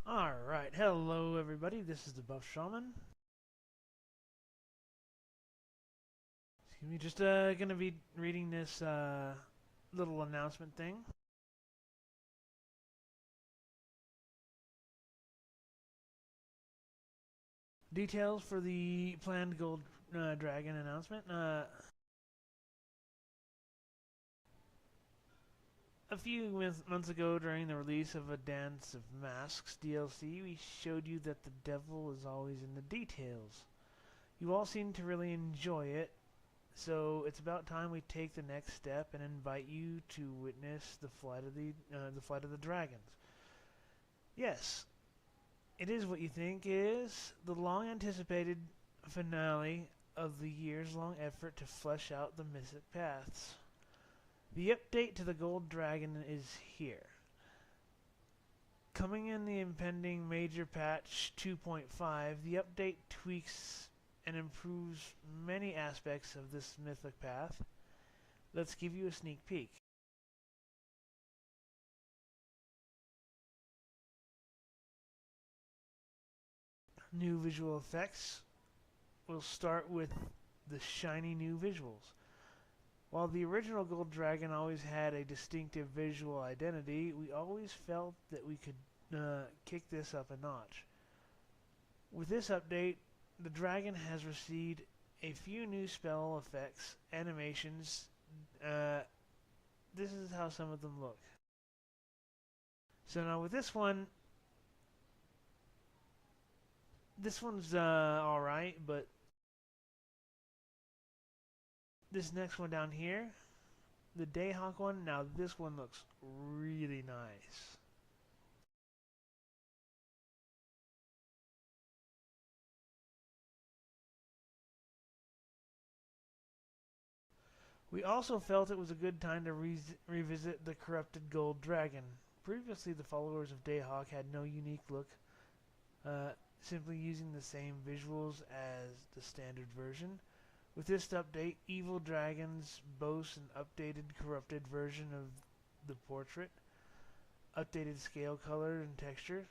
Alright, hello everybody, this is the Buff Shaman. Excuse me, just gonna be reading this little announcement thing. Details for the planned Gold Dragon announcement. A few months ago, during the release of A Dance of Masks DLC, we showed you that the devil is always in the details. You all seem to really enjoy it, so it's about time we take the next step and invite you to witness the flight of the dragons. Yes, it is what you think it is, the long-anticipated finale of the years-long effort to flesh out the mythic paths. The update to the Gold Dragon is here. Coming in the impending major patch 2.5, the update tweaks and improves many aspects of this mythic path. Let's give you a sneak peek. New visual effects. We'll start with the shiny new visuals. While the original Gold Dragon always had a distinctive visual identity, we always felt that we could kick this up a notch. With this update, the dragon has received a few new spell effects, animations. This is how some of them look. So now with this one's alright, but this next one down here, the Dayhawk one, now this one looks really nice. We also felt it was a good time to revisit the corrupted Gold Dragon. Previously, the followers of Dayhawk had no unique look, simply using the same visuals as the standard version. With this update, Evil Dragons boast an updated, corrupted version of the portrait, updated scale, color, and texture,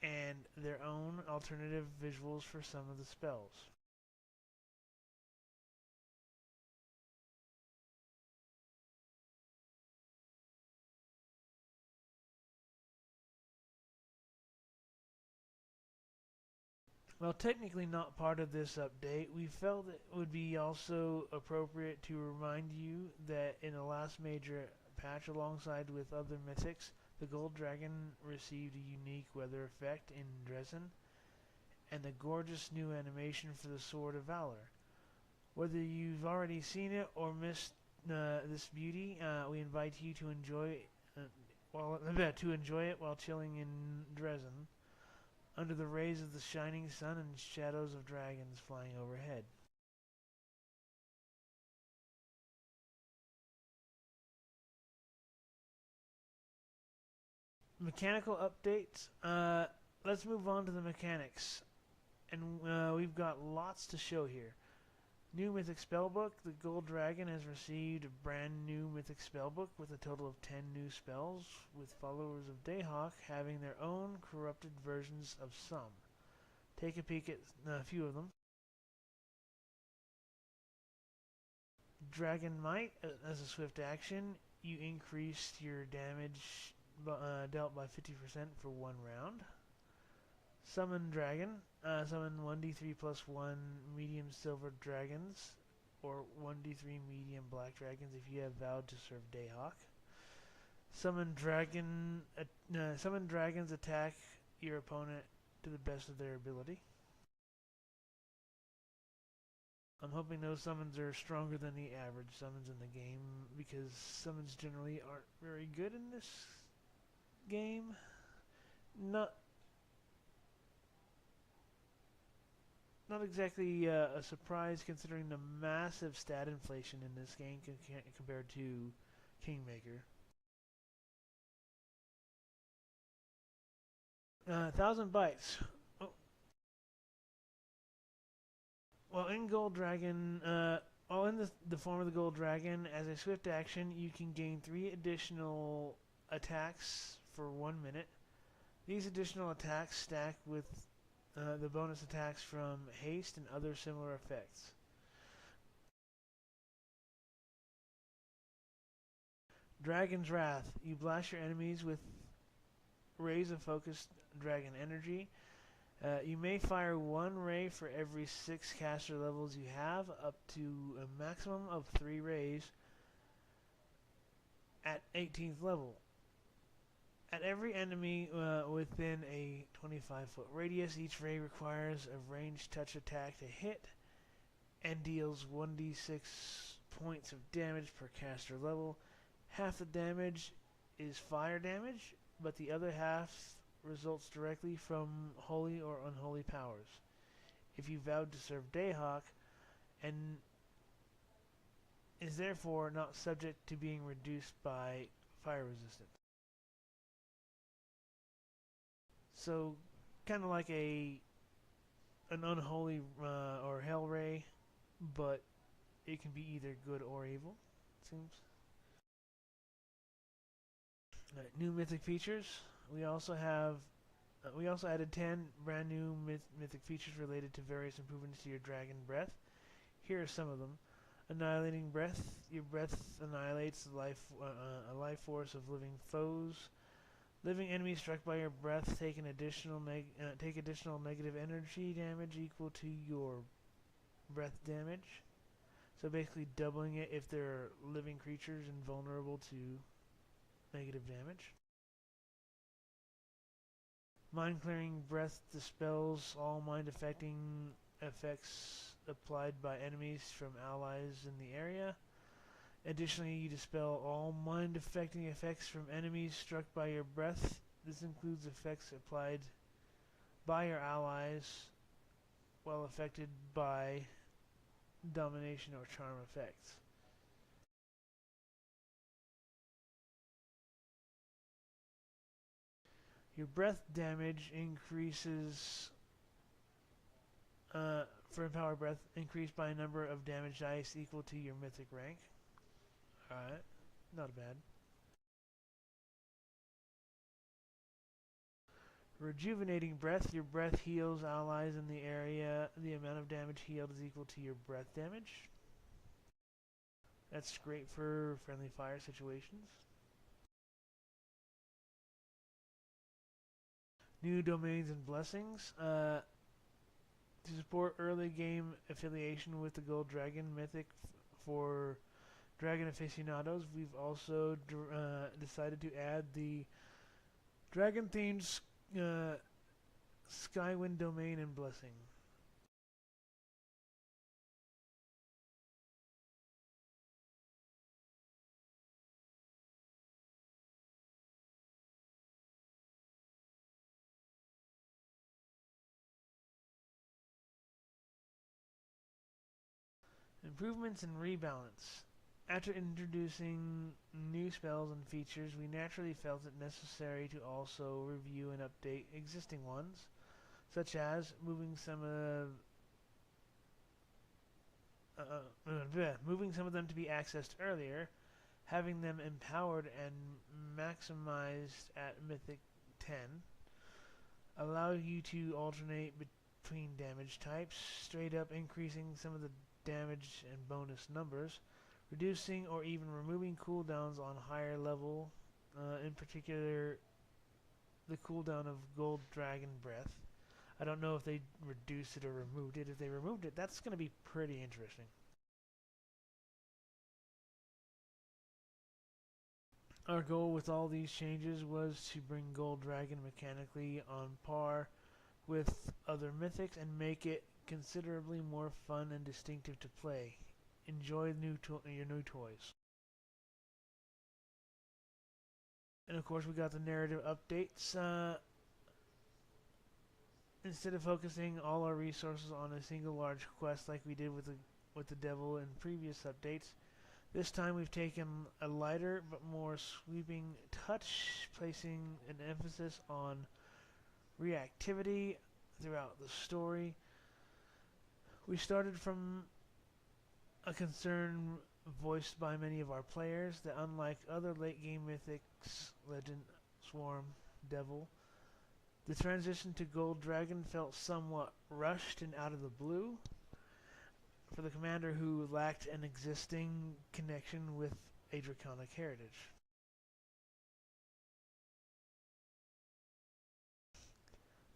and their own alternative visuals for some of the spells. While technically not part of this update, we felt it would be also appropriate to remind you that in the last major patch, alongside with other mythics, the Gold Dragon received a unique weather effect in Dresden, and a gorgeous new animation for the Sword of Valor. Whether you've already seen it or missed this beauty, we invite you to enjoy it while chilling in Dresden, under the rays of the shining sun and shadows of dragons flying overhead. Mechanical updates. Let's move on to the mechanics. And we've got lots to show here. New Mythic Spellbook. The Gold Dragon has received a brand new Mythic Spellbook with a total of 10 new spells, with followers of Dayhawk having their own corrupted versions of some. Take a peek at a few of them. Dragon Might. As a swift action, you increased your damage dealt by 50% for 1 round. Summon Dragon. Summon 1d3 plus 1 medium silver dragons, or 1d3 medium black dragons if you have vowed to serve Dayhawk. Summon dragons attack your opponent to the best of their ability. I'm hoping those summons are stronger than the average summons in the game, because summons generally aren't very good in this game. Not exactly a surprise, considering the massive stat inflation in this game compared to Kingmaker. 1,000 bytes. Oh. Well, in Gold Dragon, in the form of the Gold Dragon, as a swift action, you can gain 3 additional attacks for 1 minute. These additional attacks stack with the bonus attacks from haste and other similar effects. Dragon's Wrath. You blast your enemies with rays of focused dragon energy. You may fire one ray for every 6 caster levels you have, up to a maximum of 3 rays at 18th level. At every enemy within a 25-foot radius, each ray requires a ranged touch attack to hit and deals 1d6 points of damage per caster level. Half the damage is fire damage, but the other half results directly from holy or unholy powers. If you vowed to serve Dayhawk, and is therefore not subject to being reduced by fire resistance. So, kind of like an unholy or hell ray, but it can be either good or evil, it seems. New mythic features. We also added 10 brand new mythic features related to various improvements to your dragon breath. Here are some of them. Annihilating breath. Your breath annihilates a life force of living foes. Living enemies struck by your breath take additional negative energy damage equal to your breath damage. So basically doubling it if they're living creatures and vulnerable to negative damage. Mind Clearing Breath dispels all mind-affecting effects applied by enemies from allies in the area. Additionally, you dispel all mind-affecting effects from enemies struck by your breath. This includes effects applied by your allies while affected by domination or charm effects. Your breath damage increases for Empower Breath, increased by a number of damage dice equal to your mythic rank. Alright, not bad. Rejuvenating Breath. Your breath heals allies in the area. The amount of damage healed is equal to your breath damage. That's great for friendly fire situations. New domains and blessings. To support early game affiliation with the Gold Dragon Mythic for Dragon aficionados, we've also decided to add the dragon-themed Skywind domain and blessing. Improvements and rebalance. After introducing new spells and features, we naturally felt it necessary to also review and update existing ones, such as moving some of them to be accessed earlier, having them empowered and maximized at Mythic 10, allow you to alternate between damage types, straight up increasing some of the damage and bonus numbers, reducing or even removing cooldowns on higher level, in particular the cooldown of Gold Dragon Breath. I don't know if they reduced it or removed it. If they removed it, that's going to be pretty interesting. Our goal with all these changes was to bring Gold Dragon mechanically on par with other mythics and make it considerably more fun and distinctive to play. Enjoy your new toys. And of course we got the narrative updates. Instead of focusing all our resources on a single large quest like we did with the devil in previous updates, this time we've taken a lighter but more sweeping touch, placing an emphasis on reactivity throughout the story. We started from a concern voiced by many of our players that unlike other late game mythics, Legend, Swarm, Devil, The transition to Gold Dragon felt somewhat rushed and out of the blue for the commander who lacked an existing connection with a draconic heritage.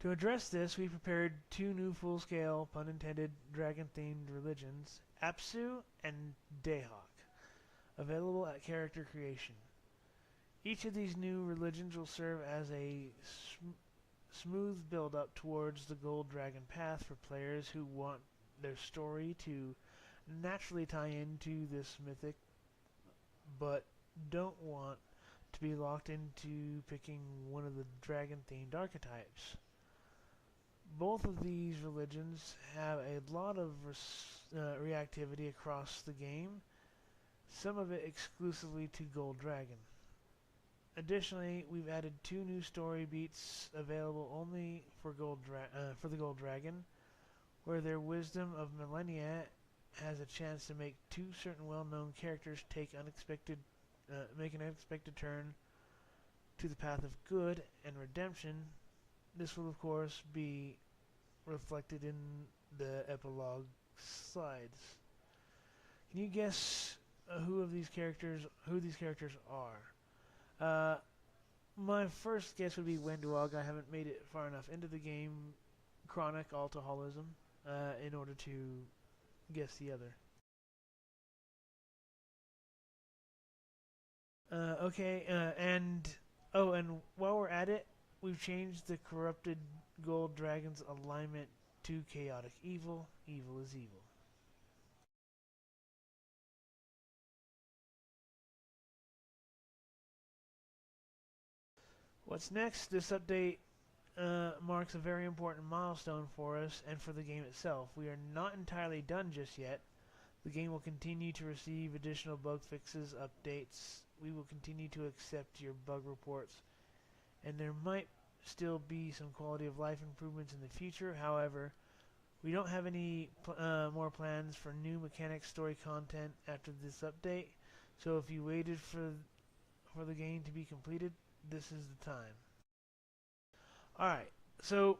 To address this, we prepared two new full-scale, pun intended, dragon-themed religions, Apsu and Dayhawk, available at character creation. Each of these new religions will serve as a smooth build-up towards the Gold Dragon path for players who want their story to naturally tie into this mythic, but don't want to be locked into picking one of the dragon-themed archetypes. Both of these religions have a lot of reactivity across the game, some of it exclusively to Gold Dragon. Additionally, we've added two new story beats available only for the Gold Dragon, where their Wisdom of Millennia has a chance to make two certain well-known characters make an unexpected turn to the path of good and redemption. This will, of course, be reflected in the epilogue slides. Can you guess who these characters are? My first guess would be Wenduog. I haven't made it far enough into the game, Chronic Alcoholism, in order to guess the other. And while we're at it, we've changed the corrupted Gold Dragon's alignment to chaotic evil. Evil is evil. What's next? This update marks a very important milestone for us and for the game itself. We are not entirely done just yet. The game will continue to receive additional bug fixes, updates. We will continue to accept your bug reports, and there might still be some quality of life improvements in the future. However, we don't have any more plans for new mechanic story content after this update, so if you waited for the game to be completed, this is the time. Alright, so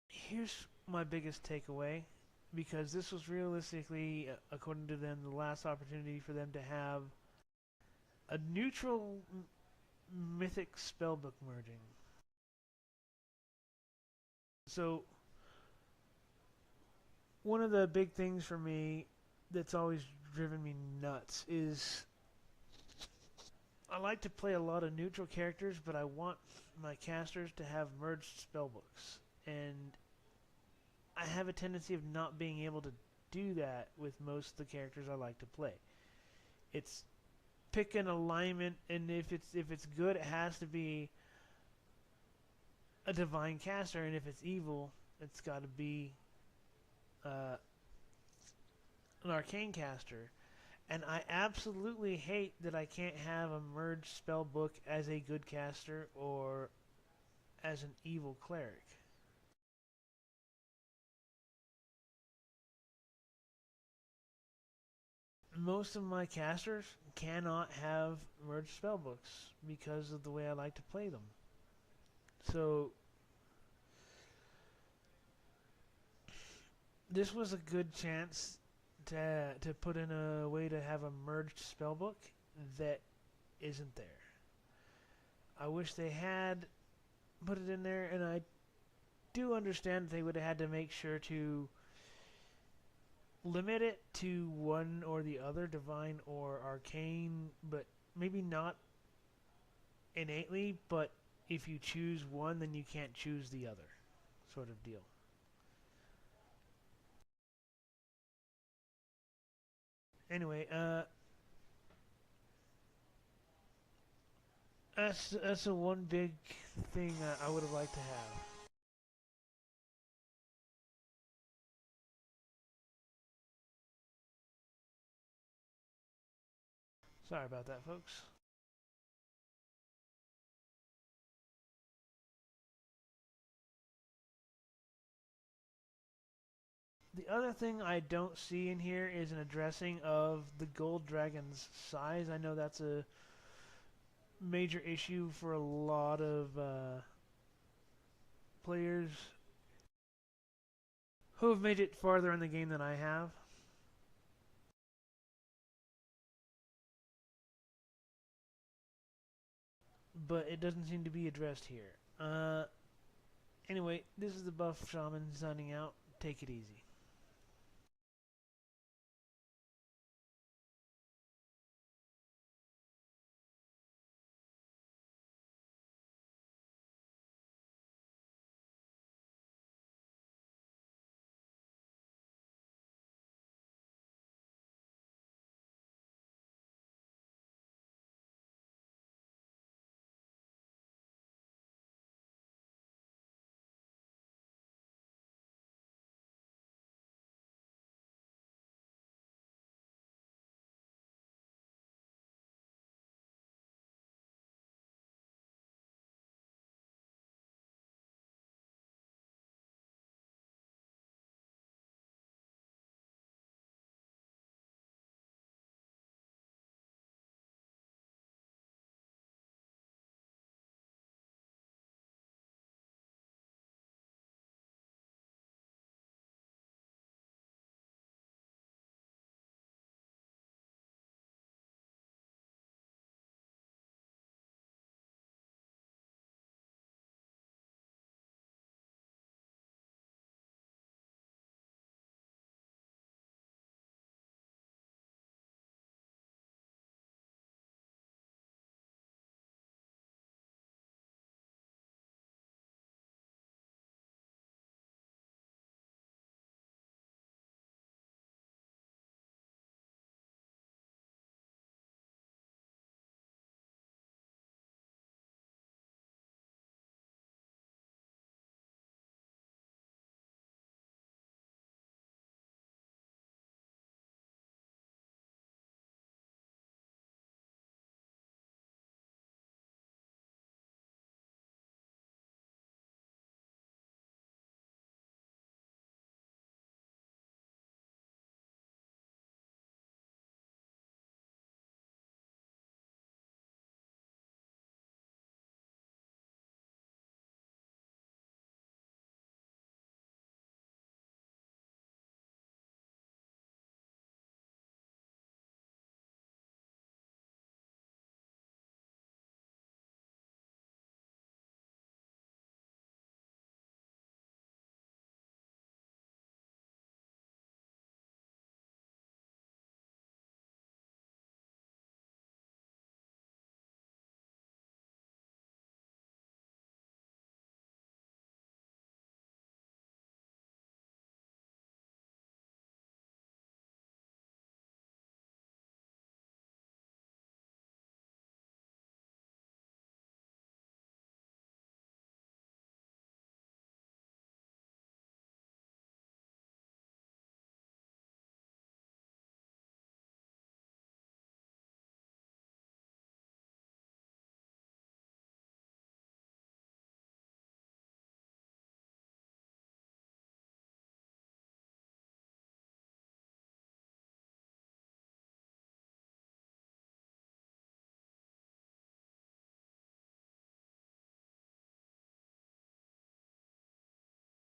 here's my biggest takeaway, because this was realistically, according to them, the last opportunity for them to have a neutral mythic spellbook merging. So, one of the big things for me that's always driven me nuts is I like to play a lot of neutral characters, but I want my casters to have merged spellbooks. And I have a tendency of not being able to do that with most of the characters I like to play. It's pick an alignment, and if it's good, it has to be a divine caster, and if it's evil, it's got to be an arcane caster. And I absolutely hate that I can't have a merged spellbook as a good caster or as an evil cleric. Most of my casters cannot have merged spellbooks because of the way I like to play them. So this was a good chance to put in a way to have a merged spellbook that isn't there. I wish they had put it in there, and I do understand they would have had to make sure to limit it to one or the other, divine or arcane, but maybe not innately, but if you choose one, then you can't choose the other, sort of deal. Anyway, that's the one big thing I would have liked to have. Sorry about that, folks. The other thing I don't see in here is an addressing of the Gold Dragon's size. I know that's major issue for a lot of players who have made it farther in the game than I have. But it doesn't seem to be addressed here. Anyway, this is the Buff Shaman signing out. Take it easy.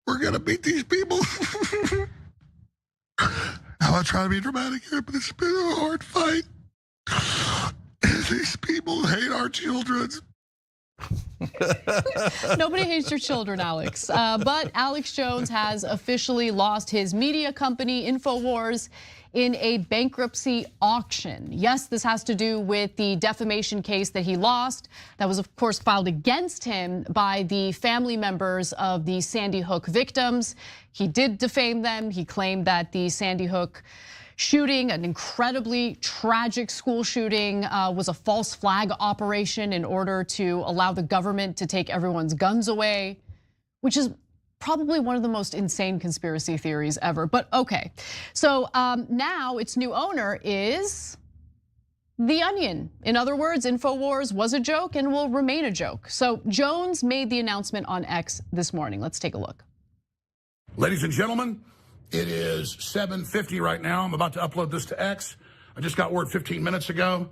We're going to beat these people. I'm not trying to be dramatic here, but it's been a hard fight. These people hate our children. Nobody hates your children, Alex. But Alex Jones has officially lost his media company, InfoWars, in a bankruptcy auction. Yes, this has to do with the defamation case that he lost. That was, of course, filed against him by the family members of the Sandy Hook victims. He did defame them. He claimed that the Sandy Hook shooting, an incredibly tragic school shooting, was a false flag operation in order to allow the government to take everyone's guns away, which is probably one of the most insane conspiracy theories ever. But okay, so now its new owner is The Onion. In other words, InfoWars was a joke and will remain a joke. So Jones made the announcement on X this morning. Let's take a look. Ladies and gentlemen, it is 7:50 right now. I'm about to upload this to X. I just got word 15 minutes ago.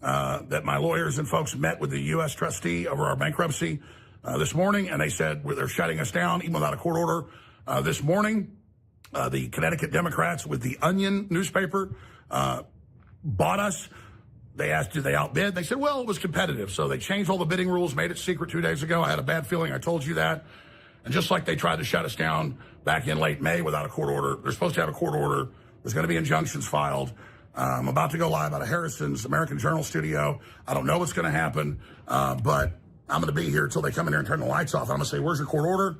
that my lawyers and folks met with the U.S. trustee over our bankruptcy this morning, and they said they're shutting us down even without a court order. This morning, the Connecticut Democrats with the Onion newspaper bought us. They asked, did they outbid? They said, well, it was competitive. So they changed all the bidding rules, made it secret 2 days ago. I had a bad feeling. I told you that. And just like they tried to shut us down back in late May without a court order, they're supposed to have a court order. There's going to be injunctions filed. I'm about to go live out of Harrison's American Journal studio. I don't know what's going to happen, but I'm going to be here until they come in here and turn the lights off. I'm going to say, where's the court order?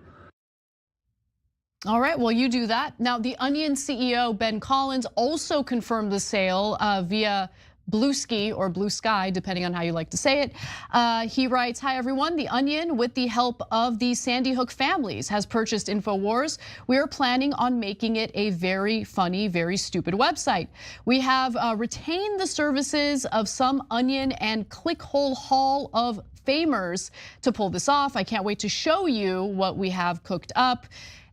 All right, well, you do that. Now, the Onion CEO, Ben Collins, also confirmed the sale via Blue Ski or Blue Sky, depending on how you like to say it. He writes, hi everyone, the Onion, with the help of the Sandy Hook families, has purchased InfoWars. We are planning on making it a very funny, very stupid website. We have retained the services of some Onion and Clickhole Hall of Famers to pull this off. I can't wait to show you what we have cooked up.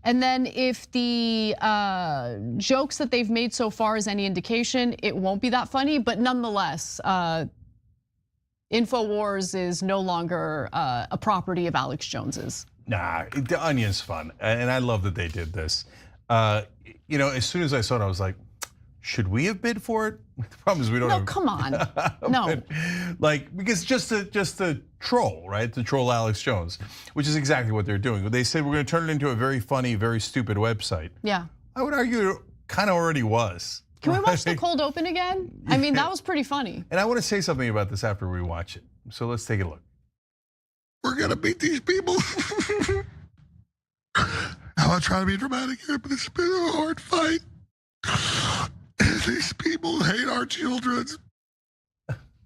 And then if the jokes that they've made so far is any indication, it won't be that funny, but nonetheless, InfoWars is no longer a property of Alex Jones's. Nah, the Onion's fun, and I love that they did this. As soon as I saw it, I was like, should we have bid for it? The problem is we don't. No, come on, no. Because just to troll, right? To troll Alex Jones, which is exactly what they're doing. They said we're going to turn it into a very funny, very stupid website. Yeah. I would argue it kind of already was. Can we watch the cold open again? I mean, that was pretty funny. And I want to say something about this after we watch it. So let's take a look. We're going to beat these people. I'm not trying to be dramatic here, but it's been a hard fight. These people hate our children.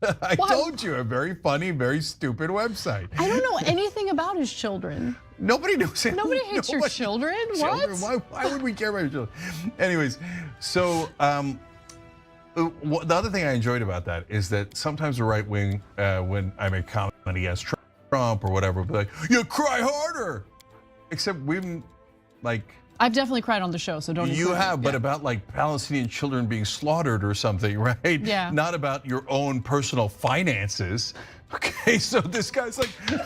I told you, a very funny, very stupid website. I don't know anything about his children. Nobody knows it. Nobody hates your children? What? Why would we care about your children? Anyways, so the other thing I enjoyed about that is that sometimes the right wing, when I make comment against Trump or whatever, will be like, you cry harder. Except we've I've definitely cried on the show, so don't. You have, but about like Palestinian children being slaughtered or something, right? Yeah. Not about your own personal finances. Okay, so this guy's like, I'm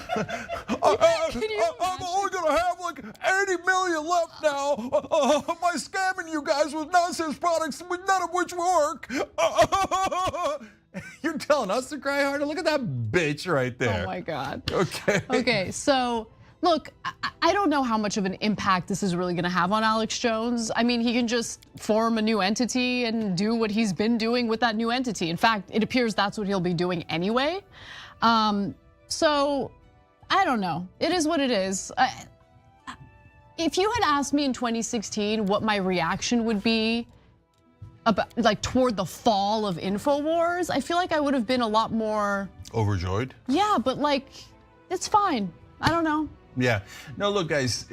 only gonna have like 80 million left now. By scamming you guys with nonsense products, none of which work. You're telling us to cry harder? Look at that bitch right there. Oh my God. Okay. Okay, so. Look, I don't know how much of an impact this is really gonna have on Alex Jones. I mean, he can just form a new entity and do what he's been doing with that new entity. In fact, it appears that's what he'll be doing anyway. So, I don't know. It is what it is. If you had asked me in 2016 what my reaction would be about, toward the fall of InfoWars, I feel like I would have been a lot more overjoyed. Yeah, but it's fine. I don't know. Yeah. No, look, guys.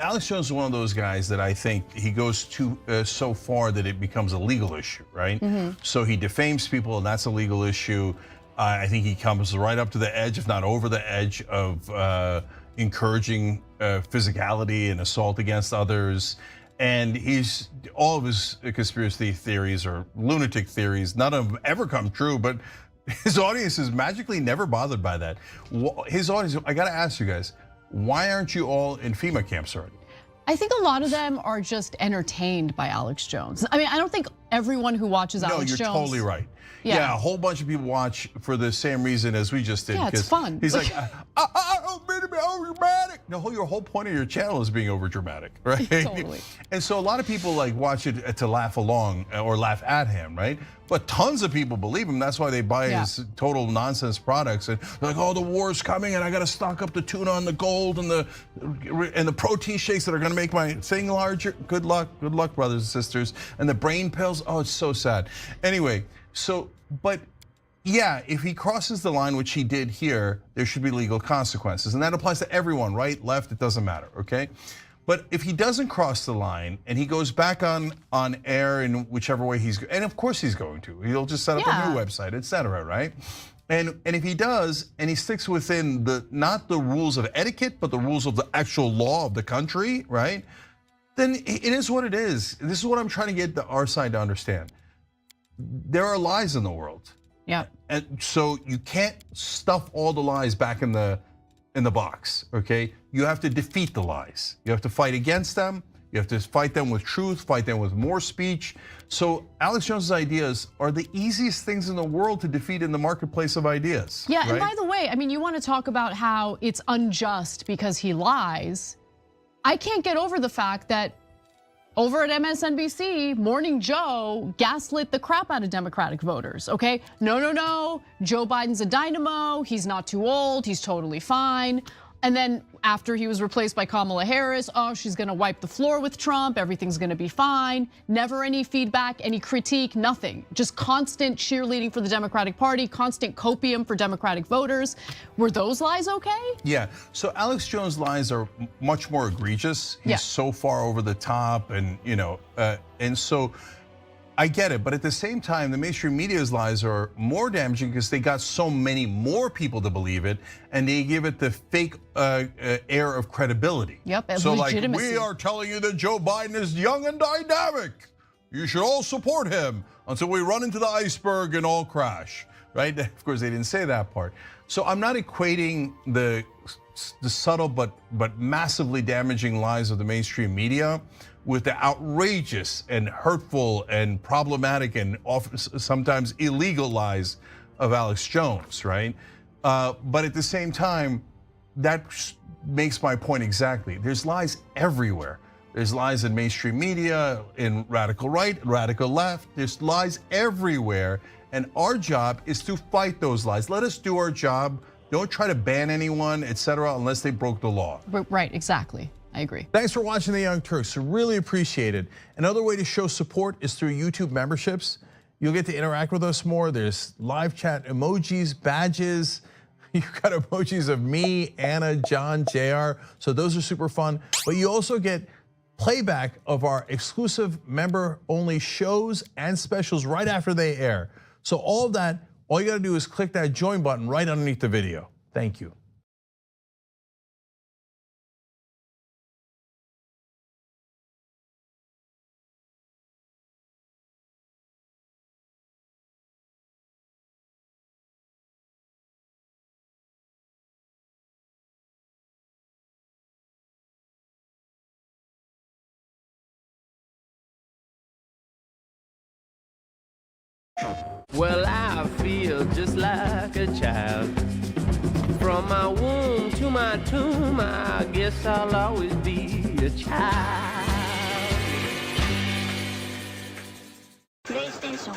Alex Jones is one of those guys that I think he goes too so far that it becomes a legal issue, right? So he defames people, and that's a legal issue. I think he comes right up to the edge, if not over the edge, of encouraging physicality and assault against others. And all of his conspiracy theories or lunatic theories, none of them ever come true, but his audience is magically never bothered by that. His audience, I gotta ask you guys, why aren't you all in FEMA camps already? I think a lot of them are just entertained by Alex Jones. I mean, I don't think everyone who watches Alex Jones. No, you're totally right. Yeah, a whole bunch of people watch for the same reason as we just did. Yeah, it's fun. He's like, I don't mean to be over dramatic. No, your whole point of your channel is being over dramatic, right? Totally. And so a lot of people watch it to laugh along or laugh at him, right? But tons of people believe him. That's why they buy his total nonsense products. And they're like, oh, the war's coming, and I got to stock up the tuna and the gold and the protein shakes that are going to make my thing larger. Good luck, brothers and sisters. And the brain pills. Oh, it's so sad. Anyway, but yeah, if he crosses the line, which he did here, there should be legal consequences, and that applies to everyone, right, left. It doesn't matter. Okay. But if he doesn't cross the line and he goes back on air in whichever way and of course he's going to, he'll just set up a new website, etc., right? And if he does, and he sticks within not the rules of etiquette, but the rules of the actual law of the country, right? Then it is what it is. This is what I'm trying to get our side to understand. there are lies in the world. Yeah. And so you can't stuff all the lies back in the box, okay? You have to defeat the lies. You have to fight against them. You have to fight them with truth, fight them with more speech. So Alex Jones's ideas are the easiest things in the world to defeat in the marketplace of ideas. Yeah, right? and by the way, I mean, you want to talk about how it's unjust because he lies. I can't get over the fact that over at MSNBC, Morning Joe gaslit the crap out of Democratic voters, okay? No, Joe Biden's a dynamo, he's not too old, he's totally fine. And then after he was replaced by Kamala Harris, oh, she's gonna wipe the floor with Trump, everything's gonna be fine. Never any feedback, any critique, nothing. Just constant cheerleading for the Democratic Party, constant copium for Democratic voters. Were those lies okay? Yeah, so Alex Jones' lies are much more egregious. He's so far over the top and, and so I get it, but at the same time, the mainstream media's lies are more damaging because they got so many more people to believe it, and they give it the fake air of credibility. Yep, so legitimacy. Like, we are telling you that Joe Biden is young and dynamic. You should all support him until we run into the iceberg and all crash, right? Of course, they didn't say that part. So I'm not equating the subtle but massively damaging lies of the mainstream media with the outrageous and hurtful and problematic and often sometimes illegal lies of Alex Jones, right? But at the same time, that makes my point exactly. There's lies everywhere. There's lies in mainstream media, in radical right, radical left. There's lies everywhere. And our job is to fight those lies. Let us do our job. Don't try to ban anyone, etc., unless they broke the law. Right, exactly. I agree. Thanks for watching The Young Turks. Really appreciate it. Another way to show support is through YouTube memberships. You'll get to interact with us more. There's live chat emojis, badges. You've got emojis of me, Anna, John, JR. So those are super fun. But you also get playback of our exclusive member-only shows and specials right after they air. So all of that, all you gotta do is click that join button right underneath the video. Thank you. Well, I feel just like a child. From my womb to my tomb, I guess I'll always be a child. PlayStation.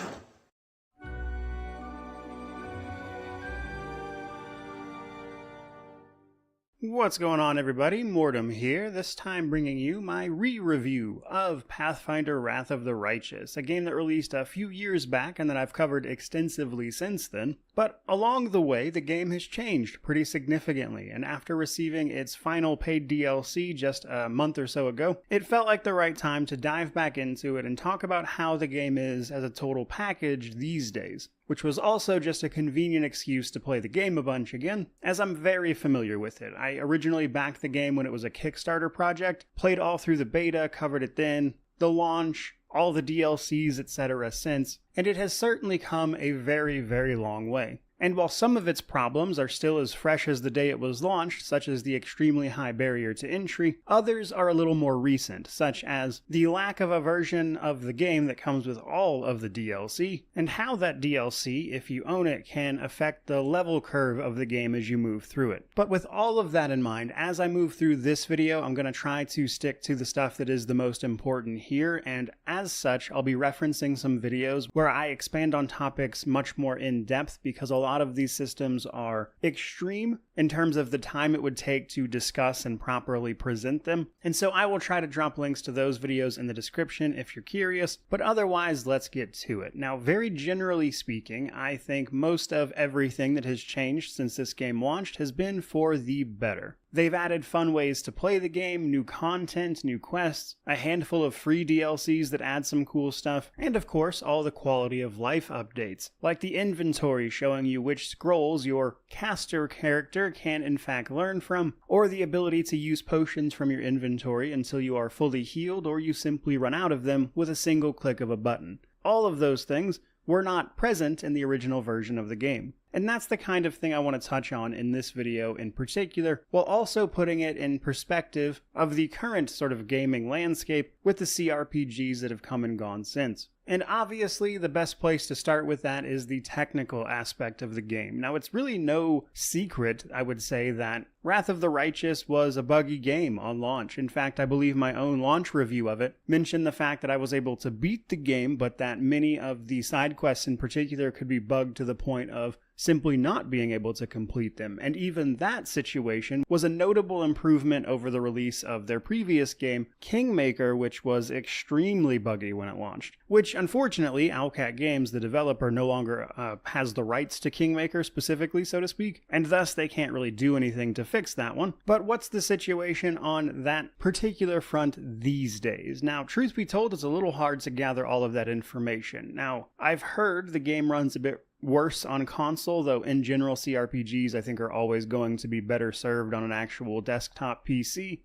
What's going on, everybody? Mortem here, this time bringing you my re-review of Pathfinder Wrath of the Righteous, a game that released a few years back and that I've covered extensively since then. But along the way, the game has changed pretty significantly, and after receiving its final paid DLC just a month or so ago, it felt like the right time to dive back into it and talk about how the game is as a total package these days, which was also just a convenient excuse to play the game a bunch again, as I'm very familiar with it. I originally backed the game when it was a Kickstarter project, played all through the beta, covered it then, the launch, all the DLCs, etc. since, and it has certainly come a very, very long way. And while some of its problems are still as fresh as the day it was launched, such as the extremely high barrier to entry, others are a little more recent, such as the lack of a version of the game that comes with all of the DLC, and how that DLC, if you own it, can affect the level curve of the game as you move through it. But with all of that in mind, as I move through this video, I'm going to try to stick to the stuff that is the most important here, and as such, I'll be referencing some videos where I expand on topics much more in depth, because a lot of these systems are extreme in terms of the time it would take to discuss and properly present them. And so I will try to drop links to those videos in the description if you're curious, but otherwise let's get to it. Now, very generally speaking, I think most of everything that has changed since this game launched has been for the better. They've added fun ways to play the game, new content, new quests, a handful of free DLCs that add some cool stuff, and of course all the quality of life updates, like the inventory showing you which scrolls your caster character can in fact learn from, or the ability to use potions from your inventory until you are fully healed or you simply run out of them with a single click of a button. All of those things were not present in the original version of the game. And that's the kind of thing I want to touch on in this video in particular, while also putting it in perspective of the current sort of gaming landscape with the CRPGs that have come and gone since. And obviously, the best place to start with that is the technical aspect of the game. Now, it's really no secret, I would say, that Wrath of the Righteous was a buggy game on launch. In fact, I believe my own launch review of it mentioned the fact that I was able to beat the game, but that many of the side quests in particular could be bugged to the point of simply not being able to complete them. And even that situation was a notable improvement over the release of their previous game, Kingmaker, which was extremely buggy when it launched. Which, unfortunately, Owlcat Games, the developer, no longer has the rights to Kingmaker specifically, so to speak, and thus they can't really do anything to fix that one. But what's the situation on that particular front these days? Now, truth be told, it's a little hard to gather all of that information. Now, I've heard the game runs a bit worse on console, though in general CRPGs I think are always going to be better served on an actual desktop PC.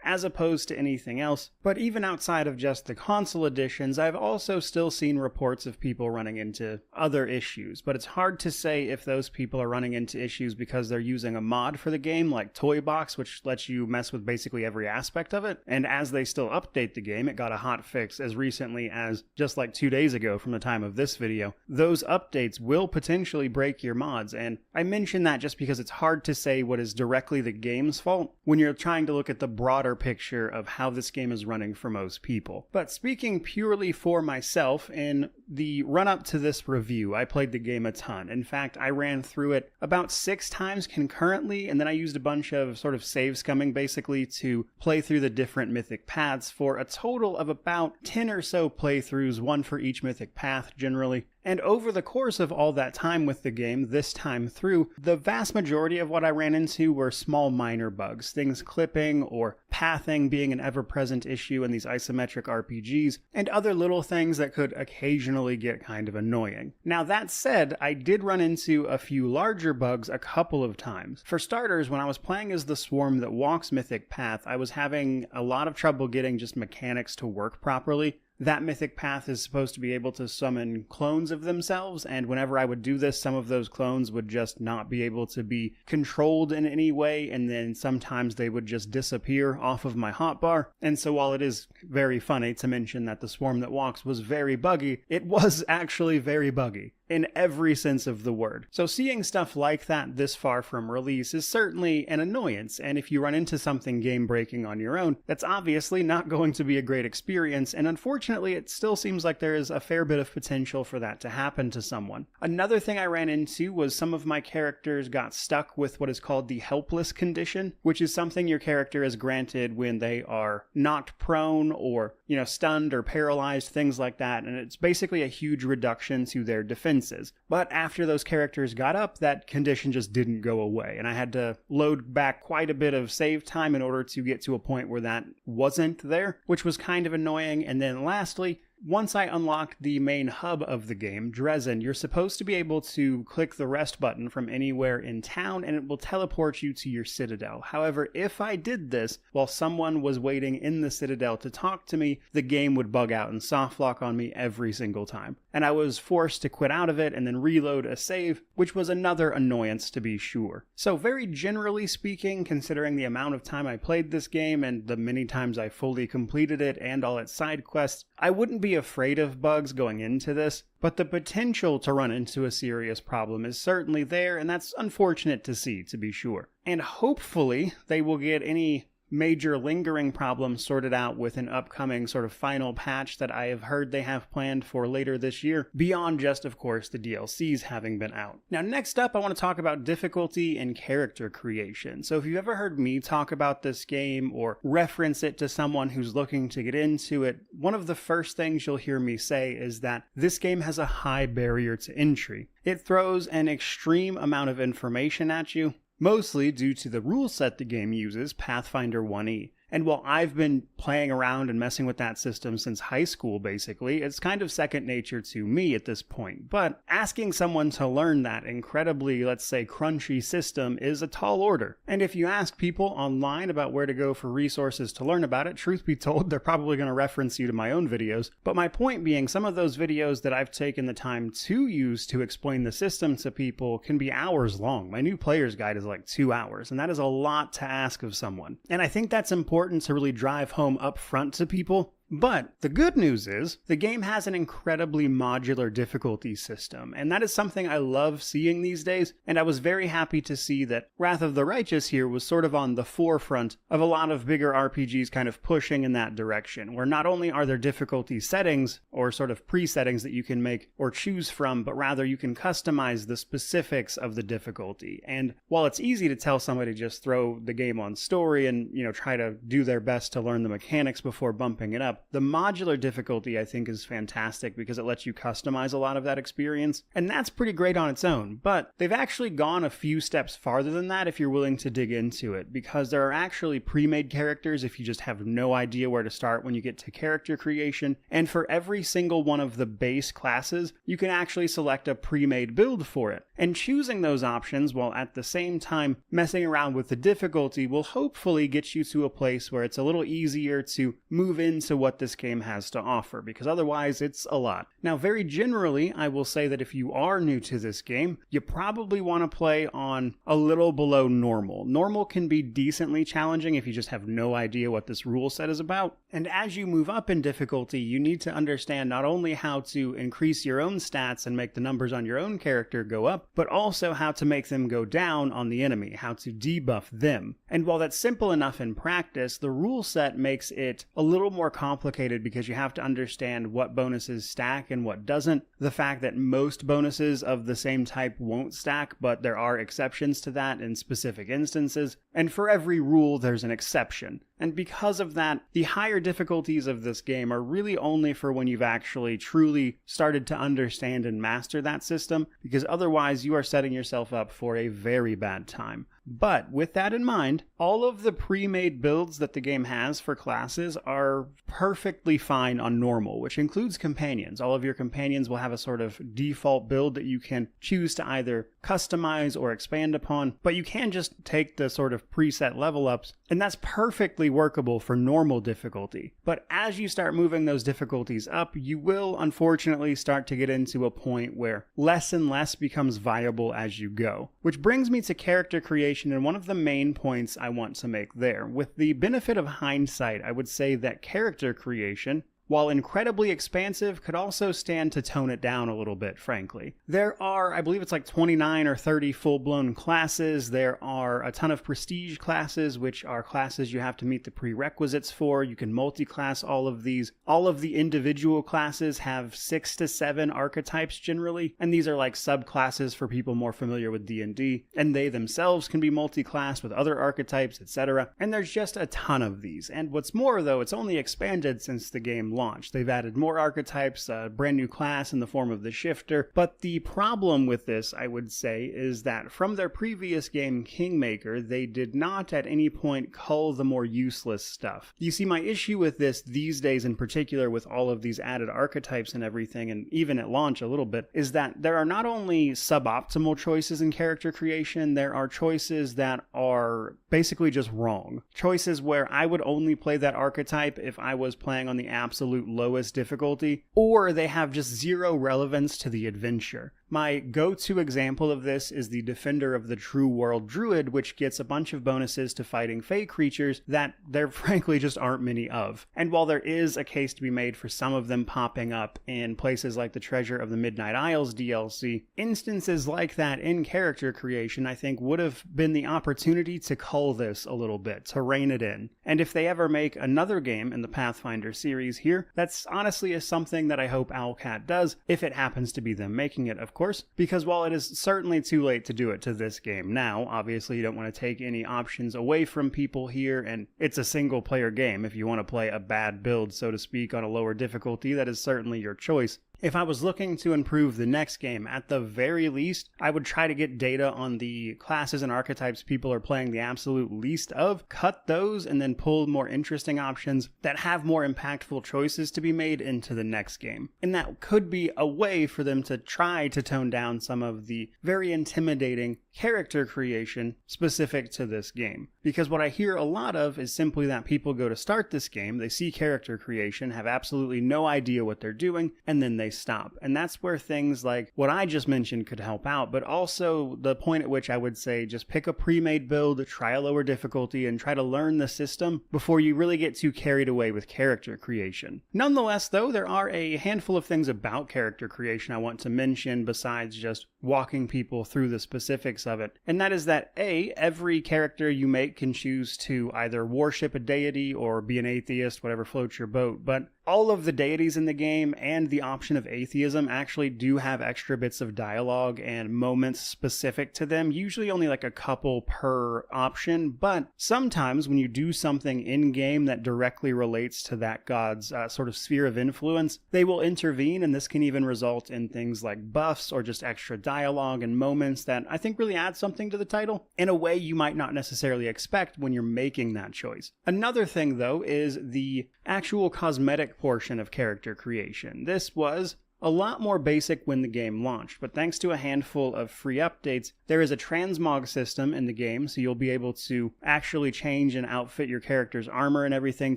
as opposed to anything else. But even outside of just the console editions, I've also still seen reports of people running into other issues, but it's hard to say if those people are running into issues because they're using a mod for the game like Toy Box, which lets you mess with basically every aspect of it. And as they still update the game, it got a hot fix as recently as just like 2 days ago from the time of this video. Those updates will potentially break your mods, and I mention that just because it's hard to say what is directly the game's fault when you're trying to look at the broader picture of how this game is running for most people. But speaking purely for myself, in the run-up to this review, I played the game a ton. In fact, I ran through it about 6 times concurrently, and then I used a bunch of sort of save scumming basically to play through the different mythic paths for a total of about 10 or so playthroughs, one for each mythic path generally. And over the course of all that time with the game, this time through, the vast majority of what I ran into were small minor bugs, things clipping or pathing being an ever-present issue in these isometric RPGs, and other little things that could occasionally get kind of annoying. Now that said, I did run into a few larger bugs a couple of times. For starters, when I was playing as the Swarm that walks Mythic Path, I was having a lot of trouble getting just mechanics to work properly. That mythic path is supposed to be able to summon clones of themselves, and whenever I would do this, some of those clones would just not be able to be controlled in any way, and then sometimes they would just disappear off of my hotbar. And so while it is very funny to mention that the Swarm that walks was very buggy, it was actually very buggy in every sense of the word. So seeing stuff like that this far from release is certainly an annoyance, and if you run into something game-breaking on your own, that's obviously not going to be a great experience, and unfortunately it still seems like there is a fair bit of potential for that to happen to someone. Another thing I ran into was some of my characters got stuck with what is called the helpless condition, which is something your character is granted when they are knocked prone or, stunned or paralyzed, things like that, and it's basically a huge reduction to their defense. But after those characters got up, that condition just didn't go away, and I had to load back quite a bit of save time in order to get to a point where that wasn't there, which was kind of annoying. And then lastly, once I unlocked the main hub of the game, Dresden, you're supposed to be able to click the rest button from anywhere in town and it will teleport you to your citadel. However, if I did this while someone was waiting in the citadel to talk to me, the game would bug out and softlock on me every single time. And I was forced to quit out of it and then reload a save, which was another annoyance to be sure. So very generally speaking, considering the amount of time I played this game and the many times I fully completed it and all its side quests, I wouldn't be afraid of bugs going into this, but the potential to run into a serious problem is certainly there, and that's unfortunate to see, to be sure. And hopefully they will get any major lingering problems sorted out with an upcoming sort of final patch that I have heard they have planned for later this year, beyond just, of course, the DLCs having been out. Now, next up, I want to talk about difficulty and character creation. So if you've ever heard me talk about this game or reference it to someone who's looking to get into it, one of the first things you'll hear me say is that this game has a high barrier to entry. It throws an extreme amount of information at you, mostly due to the rule set the game uses, Pathfinder 1E. And while I've been playing around and messing with that system since high school, basically, it's kind of second nature to me at this point. But asking someone to learn that incredibly, let's say, crunchy system is a tall order. And if you ask people online about where to go for resources to learn about it, truth be told, they're probably going to reference you to my own videos. But my point being, some of those videos that I've taken the time to use to explain the system to people can be hours long. My new player's guide is like 2 hours, and that is a lot to ask of someone. And I think that's important to really drive home up front to people. But the good news is the game has an incredibly modular difficulty system, and that is something I love seeing these days, and I was very happy to see that Wrath of the Righteous here was sort of on the forefront of a lot of bigger RPGs kind of pushing in that direction, where not only are there difficulty settings or sort of pre-settings that you can make or choose from, but rather you can customize the specifics of the difficulty. And while it's easy to tell somebody to just throw the game on story and, try to do their best to learn the mechanics before bumping it up, But the modular difficulty, I think, is fantastic because it lets you customize a lot of that experience, and that's pretty great on its own. But they've actually gone a few steps farther than that if you're willing to dig into it, because there are actually pre-made characters if you just have no idea where to start when you get to character creation, and for every single one of the base classes, you can actually select a pre-made build for it. And choosing those options while at the same time messing around with the difficulty will hopefully get you to a place where it's a little easier to move into what this game has to offer, because otherwise it's a lot. Now, very generally, I will say that if you are new to this game, you probably want to play on a little below normal. Normal can be decently challenging if you just have no idea what this rule set is about. And as you move up in difficulty, you need to understand not only how to increase your own stats and make the numbers on your own character go up, but also how to make them go down on the enemy, how to debuff them. And while that's simple enough in practice, the rule set makes it a little more complicated because you have to understand what bonuses stack and what doesn't. The fact that most bonuses of the same type won't stack, but there are exceptions to that in specific instances. And for every rule, there's an exception. And because of that, the higher difficulties of this game are really only for when you've actually truly started to understand and master that system, because otherwise you are setting yourself up for a very bad time. But with that in mind, all of the pre-made builds that the game has for classes are perfectly fine on normal, which includes companions. All of your companions will have a sort of default build that you can choose to either customize or expand upon, but you can just take the sort of preset level ups, and that's perfectly workable for normal difficulty. But as you start moving those difficulties up, you will unfortunately start to get into a point where less and less becomes viable as you go. Which brings me to character creation, and one of the main points I want to make there. With the benefit of hindsight, I would say that character creation, while incredibly expansive, could also stand to tone it down a little bit, frankly. There are, I believe it's like 29 or 30 full-blown classes. There are a ton of prestige classes, which are classes you have to meet the prerequisites for. You can multi-class all of these. All of the individual classes have 6 to 7 archetypes generally, and these are like subclasses for people more familiar with D&D, and they themselves can be multi-classed with other archetypes, etc. And there's just a ton of these. And what's more, though, it's only expanded since the game launch. They've added more archetypes, a brand new class in the form of the Shifter, but the problem with this, I would say, is that from their previous game, Kingmaker, they did not at any point cull the more useless stuff. You see, my issue with this these days in particular, with all of these added archetypes and everything, and even at launch a little bit, is that there are not only suboptimal choices in character creation, there are choices that are basically just wrong. Choices where I would only play that archetype if I was playing on the absolute lowest difficulty, or they have just zero relevance to the adventure. My go-to example of this is the Defender of the True World Druid, which gets a bunch of bonuses to fighting fey creatures that there frankly just aren't many of. And while there is a case to be made for some of them popping up in places like the Treasure of the Midnight Isles DLC, instances like that in character creation I think would have been the opportunity to cull this a little bit, to rein it in. And if they ever make another game in the Pathfinder series here, that's honestly is something that I hope Owlcat does, if it happens to be them making it, of course, because while it is certainly too late to do it to this game now, obviously you don't want to take any options away from people here, and it's a single player game. If you want to play a bad build, so to speak, on a lower difficulty, that is certainly your choice. If I was looking to improve the next game, at the very least, I would try to get data on the classes and archetypes people are playing the absolute least of, cut those, and then pull more interesting options that have more impactful choices to be made into the next game. And that could be a way for them to try to tone down some of the very intimidating character creation specific to this game. Because what I hear a lot of is simply that people go to start this game, they see character creation, have absolutely no idea what they're doing, and then they stop. And that's where things like what I just mentioned could help out, but also the point at which I would say just pick a pre-made build, try a lower difficulty, and try to learn the system before you really get too carried away with character creation. Nonetheless, though, there are a handful of things about character creation I want to mention besides just walking people through the specifics of it. And that is that A, every character you make can choose to either worship a deity or be an atheist, whatever floats your boat, but all of the deities in the game and the option of atheism actually do have extra bits of dialogue and moments specific to them, usually only like a couple per option, but sometimes when you do something in-game that directly relates to that god's sort of sphere of influence, they will intervene, and this can even result in things like buffs or just extra dialogue and moments that I think really add something to the title in a way you might not necessarily expect when you're making that choice. Another thing, though, is the actual cosmetic portion of character creation. This was a lot more basic when the game launched, but thanks to a handful of free updates, there is a transmog system in the game, so you'll be able to actually change and outfit your character's armor and everything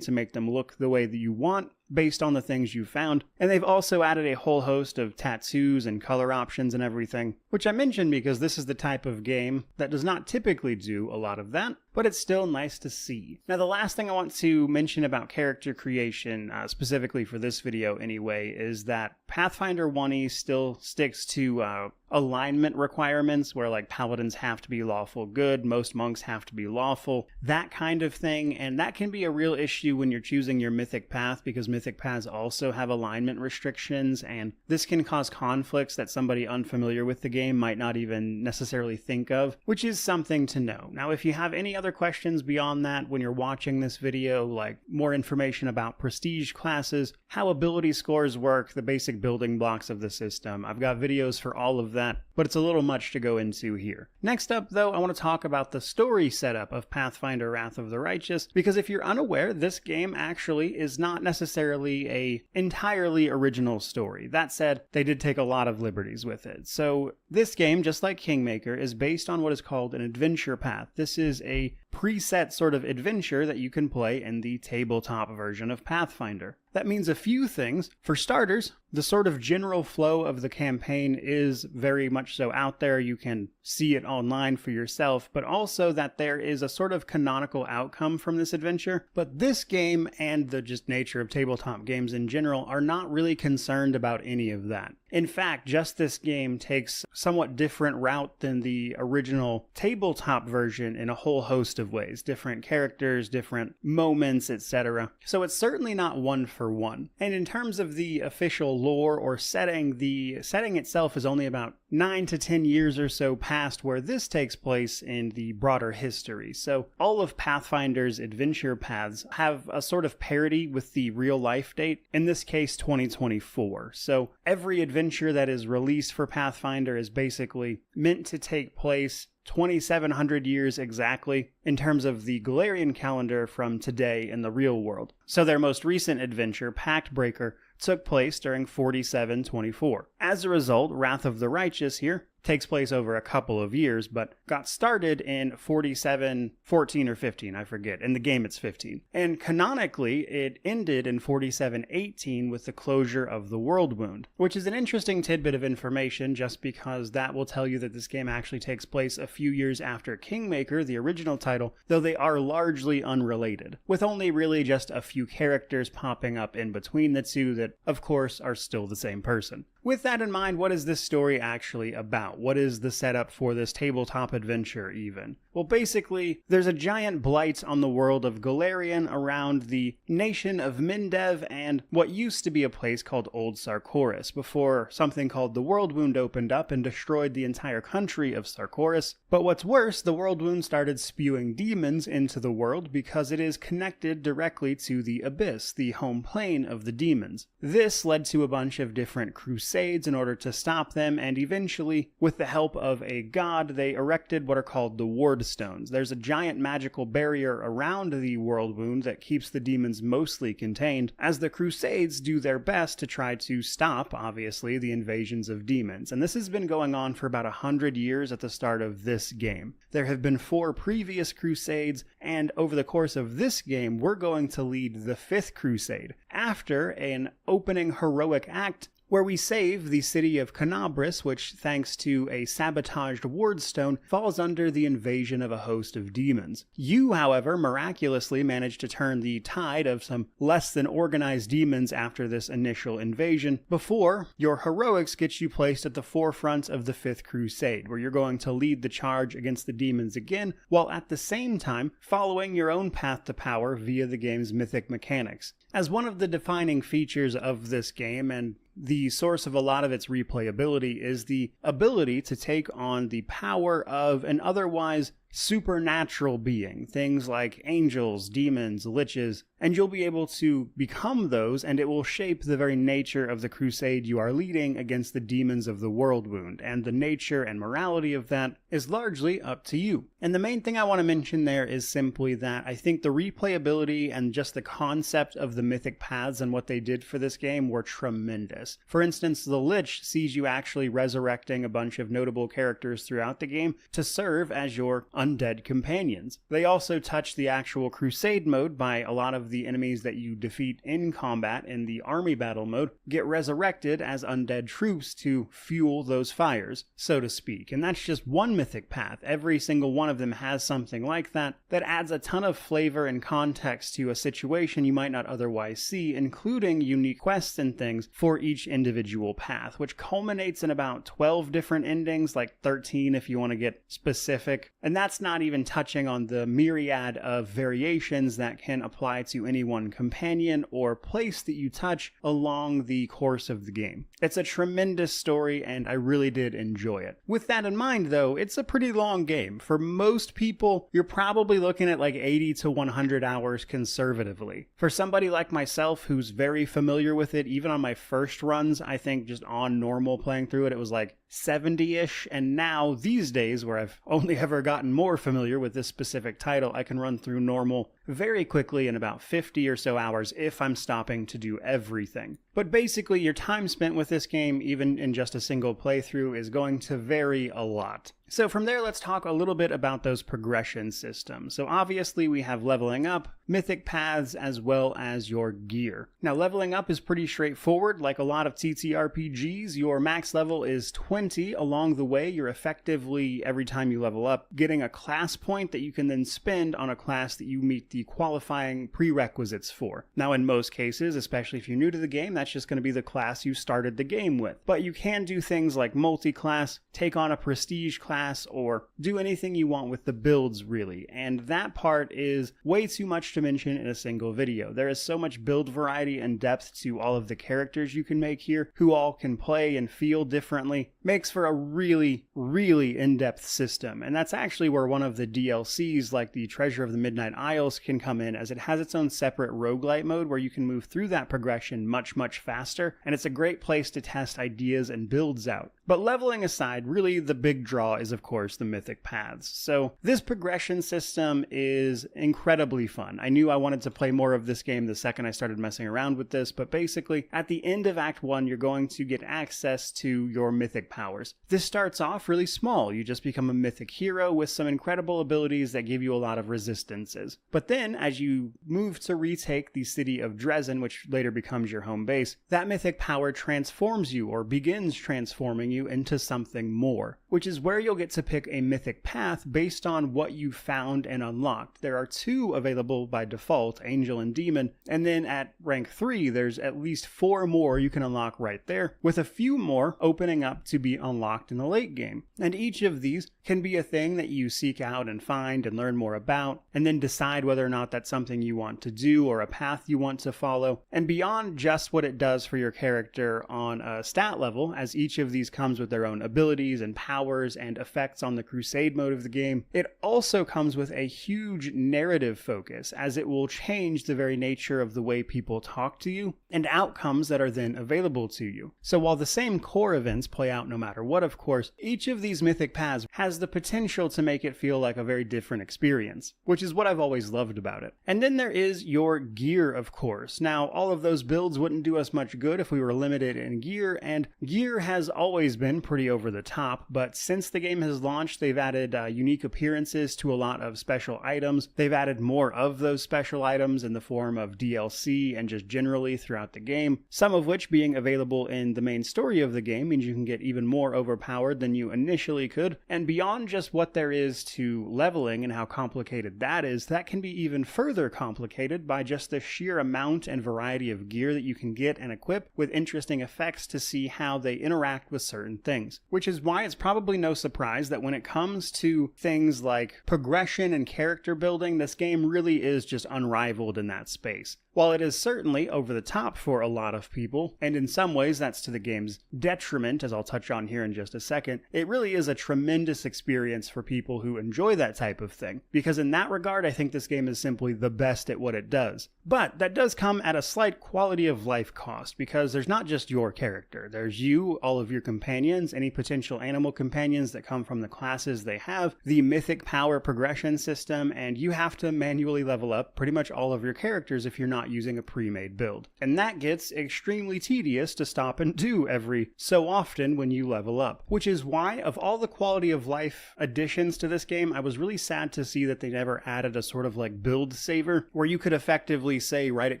to make them look the way that you want, based on the things you found. And they've also added a whole host of tattoos and color options and everything, which I mentioned because this is the type of game that does not typically do a lot of that, but it's still nice to see. Now, the last thing I want to mention about character creation, specifically for this video anyway, is that Pathfinder 1E still sticks to alignment requirements where like paladins have to be lawful good, most monks have to be lawful, that kind of thing, and that can be a real issue when you're choosing your mythic path because mythic paths also have alignment restrictions, and this can cause conflicts that somebody unfamiliar with the game might not even necessarily think of, which is something to know. Now, if you have any other questions beyond that when you're watching this video, like more information about prestige classes, how ability scores work, the basic building blocks of the system, I've got videos for all of that, but it's a little much to go into here. Next up, though, I want to talk about the story setup of Pathfinder Wrath of the Righteous, because if you're unaware, this game actually is not necessarily a entirely original story. That said, they did take a lot of liberties with it. So this game, just like Kingmaker, is based on what is called an adventure path. This is a preset sort of adventure that you can play in the tabletop version of Pathfinder. That means a few things. For starters, the sort of general flow of the campaign is very much so out there. You can see it online for yourself, but also that there is a sort of canonical outcome from this adventure. But this game and the just nature of tabletop games in general are not really concerned about any of that. In fact, just this game takes a somewhat different route than the original tabletop version in a whole host of ways. Different characters, different moments, etc. So it's certainly not one for one. And in terms of the official lore or setting, the setting itself is only about 9 to 10 years or so past where this takes place in the broader history. So all of Pathfinder's adventure paths have a sort of parity with the real life date, in this case 2024. So every adventure that is released for Pathfinder is basically meant to take place 2,700 years exactly in terms of the Galarian calendar from today in the real world. So their most recent adventure, Pact Breaker, took place during 4724. As a result, Wrath of the Righteous here takes place over a couple of years, but got started in 4714 or 15, I forget. In the game it's 15. And canonically, it ended in 4718 with the closure of the World Wound, which is an interesting tidbit of information just because that will tell you that this game actually takes place a few years after Kingmaker, the original title, though they are largely unrelated, with only really just a few characters popping up in between the two that, of course, are still the same person. With that in mind, what is this story actually about? What is the setup for this tabletop adventure even? Well, basically, there's a giant blight on the world of Galarian around the nation of Mendev and what used to be a place called Old Sarkoris, before something called the World Wound opened up and destroyed the entire country of Sarkoris. But what's worse, the World Wound started spewing demons into the world because it is connected directly to the Abyss, the home plane of the demons. This led to a bunch of different crusades in order to stop them, and eventually, with the help of a god, they erected what are called the Ward Stones. There's a giant magical barrier around the World Wound that keeps the demons mostly contained, as the Crusades do their best to try to stop, obviously, the invasions of demons. And this has been going on for about 100 years at the start of this game. There have been 4 previous Crusades, and over the course of this game, we're going to lead the 5th Crusade, after an opening heroic act where we save the city of Canabris, which, thanks to a sabotaged wardstone, falls under the invasion of a host of demons. You, however, miraculously manage to turn the tide of some less than organized demons after this initial invasion, before your heroics get you placed at the forefront of the 5th Crusade, where you're going to lead the charge against the demons again, while at the same time following your own path to power via the game's mythic mechanics. as one of the defining features of this game and the source of a lot of its replayability is the ability to take on the power of an otherwise supernatural being, things like angels, demons, liches, and you'll be able to become those, and it will shape the very nature of the crusade you are leading against the demons of the world wound, and the nature and morality of that is largely up to you. And the main thing I want to mention there is simply that I think the replayability and just the concept of the mythic paths and what they did for this game were tremendous. For instance, the Lich sees you actually resurrecting a bunch of notable characters throughout the game to serve as your undead companions. They also touch the actual crusade mode by a lot of the enemies that you defeat in combat in the army battle mode get resurrected as undead troops to fuel those fires, so to speak. And that's just one mythic path. Every single one of them has something like that adds a ton of flavor and context to a situation you might not otherwise see, including unique quests and things for each individual path, which culminates in about 12 different endings, like 13 if you want to get specific. And that's not even touching on the myriad of variations that can apply to any one companion or place that you touch along the course of the game. It's a tremendous story, and I really did enjoy it. With that in mind, though, it's a pretty long game. For most people, you're probably looking at like 80 to 100 hours conservatively. For somebody like myself who's very familiar with it, even on my first runs, I think just on normal playing through it, it was like 70-ish, and now these days where I've only ever gotten more familiar with this specific title, I can run through normal very quickly in about 50 or so hours if I'm stopping to do everything. But basically, your time spent with this game, even in just a single playthrough, is going to vary a lot. So from there, let's talk a little bit about those progression systems. So obviously we have leveling up, mythic paths, as well as your gear. Now leveling up is pretty straightforward. Like a lot of TTRPGs, your max level is 20. Along the way, you're effectively, every time you level up, getting a class point that you can then spend on a class that you meet the qualifying prerequisites for. Now in most cases, especially if you're new to the game, that's just going to be the class you started the game with. But you can do things like multi-class, take on a prestige class, or do anything you want with the builds, really. And that part is way too much to mention in a single video. There is so much build variety and depth to all of the characters you can make here, who all can play and feel differently. Makes for a really, really in-depth system. And that's actually where one of the DLCs, like the Treasure of the Midnight Isles, can come in, as it has its own separate roguelite mode where you can move through that progression much, much faster. And it's a great place to test ideas and builds out. But leveling aside, really the big draw is, of course, the mythic paths. So this progression system is incredibly fun. I knew I wanted to play more of this game the second I started messing around with this, but basically at the end of Act 1, you're going to get access to your mythic powers. This starts off really small. You just become a mythic hero with some incredible abilities that give you a lot of resistances. But then as you move to retake the city of Dresden, which later becomes your home base, that mythic power transforms you, or begins transforming you, into something more, which is where you'll get to pick a mythic path based on what you found and unlocked. There are 2 available by default, Angel and Demon, and then at rank 3 there's at least 4 more you can unlock right there, with a few more opening up to be unlocked in the late game. And each of these can be a thing that you seek out and find and learn more about, and then decide whether or not that's something you want to do or a path you want to follow. And beyond just what it does for your character on a stat level, as each of these comes with their own abilities and powers and effects on the crusade mode of the game, it also comes with a huge narrative focus, as it will change the very nature of the way people talk to you and outcomes that are then available to you. So while the same core events play out no matter what, of course, each of these mythic paths has the potential to make it feel like a very different experience, which is what I've always loved about it. And then there is your gear, of course. Now, all of those builds wouldn't do us much good if we were limited in gear, and gear has always been pretty over the top, but since the game has launched, they've added unique appearances to a lot of special items. They've added more of those special items in the form of DLC and just generally throughout the game, some of which being available in the main story of the game means you can get even more overpowered than you initially could. And beyond just what there is to leveling and how complicated that is, that can be even further complicated by just the sheer amount and variety of gear that you can get and equip with interesting effects to see how they interact with certain things. Which is why it's probably no surprise that when it comes to things like progression and character building, this game really is just unrivaled in that space. While it is certainly over the top for a lot of people, and in some ways that's to the game's detriment, as I'll touch on here in just a second, it really is a tremendous experience for people who enjoy that type of thing, because in that regard I think this game is simply the best at what it does. But that does come at a slight quality of life cost, because there's not just your character. There's you, all of your companions, any potential animal companions that come from the classes they have, the mythic power progression system, and you have to manually level up pretty much all of your characters if you're not using a pre-made build. And that gets extremely tedious to stop and do every so often when you level up. Which is why, of all the quality of life additions to this game, I was really sad to see that they never added a sort of like build saver, where you could effectively say right at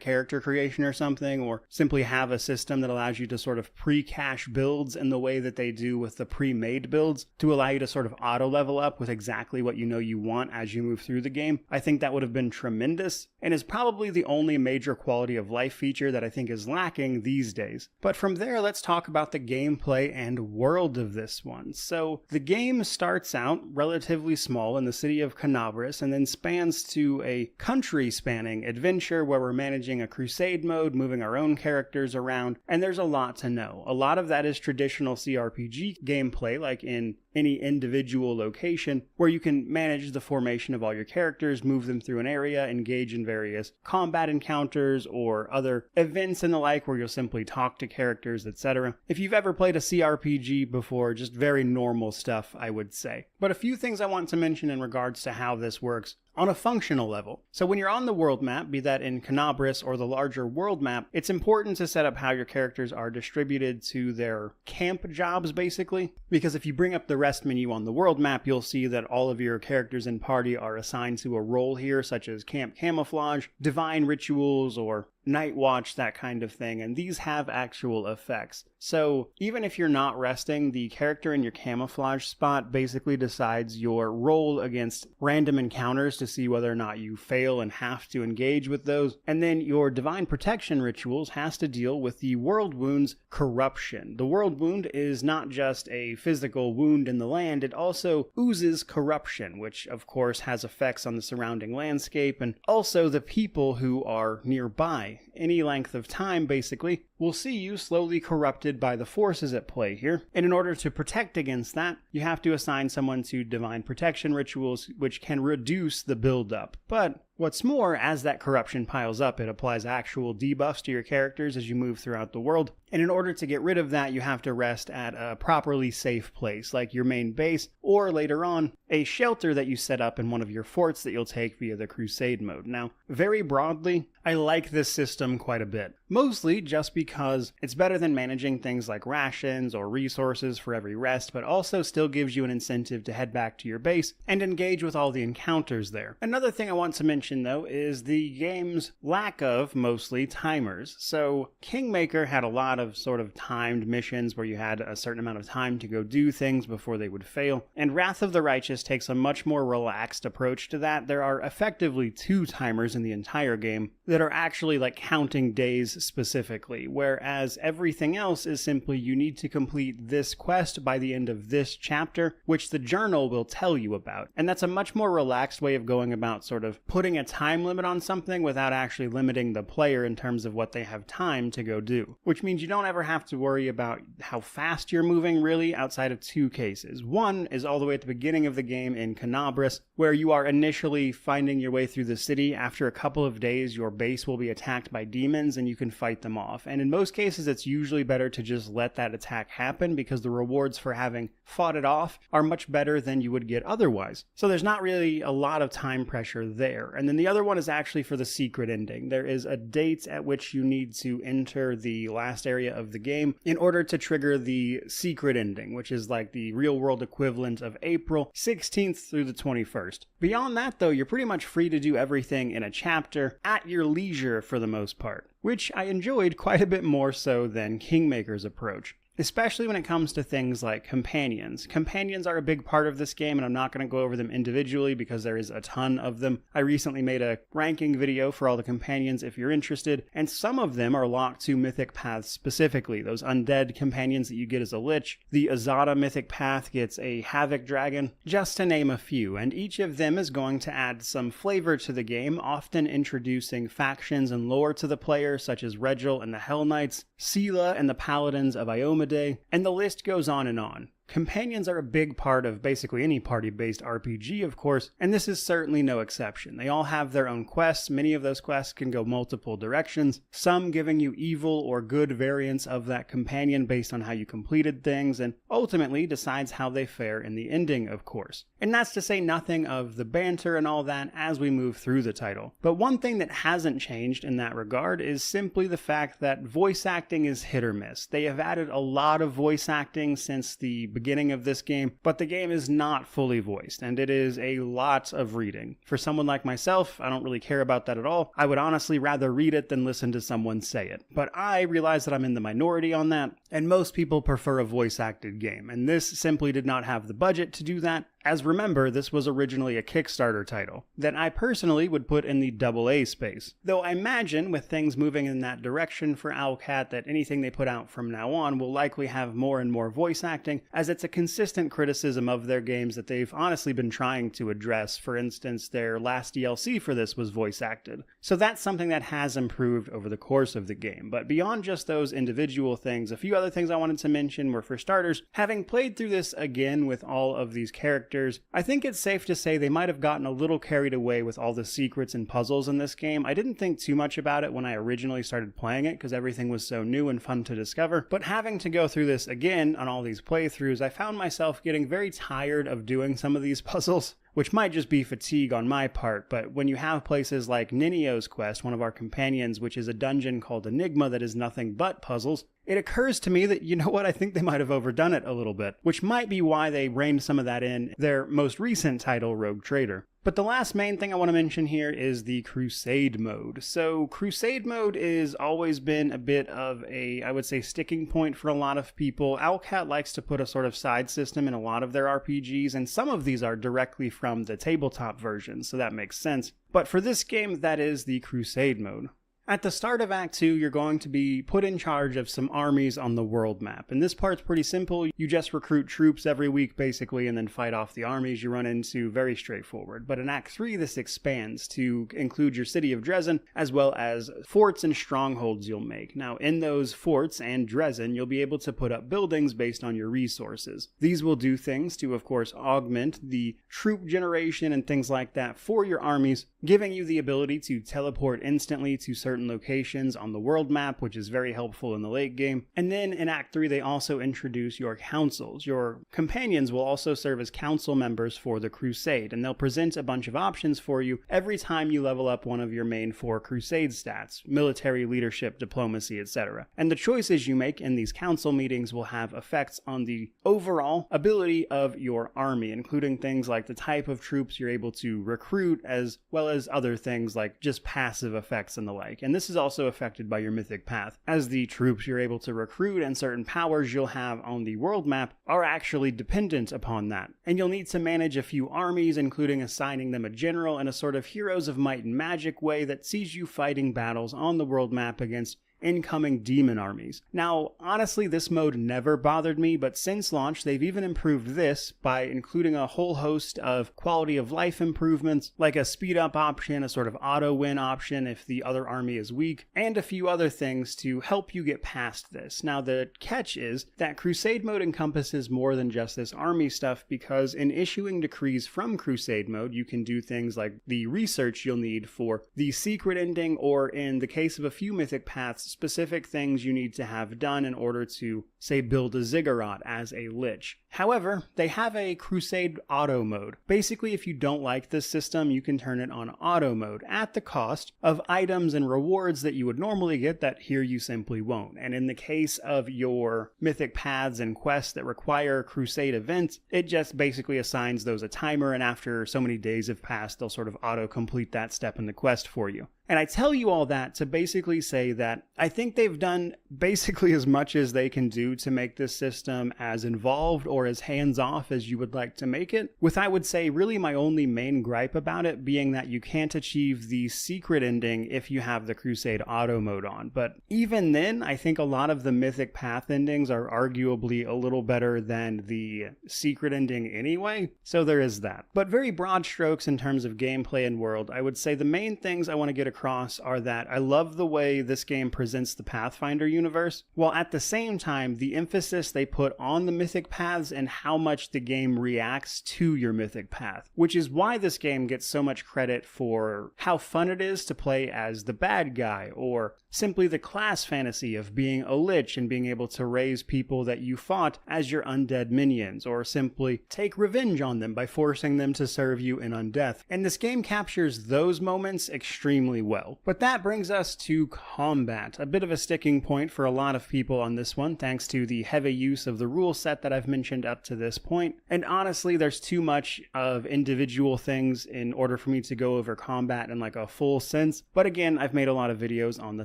character creation or something, or simply have a system that allows you to sort of pre-cache builds in the way that they do with the pre-made builds to allow you to sort of auto level up with exactly what you know you want as you move through the game. I think that would have been tremendous, and is probably the only major quality of life feature that I think is lacking these days. But from there, let's talk about the gameplay and world of this one. So the game starts out relatively small in the city of Canabris, and then spans to a country-spanning adventure where we're managing a crusade mode, moving our own characters around, and there's a lot to know. A lot of that is traditional CRPG gameplay, like in any individual location, where you can manage the formation of all your characters, move them through an area, engage in various combat encounters or other events and the like, where you'll simply talk to characters, etc. If you've ever played a CRPG before, just very normal stuff, I would say. But a few things I want to mention in regards to how this works on a functional level. So when you're on the world map, be that in Canabris or the larger world map, it's important to set up how your characters are distributed to their camp jobs, basically. Because if you bring up the rest menu on the world map, you'll see that all of your characters in party are assigned to a role here, such as camp camouflage, divine rituals, or night watch, that kind of thing, and these have actual effects. So even if you're not resting, the character in your camouflage spot basically decides your role against random encounters to see whether or not you fail and have to engage with those. And then your divine protection rituals has to deal with the world wound's corruption. The world wound is not just a physical wound in the land, it also oozes corruption, which of course has effects on the surrounding landscape and also the people who are nearby. Any length of time, basically, will see you slowly corrupted by the forces at play here. And in order to protect against that, you have to assign someone to divine protection rituals, which can reduce the buildup. But what's more, as that corruption piles up, it applies actual debuffs to your characters as you move throughout the world. And in order to get rid of that, you have to rest at a properly safe place, like your main base, or later on, a shelter that you set up in one of your forts that you'll take via the crusade mode. Now, very broadly, I like this system quite a bit. Mostly just because it's better than managing things like rations or resources for every rest, but also still gives you an incentive to head back to your base and engage with all the encounters there. Another thing I want to mention though is the game's lack of, mostly, timers. So Kingmaker had a lot of sort of timed missions where you had a certain amount of time to go do things before they would fail, and Wrath of the Righteous takes a much more relaxed approach to that. There are effectively 2 timers in the entire game that are actually like counting days specifically, whereas everything else is simply you need to complete this quest by the end of this chapter, which the journal will tell you about. And that's a much more relaxed way of going about sort of putting a time limit on something without actually limiting the player in terms of what they have time to go do, which means you don't ever have to worry about how fast you're moving, really, outside of 2 cases. One is all the way at the beginning of the game in Canabris, where you are initially finding your way through the city. After a couple of days, your base will be attacked by demons and you can fight them off. And in most cases, it's usually better to just let that attack happen because the rewards for having fought it off are much better than you would get otherwise. So there's not really a lot of time pressure there. And then the other one is actually for the secret ending. There is a date at which you need to enter the last area of the game in order to trigger the secret ending, which is like the real world equivalent of April 16th through the 21st. Beyond that, though, you're pretty much free to do everything in a chapter at your leisure for the most part, which I enjoyed quite a bit more so than Kingmaker's approach. especially when it comes to things like companions. Companions are a big part of this game, and I'm not going to go over them individually because there is a ton of them. I recently made a ranking video for all the companions if you're interested, and some of them are locked to mythic paths specifically. Those undead companions that you get as a lich, the Azada mythic path gets a Havoc dragon, just to name a few, and each of them is going to add some flavor to the game, often introducing factions and lore to the player, such as Regil and the Hell Knights, Sela and the Paladins of Iomedae, and the list goes on and on. Companions are a big part of basically any party-based RPG, of course, and this is certainly no exception. They all have their own quests. Many of those quests can go multiple directions, some giving you evil or good variants of that companion based on how you completed things, and ultimately decides how they fare in the ending, of course. And that's to say nothing of the banter and all that as we move through the title. But one thing that hasn't changed in that regard is simply the fact that voice acting is hit or miss. They have added a lot of voice acting since the beginning of this game, but the game is not fully voiced, and it is a lot of reading. For someone like myself, I don't really care about that at all. I would honestly rather read it than listen to someone say it. But I realize that I'm in the minority on that, and most people prefer a voice-acted game, and this simply did not have the budget to do that. As remember, this was originally a Kickstarter title that I personally would put in the AA space. Though I imagine with things moving in that direction for Owlcat that anything they put out from now on will likely have more and more voice acting, as it's a consistent criticism of their games that they've honestly been trying to address. For instance, their last DLC for this was voice acted. So that's something that has improved over the course of the game. But beyond just those individual things, a few other things I wanted to mention were, for starters, having played through this again with all of these characters, I think it's safe to say they might have gotten a little carried away with all the secrets and puzzles in this game. I didn't think too much about it when I originally started playing it because everything was so new and fun to discover, but having to go through this again on all these playthroughs, I found myself getting very tired of doing some of these puzzles, which might just be fatigue on my part, but when you have places like Ninio's quest, one of our companions, which is a dungeon called Enigma that is nothing but puzzles, it occurs to me that, you know what, I think they might have overdone it a little bit, which might be why they reined some of that in their most recent title, Rogue Trader. But the last main thing I want to mention here is the Crusade mode. So Crusade mode has always been a bit of a, I would say, sticking point for a lot of people. Owlcat likes to put a sort of side system in a lot of their RPGs, and some of these are directly from the tabletop version, so that makes sense. But for this game, that is the Crusade mode. At the start of Act 2, you're going to be put in charge of some armies on the world map. And this part's pretty simple. You just recruit troops every week, basically, and then fight off the armies you run into. Very straightforward. But in Act 3, this expands to include your city of Dresden, as well as forts and strongholds you'll make. Now, in those forts and Dresden, you'll be able to put up buildings based on your resources. These will do things to, of course, augment the troop generation and things like that for your armies, giving you the ability to teleport instantly to certain locations on the world map, which is very helpful in the late game. And then in Act 3, they also introduce your councils. Your companions will also serve as council members for the Crusade, and they'll present a bunch of options for you every time you level up one of your main 4 Crusade stats: military, leadership, diplomacy, etc. And the choices you make in these council meetings will have effects on the overall ability of your army, including things like the type of troops you're able to recruit, as well as other things like just passive effects and the like. And this is also affected by your mythic path, as the troops you're able to recruit and certain powers you'll have on the world map are actually dependent upon that. And you'll need to manage a few armies, including assigning them a general in a sort of Heroes of Might and Magic way that sees you fighting battles on the world map against incoming demon armies. Now, honestly, this mode never bothered me, but since launch, they've even improved this by including a whole host of quality of life improvements, like a speed up option, a sort of auto win option if the other army is weak, and a few other things to help you get past this. Now, the catch is that Crusade mode encompasses more than just this army stuff, because in issuing decrees from Crusade mode, you can do things like the research you'll need for the secret ending, or in the case of a few mythic paths, specific things you need to have done in order to, say, build a ziggurat as a lich. However, they have a Crusade auto mode. Basically, if you don't like this system, you can turn it on auto mode at the cost of items and rewards that you would normally get that here you simply won't. And in the case of your mythic paths and quests that require Crusade events, it just basically assigns those a timer, and after so many days have passed, they'll sort of auto-complete that step in the quest for you. And I tell you all that to basically say that I think they've done basically as much as they can do to make this system as involved or as hands-off as you would like to make it, with I would say really my only main gripe about it being that you can't achieve the secret ending if you have the Crusade auto mode on. But even then, I think a lot of the Mythic Path endings are arguably a little better than the secret ending anyway, so there is that. But very broad strokes in terms of gameplay and world, I would say the main things I want to get across are that I love the way this game presents the Pathfinder universe, while at the same time the emphasis they put on the mythic paths and how much the game reacts to your mythic path, which is why this game gets so much credit for how fun it is to play as the bad guy, or simply the class fantasy of being a lich and being able to raise people that you fought as your undead minions, or simply take revenge on them by forcing them to serve you in undeath. And this game captures those moments extremely well. But that brings us to combat, a bit of a sticking point for a lot of people on this one, thanks to the heavy use of the rule set that I've mentioned up to this point. And honestly, there's too much of individual things in order for me to go over combat in like a full sense. But again, I've made a lot of videos on the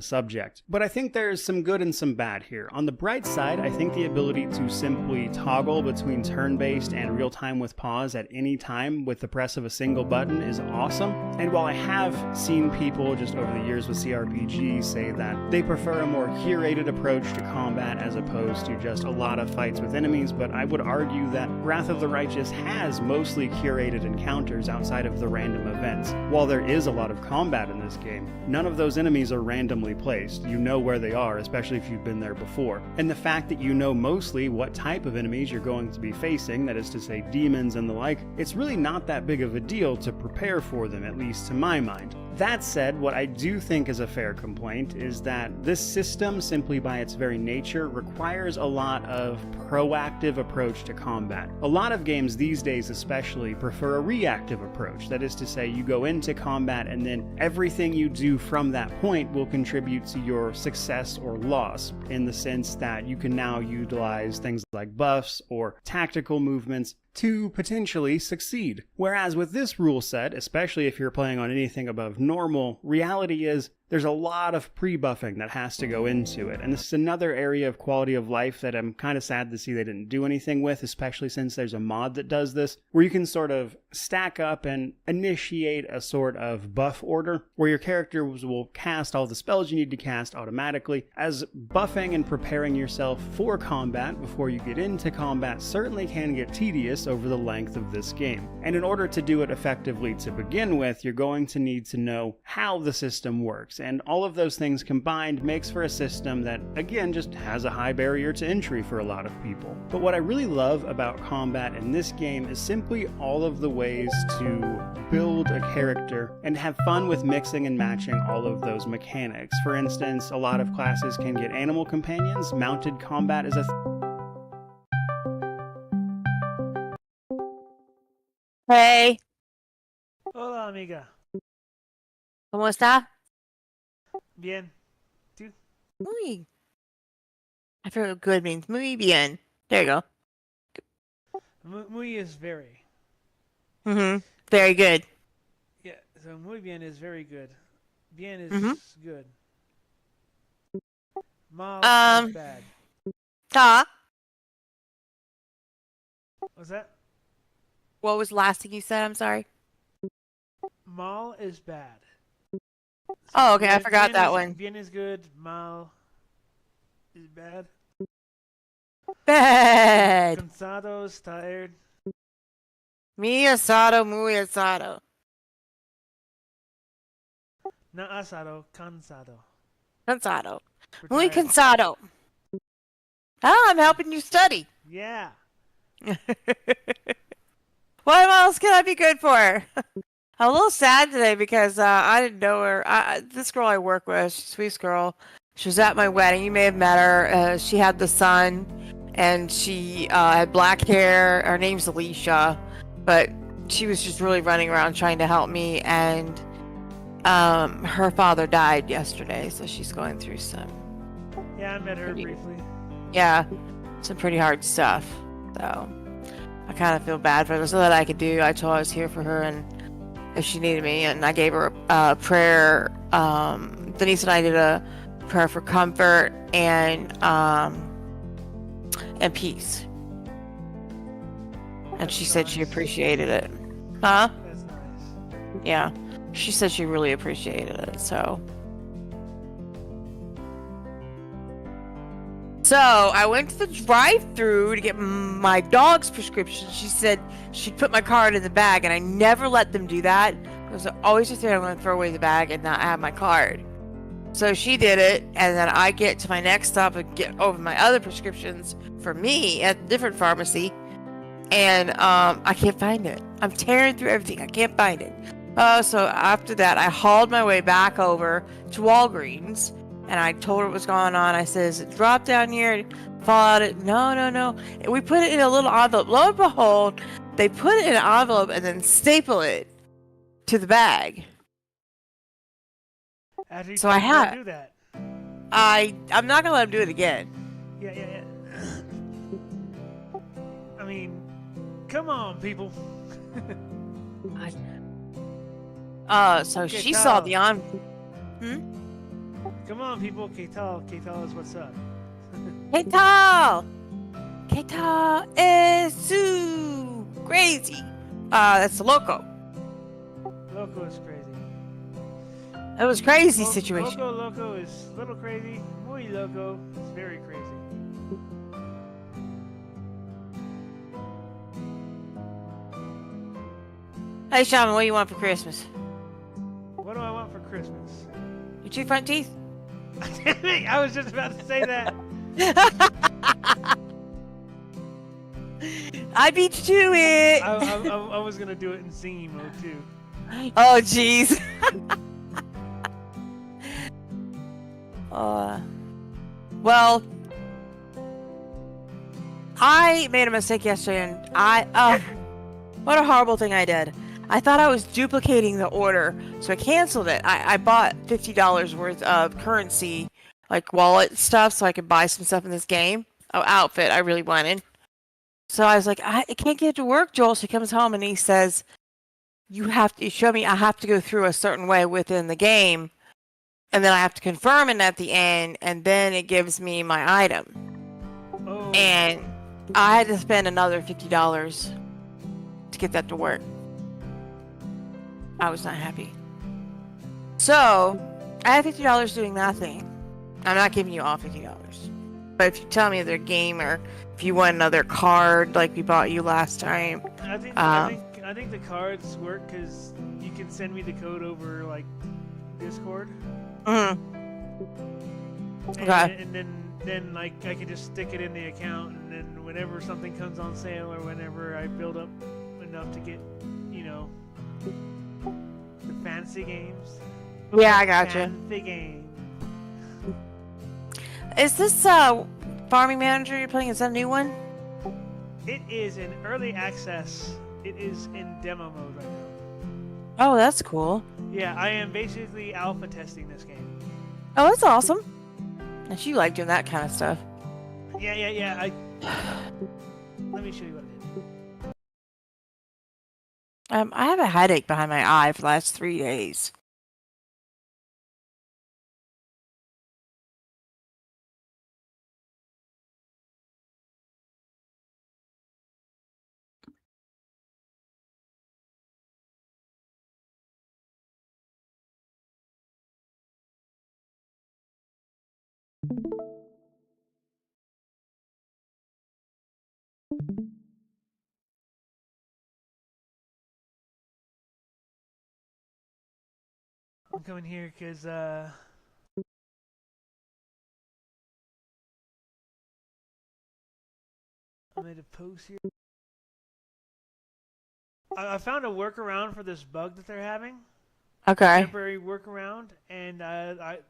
subject. But I think there's some good and some bad here. On the bright side, I think the ability to simply toggle between turn-based and real-time with pause at any time with the press of a single button is awesome. And while I have seen people just over the years with CRPG say that they prefer a more curated approach to combat as opposed to just a lot of fights with enemies, but I would argue that Wrath of the Righteous has mostly curated encounters outside of the random events. While there is a lot of combat in this game, none of those enemies are randomly placed. You know where they are, especially if you've been there before. And the fact that you know mostly what type of enemies you're going to be facing, that is to say demons and the like, it's really not that big of a deal to prepare for them, at least to my mind. That said, what I do think is a fair complaint is that this system, simply by its very nature, requires a lot of proactive approach to combat. A lot of games these days especially prefer a reactive approach. That is to say, you go into combat and then everything you do from that point will contribute to your success or loss, in the sense that you can now utilize things like buffs or tactical movements to potentially succeed. Whereas with this rule set, especially if you're playing on anything above normal, reality is there's a lot of pre-buffing that has to go into it. And this is another area of quality of life that I'm kind of sad to see they didn't do anything with, especially since there's a mod that does this, where you can sort of stack up and initiate a sort of buff order, where your characters will cast all the spells you need to cast automatically, as buffing and preparing yourself for combat before you get into combat certainly can get tedious over the length of this game. And in order to do it effectively to begin with, you're going to need to know how the system works. And all of those things combined makes for a system that, again, just has a high barrier to entry for a lot of people. But what I really love about combat in this game is simply all of the ways to build a character and have fun with mixing and matching all of those mechanics. For instance, a lot of classes can get animal companions. Mounted combat is a Hey, Hola, amiga. ¿cómo está? Bien. ¿Tú? Muy. I forget what good means. Muy bien. There you go. Muy is very. Very good. Yeah, so muy bien is very good. Bien is good. Mal is bad. Ta. What's that? What was the last thing you said? I'm sorry. Mal is bad. Oh, okay. I forgot bien that is, one. Bien is good. Mal is bad. Bad. Cansado is tired. Mi asado, muy asado. No asado, cansado. Cansado. We're Muy tired. cansado. Oh, I'm helping you study. Yeah. What else can I be good for? I'm a little sad today because I didn't know her. This girl I work with, she's a sweet girl. She was at my wedding. You may have met her. She had the son, and she had black hair. Her name's Alicia, but she was just really running around trying to help me, and her father died yesterday, so she's going through some Yeah, I met her briefly. some pretty hard stuff. So I kind of feel bad for her. There's nothing I could do. I told her I was here for her, and if she needed me, and I gave her a prayer. Denise and I did a prayer for comfort and peace, and she said she appreciated it. Huh? That's nice. Yeah, she said she really appreciated it. So I went to the drive-thru to get my dog's prescription. She said she'd put my card in the bag, and I never let them do that because I always just say I'm going to throw away the bag and not have my card. So she did it, and then I get to my next stop and get over my other prescriptions for me at a different pharmacy, and I can't find it. I'm tearing through everything. I can't find it. So after that, I hauled my way back over to Walgreens, and I told her what was going on. I said, "Is it drop down here? Fall out it?" No. And we put it in a little envelope. Lo and behold, they put it in an envelope and then staple it to the bag. After you So told I her to had- do that. I'm not gonna let them do it again. Yeah. I mean, come on, people. So Okay, she tell. saw the Come on, people. K-Tal us what's up. Ketal is so crazy. That's the loco. Loco is crazy. It was crazy situation. Loco is a little crazy. Muy loco is very crazy. Hey, Shaman, what do you want for Christmas? What do I want for Christmas? Your 2 front teeth? Damn it, I was just about to say that. I beat you to it. I was gonna do it in singing mode too. Oh, jeez. Well, I made a mistake yesterday, and what a horrible thing I did. I thought I was duplicating the order, so I canceled it. I bought $50 worth of currency, like wallet stuff, so I could buy some stuff in this game. Oh, outfit I really wanted. So I was like, I can't get to work, Joel. So he comes home and he says, you have to show me, I have to go through a certain way within the game, and then I have to confirm it at the end, and then it gives me my item. Oh. And I had to spend another $50 to get that to work. I was not happy. So I had $50 doing nothing. I'm not giving you all $50. But if you tell me their game, or if you want another card like we bought you last time, I think the cards work because you can send me the code over like Discord. Okay. And then like I can just stick it in the account, and then whenever something comes on sale or whenever I build up enough to get, the fancy games. Yeah, I gotcha. Fancy game. Is this Farming Manager you're playing? Is that a new one? It is in early access. It is in demo mode right now. Oh, that's cool. Yeah, I am basically alpha testing this game. Oh, that's awesome. And you like doing that kind of stuff. Yeah. Let me show you what it is. I have a headache behind my eye for the last 3 days. I'm coming here because I made a post here. I found a workaround for this bug that they're having. Okay. Temporary workaround, and I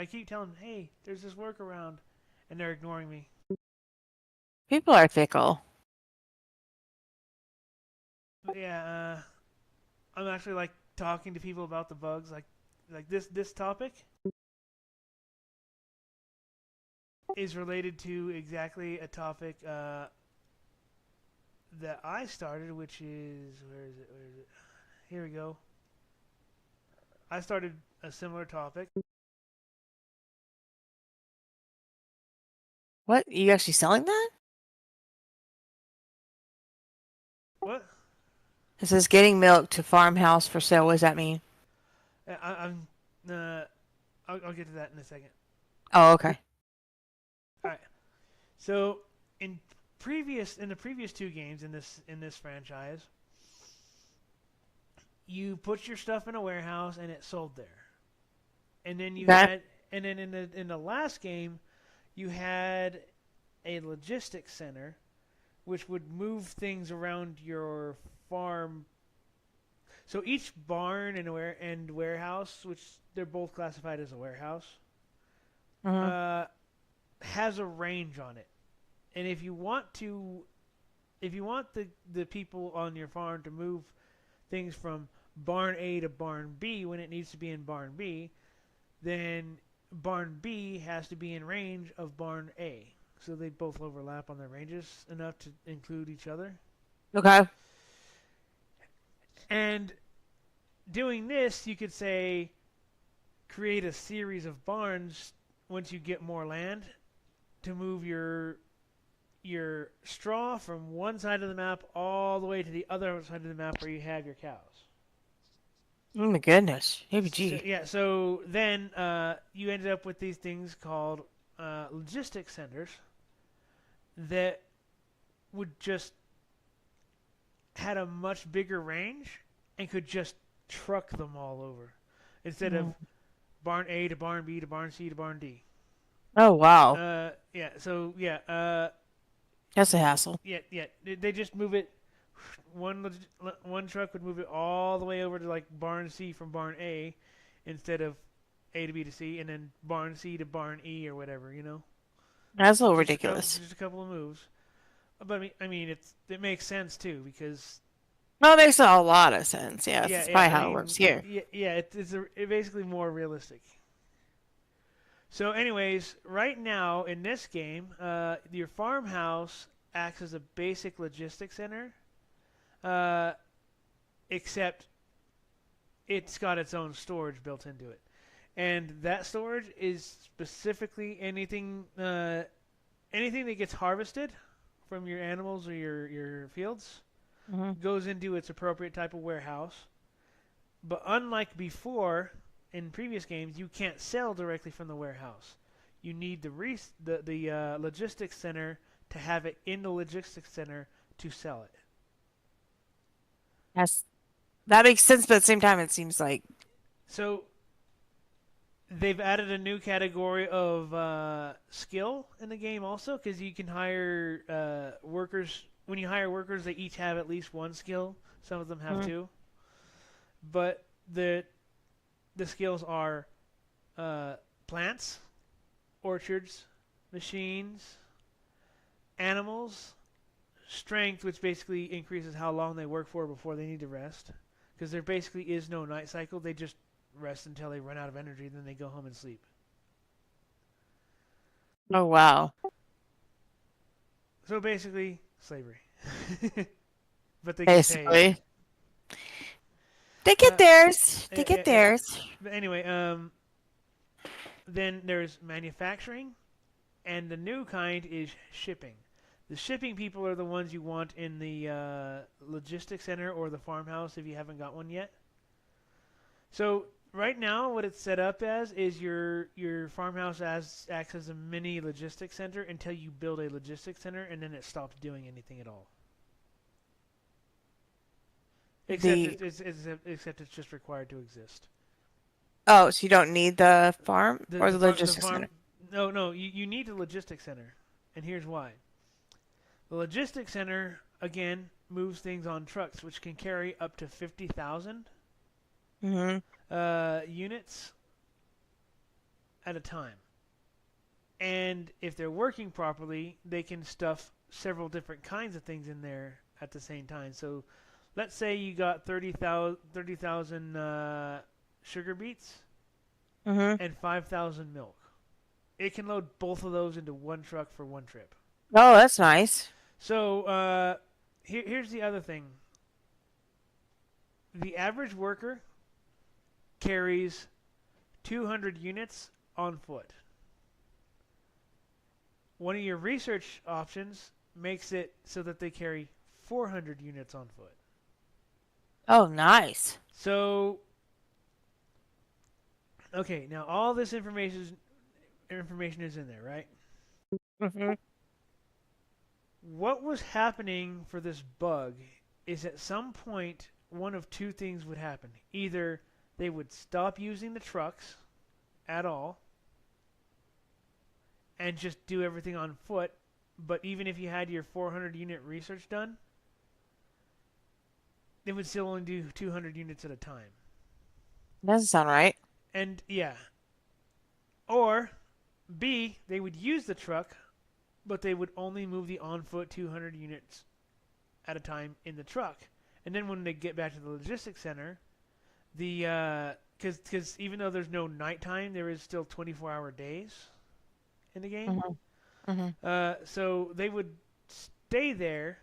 keep telling them, hey, there's this workaround, and they're ignoring me. People are fickle. But yeah, I'm actually like talking to people about the bugs, like this topic is related to exactly a topic that I started, which is where is it? Where is it? Here we go. I started a similar topic. What? Are you actually selling that? What? It says getting milk to farmhouse for sale. What does that mean? I'm. I'll get to that in a second. Oh, okay. All right. So in the previous two games in this franchise, you put your stuff in a warehouse and it sold there, and then in the last game, you had a logistics center, which would move things around your farm. So each barn and warehouse, which they're both classified as a warehouse, has a range on it. And if you want the people on your farm to move things from barn A to barn B when it needs to be in barn B, then barn B has to be in range of barn A. So they both overlap on their ranges enough to include each other. Okay. And doing this, you could say, create a series of barns once you get more land to move your straw from one side of the map all the way to the other side of the map where you have your cows. Oh my goodness. ABG. So then you ended up with these things called logistics centers that would just had a much bigger range and could just truck them all over instead of barn A to barn B to barn C to barn D. Oh wow. That's a hassle. Yeah. They just move it. One truck would move it all the way over to like barn C from barn A, instead of A to B to C, and then barn C to barn E or whatever. That's a little ridiculous. Just a couple of moves. But I mean, it makes sense too because. No, it makes a lot of sense. Yeah, that's probably how it works here. It's basically more realistic. So, anyways, right now in this game, your farmhouse acts as a basic logistics center, except it's got its own storage built into it, and that storage is specifically anything that gets harvested from your animals or your fields goes into its appropriate type of warehouse. But unlike before, in previous games, you can't sell directly from the warehouse. You need the logistics center to have it in the logistics center to sell it. That makes sense, but at the same time, it seems like. So they've added a new category of skill in the game also, because you can hire workers. When you hire workers, they each have at least one skill. Some of them have two. But the skills are plants, orchards, machines, animals, strength, which basically increases how long they work for before they need to rest. Because there basically is no night cycle. They just rest until they run out of energy, then they go home and sleep. Oh, wow. So basically, slavery. But they get paid. They get theirs. They get theirs. But anyway, then there's manufacturing, and the new kind is shipping. The shipping people are the ones you want in the logistics center or the farmhouse if you haven't got one yet. So right now, what it's set up as is your farmhouse acts as a mini logistics center until you build a logistics center, and then it stops doing anything at all. Except it's just required to exist. Oh, so you don't need the farm or the logistics center? No, you need the logistics center, and here's why. The logistics center, again, moves things on trucks, which can carry up to 50,000 units at a time. And if they're working properly, they can stuff several different kinds of things in there at the same time. So let's say you got 30,000 sugar beets and 5,000 milk. It can load both of those into one truck for one trip. Oh, that's nice. So here's the other thing. The average worker carries 200 units on foot. One of your research options makes it so that they carry 400 units on foot. Oh, nice. So, okay, now all this information is in there, right? Mm-hmm. What was happening for this bug is at some point one of two things would happen. Either they would stop using the trucks at all and just do everything on foot, but even if you had your 400 unit research done, they would still only do 200 units at a time. Doesn't sound right. And yeah. Or B, they would use the truck, but they would only move the on-foot 200 units at a time in the truck. And then when they get back to the logistics center, because even though there's no nighttime, there is still 24-hour days in the game. So they would stay there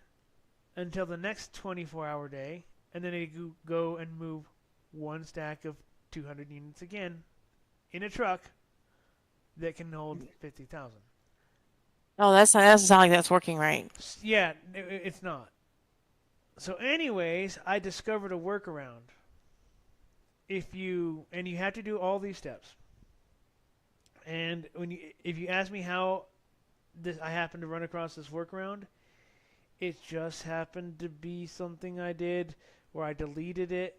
until the next 24-hour day, and then they go and move one stack of 200 units again in a truck that can hold 50,000. Oh, that doesn't sound like that's working right. Yeah, it's not. So anyways, I discovered a workaround. If you have to do all these steps. And if you ask me how I happened to run across this workaround, it just happened to be something I did where I deleted it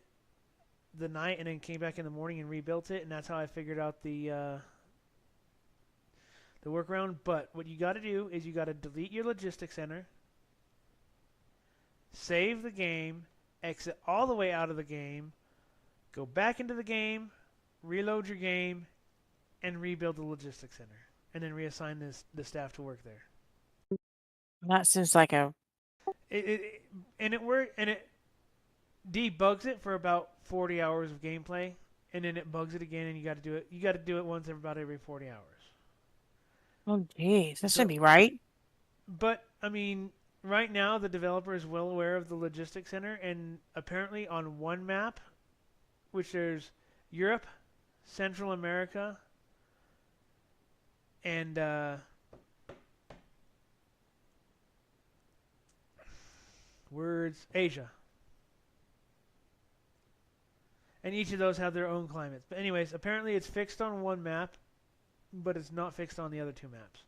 the night and then came back in the morning and rebuilt it, and that's how I figured out the workaround. But what you got to do is you got to delete your logistics center, save the game, exit all the way out of the game, go back into the game, reload your game, and rebuild the logistics center, and then reassign the staff to work there. That seems like it debugs it for about 40 hours of gameplay, and then it bugs it again, and you got to do it. You got to do it once every 40 hours. Oh, geez, that shouldn't be right. But I mean, right now the developer is well aware of the logistics center, and apparently on one map, which there's Europe, Central America, and Asia. And each of those have their own climates. But anyways, apparently it's fixed on one map, but it's not fixed on the other two maps.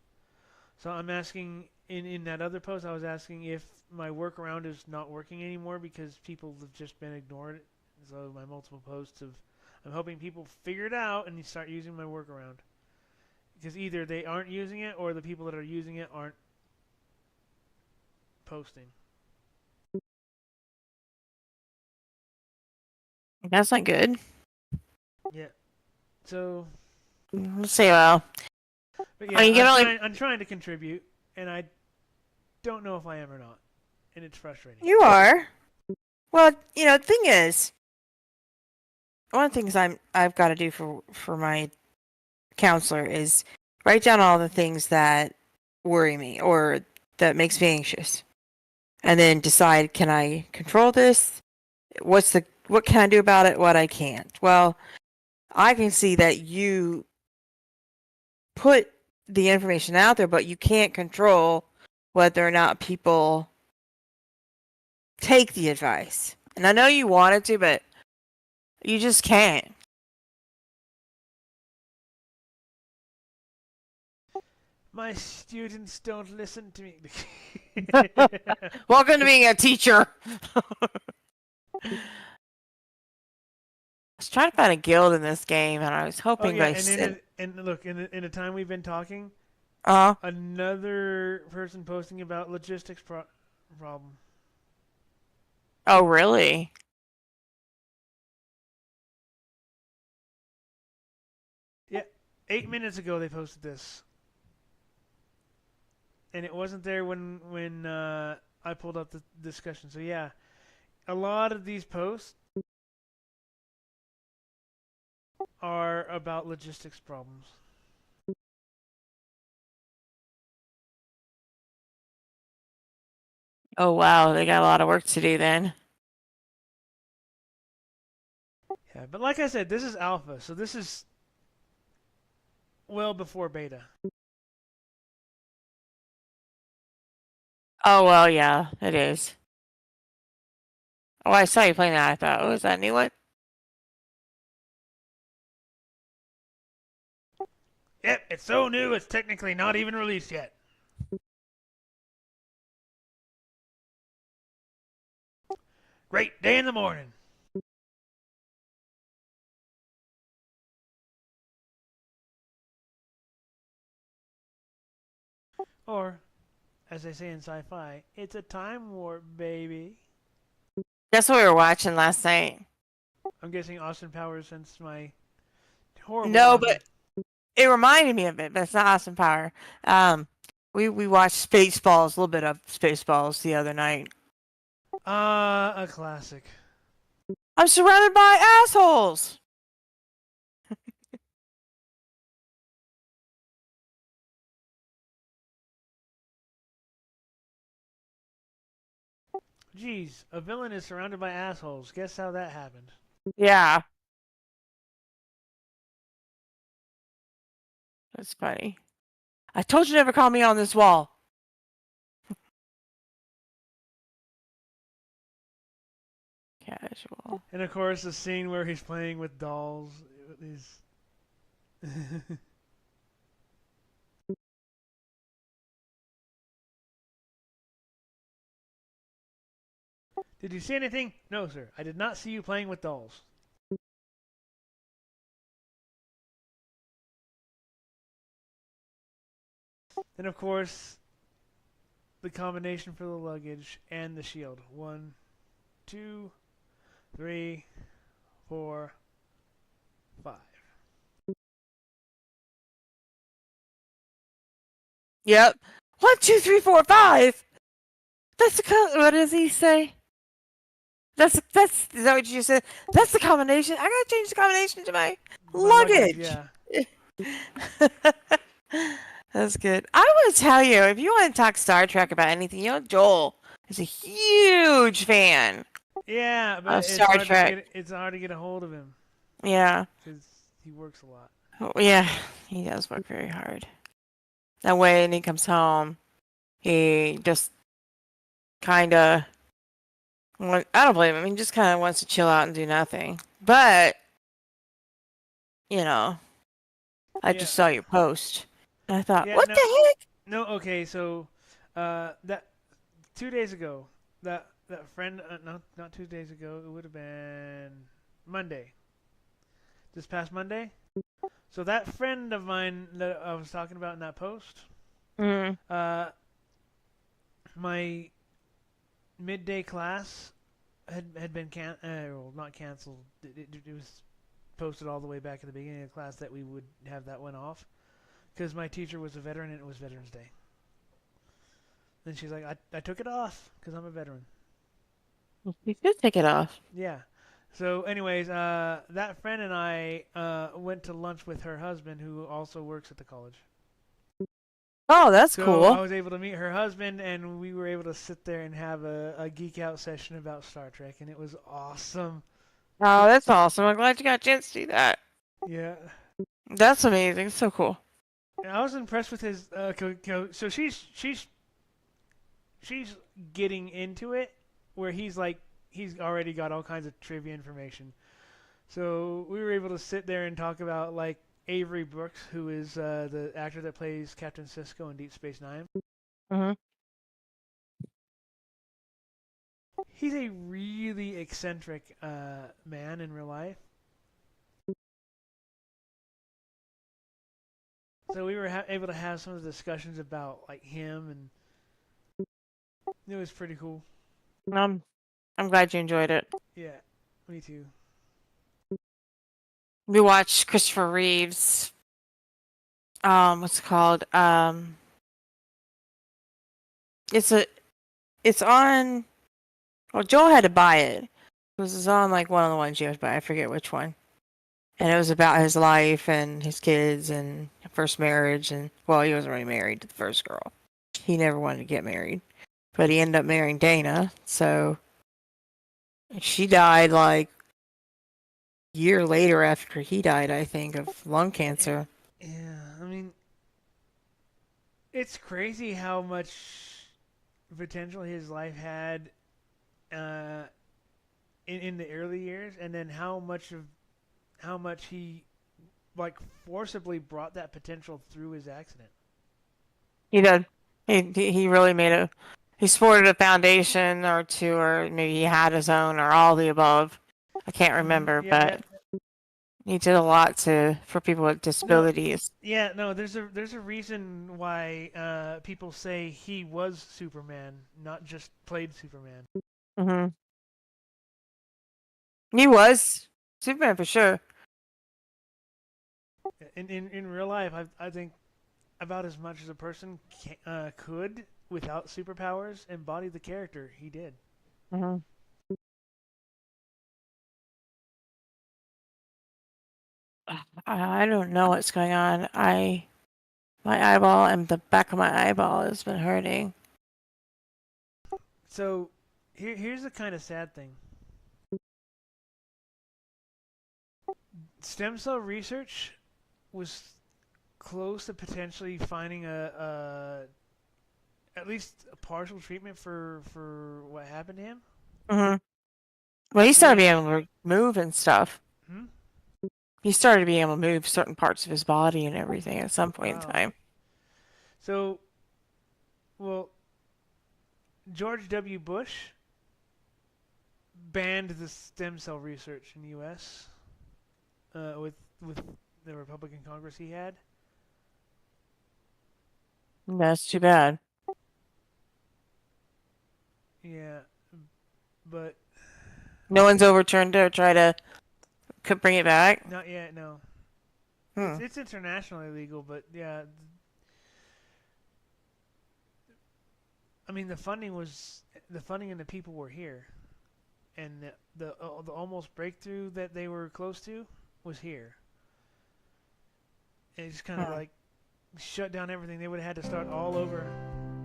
So I'm asking, in that other post, I was asking if my workaround is not working anymore because people have just been ignored. So my multiple posts I'm hoping people figure it out and start using my workaround. Because either they aren't using it or the people that are using it aren't posting. That's not good. Yeah. So. Let's see. Well, But yeah, I'm trying to contribute, and I don't know if I am or not, and it's frustrating. You are. Well, the thing is, one of the things I've got to do for my counselor is write down all the things that worry me or that makes me anxious, and then decide, can I control this? What can I do about it? What I can't. Well, I can see that you put the information out there, but you can't control whether or not people take the advice. And I know you wanted to, but you just can't. My students don't listen to me. Welcome to being a teacher. I was trying to find a guild in this game, and I was hoping and look, in the time we've been talking, another person posting about logistics problem. Oh, really? Yeah, 8 minutes ago they posted this. and it wasn't there when I pulled up the discussion. So yeah, a lot of these posts are about logistics problems. Oh wow, they got a lot of work to do then. Yeah, but like I said, this is alpha, so this is well before beta. Oh well, yeah, it is. Oh, I saw you playing that. I thought, oh, is that a new one? Yep, it's so new it's technically not even released yet. Great day in the morning. Or, as they say in sci-fi, it's a time warp, baby. That's what we were watching last night. I'm guessing Austin Powers since my horrible. No, but it reminded me of it, but it's not Austin Power. We watched Spaceballs, a little bit of Spaceballs the other night. A classic. I'm surrounded by assholes. Geez, a villain is surrounded by assholes. Guess how that happened? Yeah. That's funny. I told you never call me on this wall. Casual. And of course, the scene where he's playing with dolls is. Did you see anything? No, sir. I did not see you playing with dolls. And of course, the combination for the luggage and the shield. 1, 2, 3, 4, 5. Yep. 1, 2, 3, 4, 5. That's the what does he say? Is that what you said? That's the combination. I gotta change the combination to my luggage. Yeah. That's good. I want to tell you, if you want to talk Star Trek about anything, Joel is a huge fan. Yeah, but Of Star Trek. It's hard to get a hold of him Yeah. because he works a lot. Oh, yeah, he does work very hard. That way, when he comes home, he just kind of. I don't blame him. He just kind of wants to chill out and do nothing. But, I just saw your post. And I thought, what the heck? No, okay, so that 2 days ago, that friend, not 2 days ago, it would have been Monday. This past Monday. So that friend of mine that I was talking about in that post, my midday class had been not canceled. It was posted all the way back at the beginning of the class that we would have that one off because my teacher was a veteran and it was Veterans Day. Then she's like, I took it off because I'm a veteran. You should take it off. Yeah. So anyways, that friend and I went to lunch with her husband who also works at the college. Oh, that's cool. I was able to meet her husband, and we were able to sit there and have a geek out session about Star Trek, and it was awesome. Oh, that's awesome. I'm glad you got a chance to do that. Yeah. That's amazing. So cool. And I was impressed with his. So she's getting into it, where he's already got all kinds of trivia information. So we were able to sit there and talk about like Avery Brooks, who is the actor that plays Captain Sisko in Deep Space Nine. Mm-hmm. He's a really eccentric man in real life. So we were able to have some of the discussions about like him, and it was pretty cool. I'm glad you enjoyed it. Yeah, me too. We watched Christopher Reeve's. What's it called? It's on. Well, Joel had to buy it. It was on like one of the ones you had to buy. I forget which one. And it was about his life and his kids and first marriage. And well, he wasn't really married to the first girl. He never wanted to get married, but he ended up marrying Dana. So she died like a year later after he died, I think, of lung cancer. Yeah, I mean, it's crazy how much potential his life had in the early years, and then how much he like forcibly brought that potential through his accident. He did. He really he supported a foundation or two, or maybe he had his own, or all the above. I can't remember, Yeah, but he did a lot for people with disabilities. no, there's a reason why people say he was Superman, not just played Superman. Mm-hmm. He was Superman for sure. In real life, I think about as much as a person could without superpowers embody the character he did. Mm-hmm. I don't know what's going on. My eyeball and the back of my eyeball has been hurting. So here's the kind of sad thing. Stem cell research was close to potentially finding at least a partial treatment for what happened to him. Mm-hmm. Well, he started being able to move and stuff. Hmm? He started being able to move certain parts of his body and everything at some point in time. So, well, George W. Bush banned the stem cell research in the U.S. With the Republican Congress he had. That's too bad. Yeah, but no one's overturned it or tried to bring it back. Not yet, no. It's internationally legal, but yeah. I mean, the funding and the people were here, and the almost breakthrough that they were close to was here. And it just kind of like shut down everything. They would have had to start all over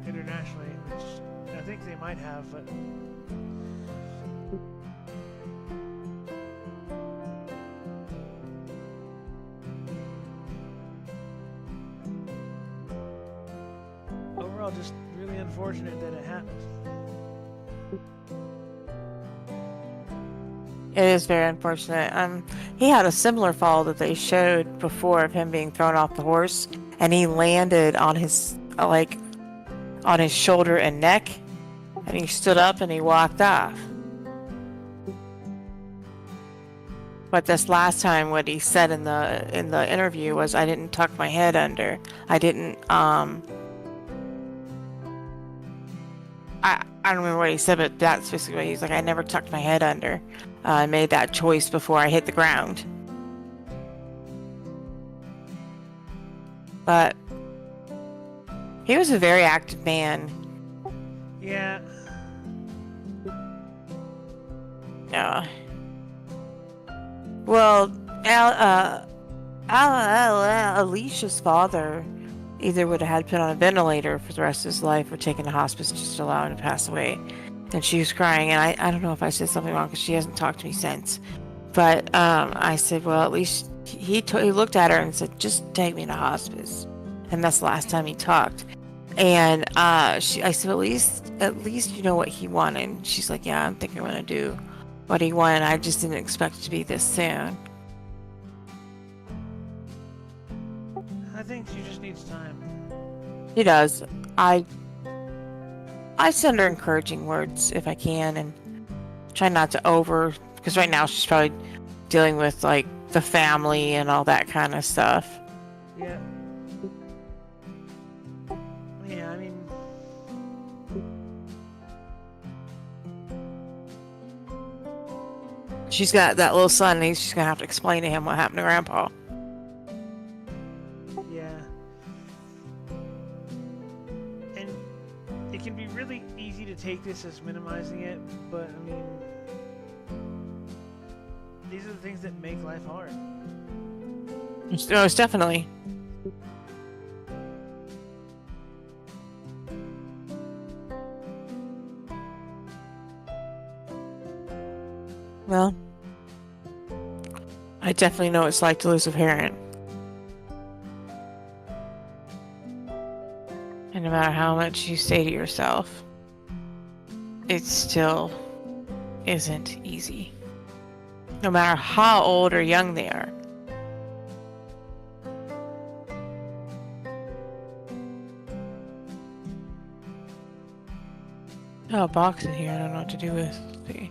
internationally, which I think they might have, but. Overall, just really unfortunate that it happened. It is very unfortunate. He had a similar fall that they showed before of him being thrown off the horse, and he landed on his on his shoulder and neck, and he stood up and he walked off. But this last time, what he said in the interview was, "I didn't tuck my head under. I didn't I don't remember what he said, but that's basically what he's like. I never tucked my head under. I made that choice before I hit the ground." But he was a very active man. Yeah. Yeah. Well, Alicia's father either would have had put on a ventilator for the rest of his life or taken to hospice just to allow him to pass away. And she was crying, and I don't know if I said something wrong because she hasn't talked to me since. But I said, well, at least he looked at her and said, just take me to hospice. And that's the last time he talked. And I said, at least you know what he wanted. And she's like, yeah, I'm thinking I'm going to do what he wanted. I just didn't expect it to be this soon. I think she just needs time. He does. I send her encouraging words if I can, and try not to because right now she's probably dealing with like the family and all that kind of stuff. Yeah. Yeah, I mean. She's got that little son, and she's gonna have to explain to him what happened to Grandpa. Yeah. And it it can be really easy to take this as minimizing it, but I mean, these are the things that make life hard. Most definitely. Well, I definitely know what it's like to lose a parent. And no matter how much you say to yourself, it still isn't easy. No matter how old or young they are. Oh, a box in here I don't know what to do with. Let's see.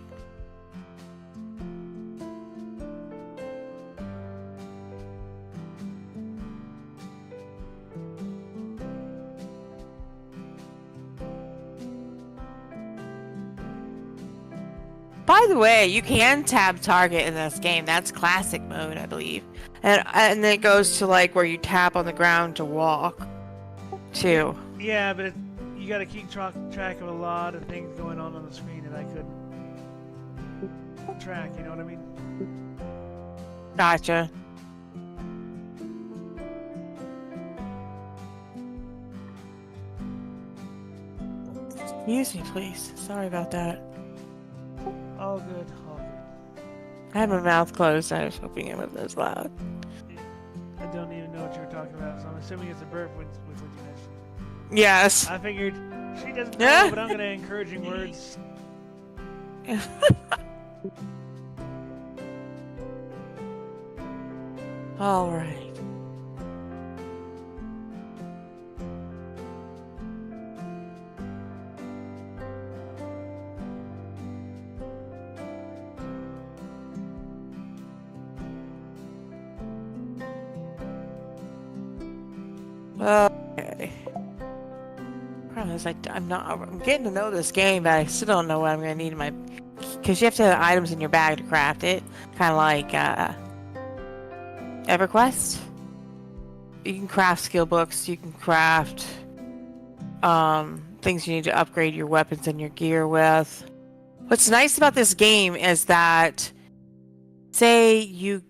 By the way, you can tab target in this game. That's classic mode, I believe. And then it goes to like where you tap on the ground to walk, too. Yeah, but you got to keep track of a lot of things going on the screen that I couldn't track. You know what I mean? Gotcha. Excuse me, please. Sorry about that. All good, all good. I had my mouth closed. I was hoping it wasn't as loud. I don't even know what you were talking about, so I'm assuming it's a burp with what you mentioned. Yes. I figured she doesn't know, Yeah. but I'm gonna encouraging words. All right. Okay. Problem is, I'm getting to know this game, but I still don't know what I'm gonna need in my, because you have to have items in your bag to craft it, kind of like EverQuest. You can craft skill books. You can craft things you need to upgrade your weapons and your gear with. What's nice about this game is that, say you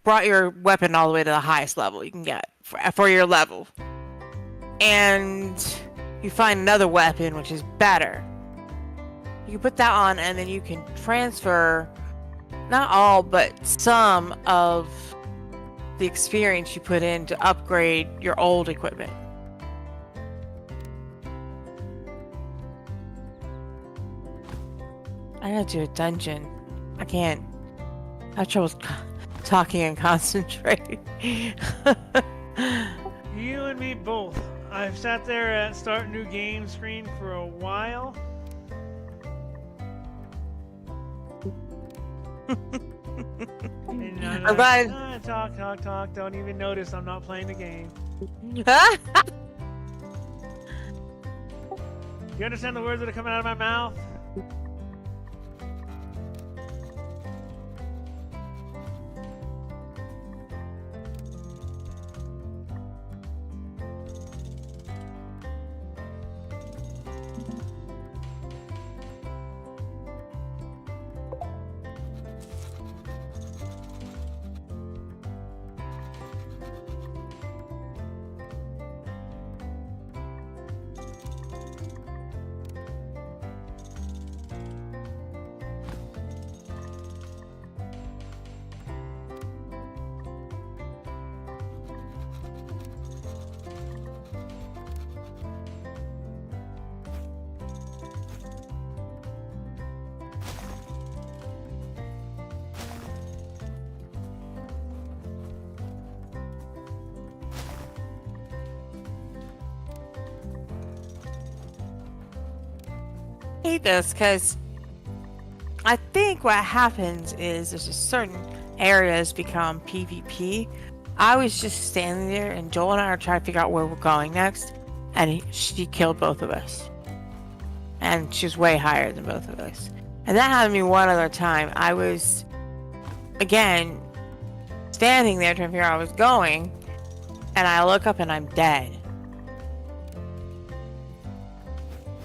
brought your weapon all the way to the highest level you can get for your level, and you find another weapon which is better. You can put that on, and then you can transfer not all but some of the experience you put in to upgrade your old equipment. I gotta do a dungeon. I can't. I have trouble talking and concentrating. You and me both. I've sat there at start new game screen for a while. And I'm glad. Talk. Don't even notice I'm not playing the game. You understand the words that are coming out of my mouth? Hate this because I think what happens is there's just certain areas become PvP. I was just standing there, and Joel and I are trying to figure out where we're going next, and she killed both of us, and she was way higher than both of us. And that happened to me one other time. I was again standing there trying to figure out where I was going, and I look up and I'm dead.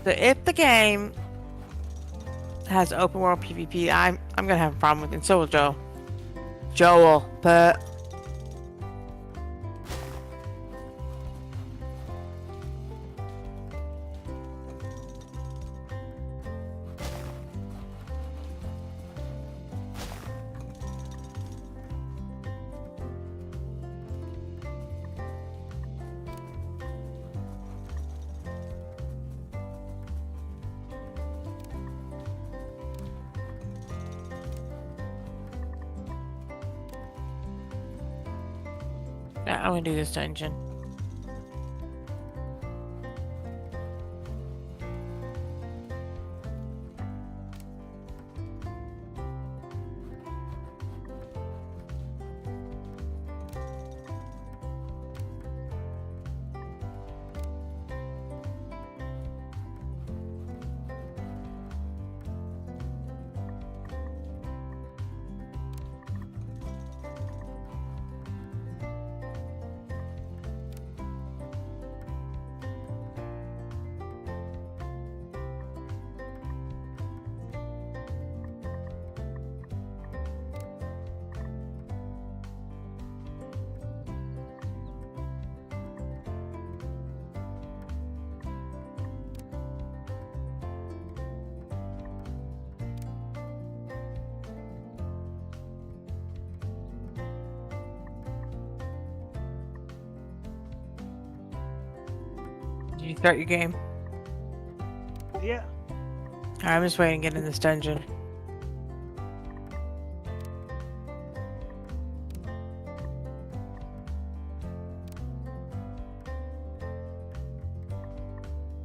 So if the game has open world PvP, I'm gonna have a problem with it, and so will Joe. Joel, but yeah, I'm gonna do this dungeon. Did you start your game? Yeah. I'm just waiting to get in this dungeon.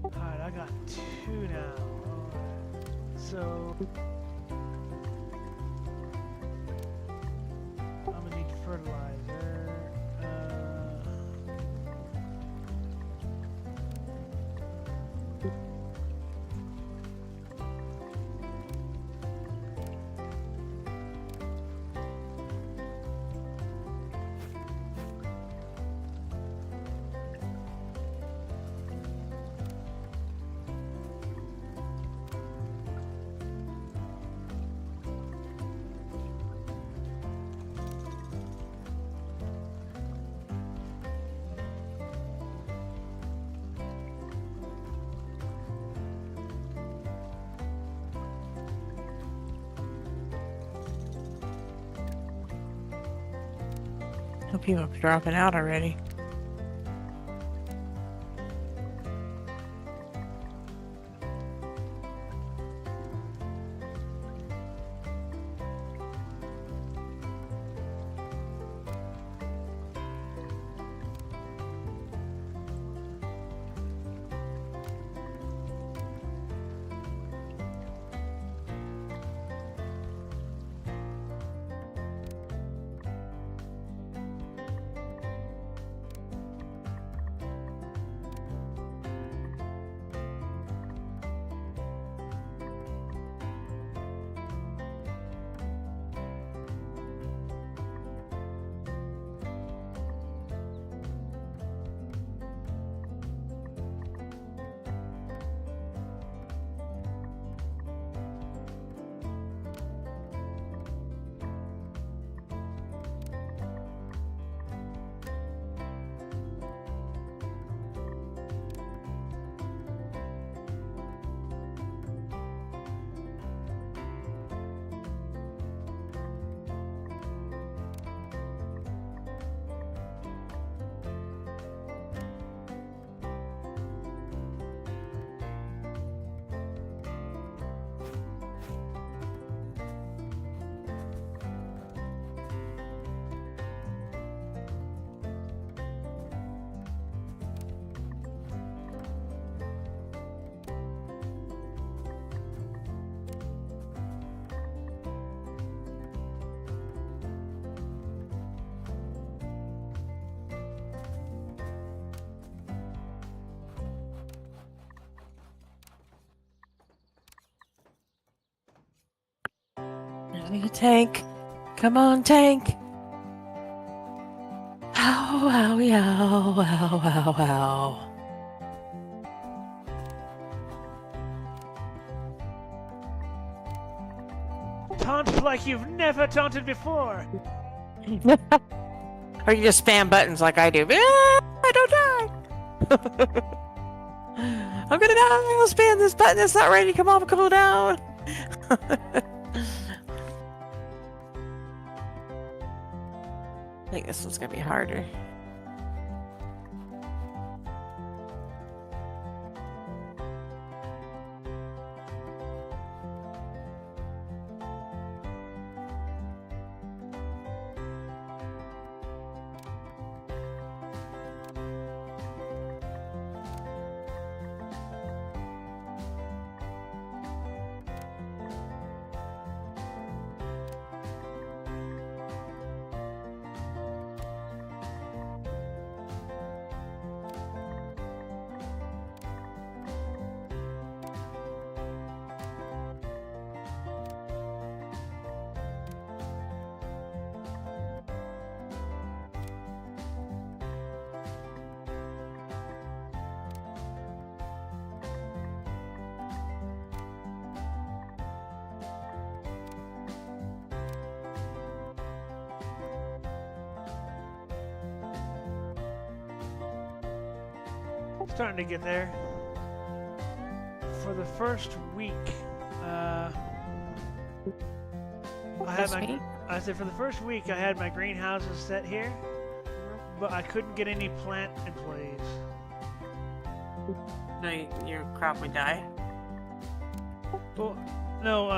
Alright, I got 2 now. Alright. So I'm gonna need fertilizer. Hope people are dropping out already. Need a tank. Come on, tank. Ow, ow, ow, ow, ow, ow. Taunt like you've never taunted before. Or you just spam buttons like I do. I don't die. I'm gonna die. I'll spam this button. It's not ready to come off and cool down. I think this one's gonna be harder. Starting to get there. For the first week, I said for the first week I had my greenhouses set here, but I couldn't get any plant employees. No, your crop would die. Well, no,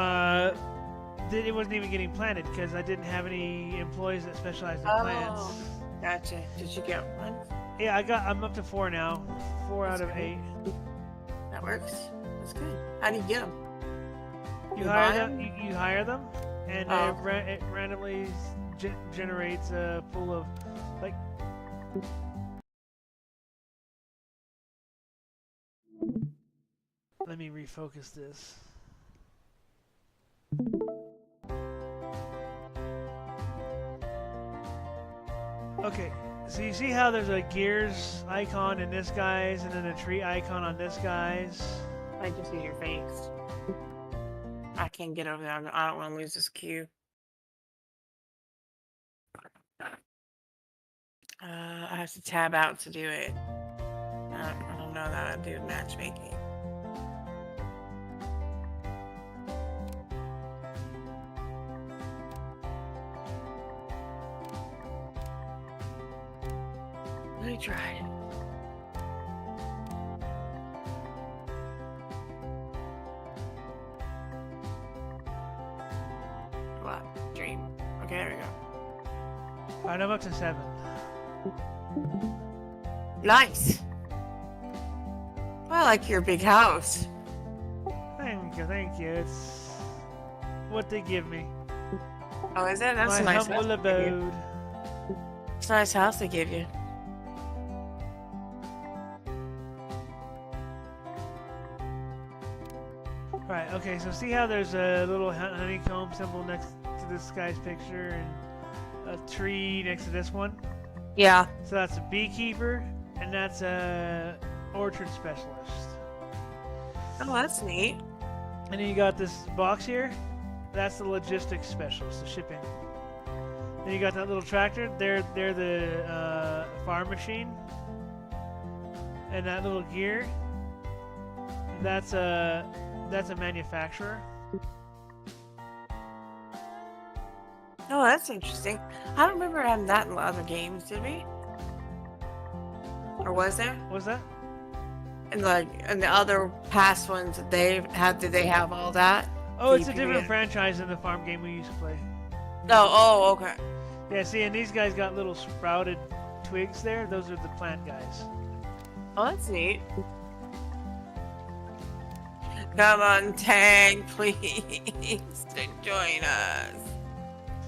it wasn't even getting planted because I didn't have any employees that specialized in plants. Gotcha. Did you get one? Yeah, I'm up to 4 now. 4 out of 8. That works. That's good. How do you get them? You hire them. You hire them, and it randomly generates a pool of like. Let me refocus this. Okay. So you see how there's a gears icon in this guy's and then a tree icon on this guy's? I just see your face. I can't get over there. I don't want to lose this cue. I have to tab out to do it. I don't know that I do matchmaking. Let me try it. What? Dream. Okay, there we go. Alright, I'm up to 7. Nice. I like your big house. Thank you. It's what they give me. Oh, is it? That's My a nice humble house. They give you. abode. It's a nice house they give you. Right, okay, so see how there's a little honeycomb symbol next to this guy's picture and a tree next to this one? Yeah. So that's a beekeeper, and that's a orchard specialist. Oh, that's neat. And then you got this box here, that's the logistics specialist, the shipping. Then you got that little tractor, they're the farm machine. And that little gear, that's a manufacturer. Oh, that's interesting. I don't remember having that in the other games, did we? Or was there? What's that? In the other past ones that they had, did they have all that? Oh, it's a DP? different franchise than the farm game we used to play. Oh, okay. Yeah, see, and these guys got little sprouted twigs there. Those are the plant guys. Oh, that's neat. Come on, Tang, please join us.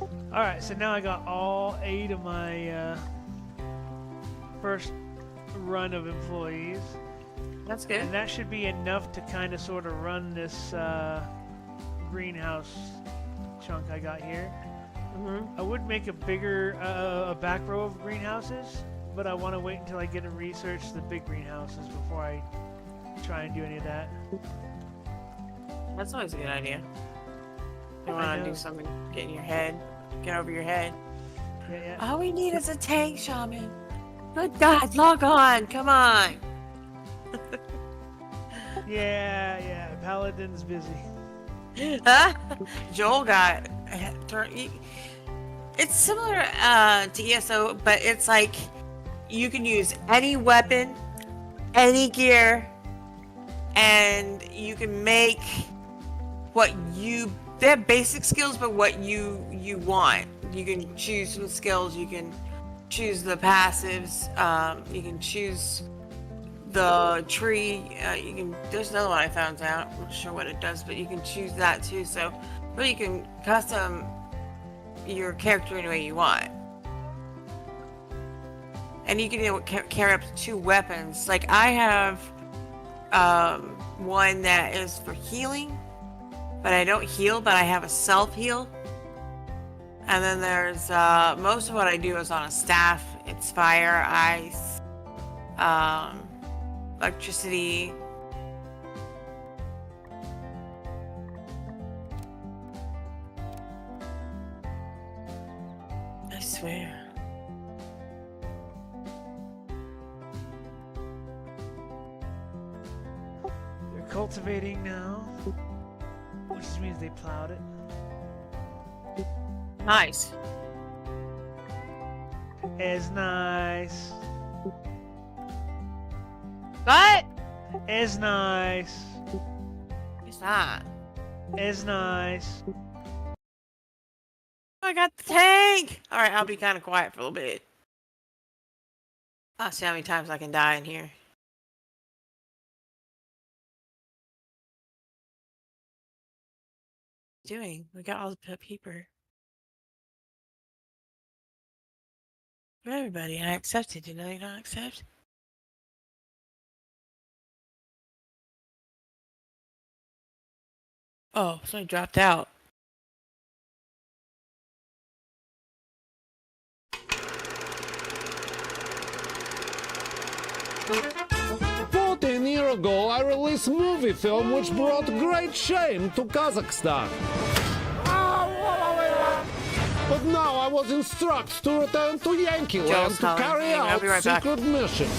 All right, so now I got all 8 of my first run of employees. That's good. And that should be enough to kind of sort of run this greenhouse chunk I got here. I would make a bigger a back row of greenhouses, but I want to wait until I get to research the big greenhouses before I try and do any of that. That's always a good idea. You I want to know. do something, get in your head, get over your head. Yeah. All we need is a tank shaman. Good God, log on, come on. Yeah. Paladin's busy. Huh? Joel got. It's similar to ESO, but it's like you can use any weapon, any gear, and you can make what you. They have basic skills, but what you want. You can choose some skills. You can choose the passives. You can choose the tree. You can. There's another one I found out. I'm not sure what it does, but you can choose that too. So, really, you can custom your character any way you want, and you can carry up to 2 weapons. Like I have one that is for healing, but I don't heal, but I have a self heal. And then there's most of what I do is on a staff. It's fire, ice, electricity. I swear. They're cultivating now, which just means they plowed it. Nice. It's nice. But It's nice. it's not. It's nice. I got the tank. All right, I'll be kind of quiet for a little bit. I'll see how many times I can die in here. What are you doing? We got all the paper. For everybody, and I accepted. Did I not accept? Oh, so I dropped out. Year ago, I released a movie film which brought great shame to Kazakhstan. But now I was instructed to return to Yankee Land to calling. carry Hang on, I'll out be right back. secret mission.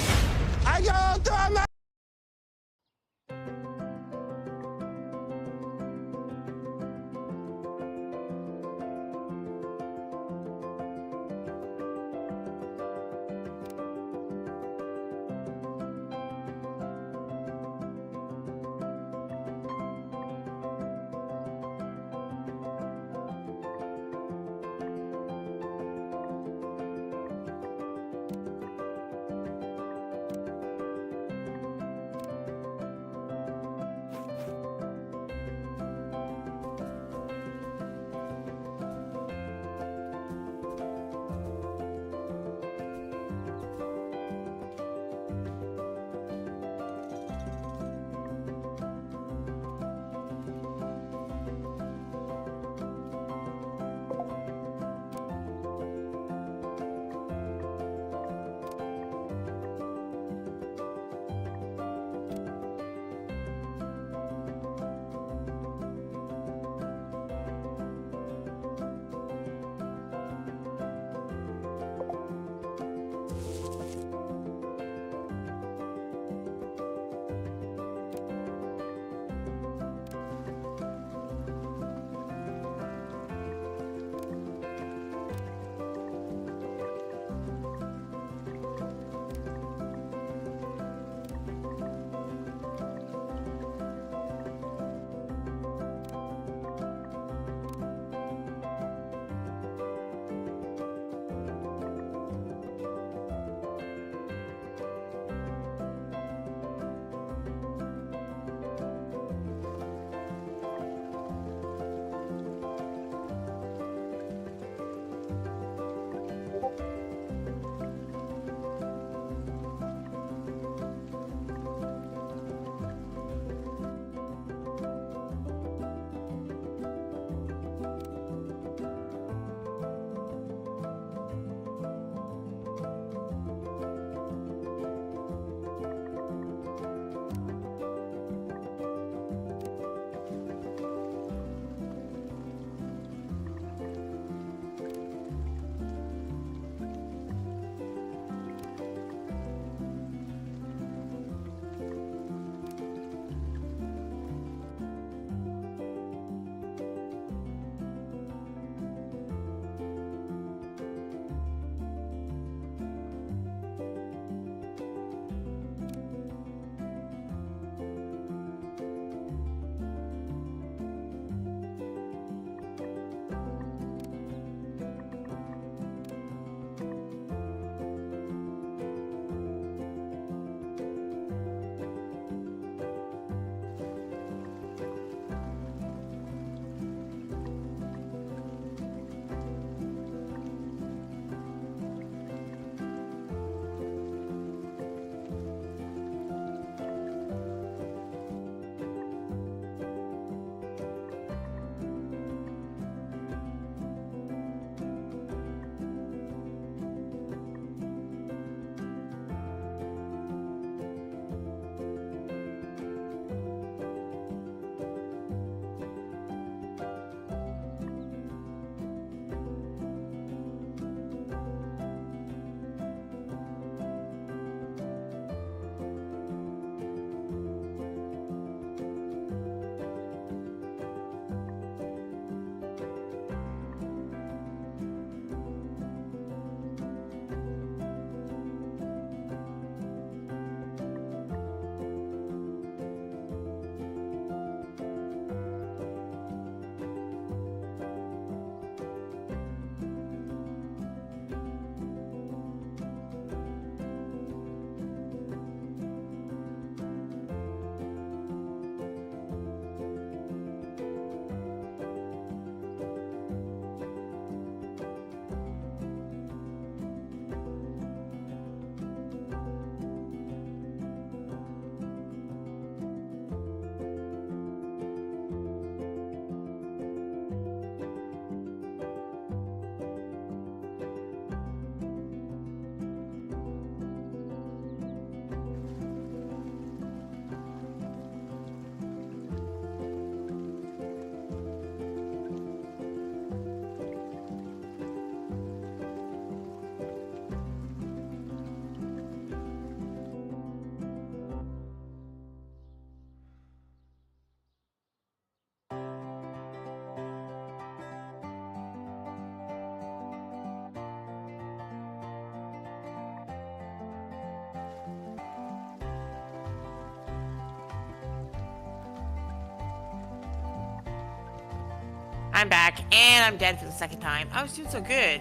I'm back, and I'm dead for the second time. I was doing so good.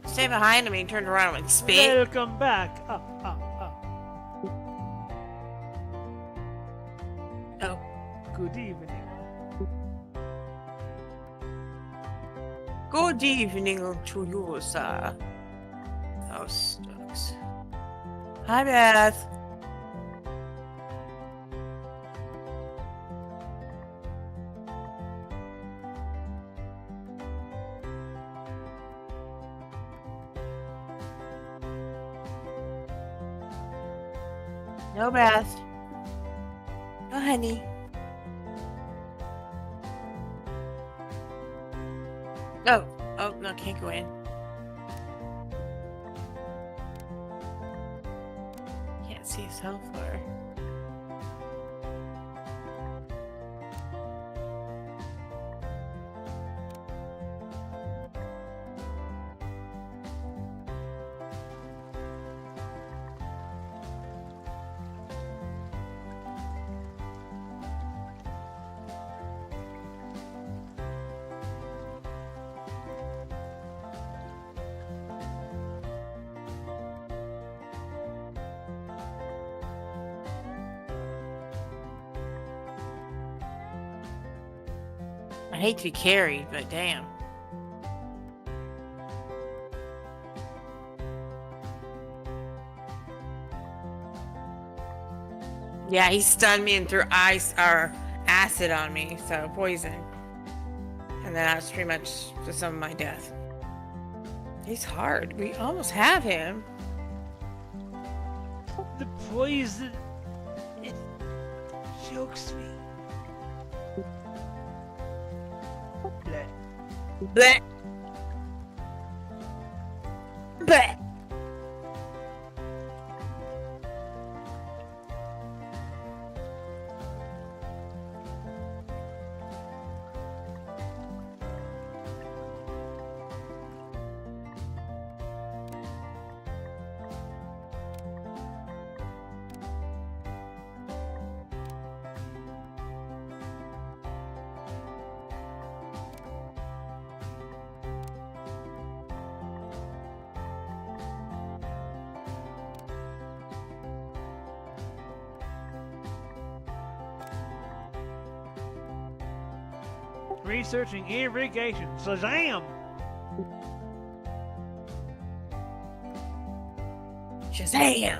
Stay behind me and turned around and went spit. Welcome back. Oh. Good evening. Good evening to you, sir. Oh, sucks. Hi, Beth. No, Beth. No, honey. Oh, no, can't go in. Can't see so far. I hate to be carried, but damn. Yeah, he stunned me and threw ice or acid on me, so poison. And then that's pretty much the sum of my death. He's hard. We almost have him. The poison, it chokes me. Bleh. Blech. Blech. Researching irrigation. Shazam! Shazam!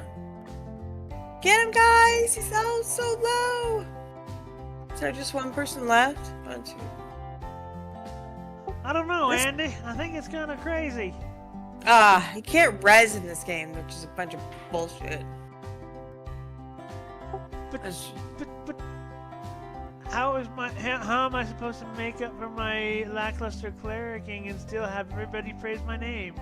Get him, guys! He's all so low! Is there just one person left? One, two. I don't know, This- Andy. I think it's kind of crazy. You can't res in this game, which is a bunch of bullshit. But, That's- but how am I supposed to make up for my lackluster clericing and still have everybody praise my name?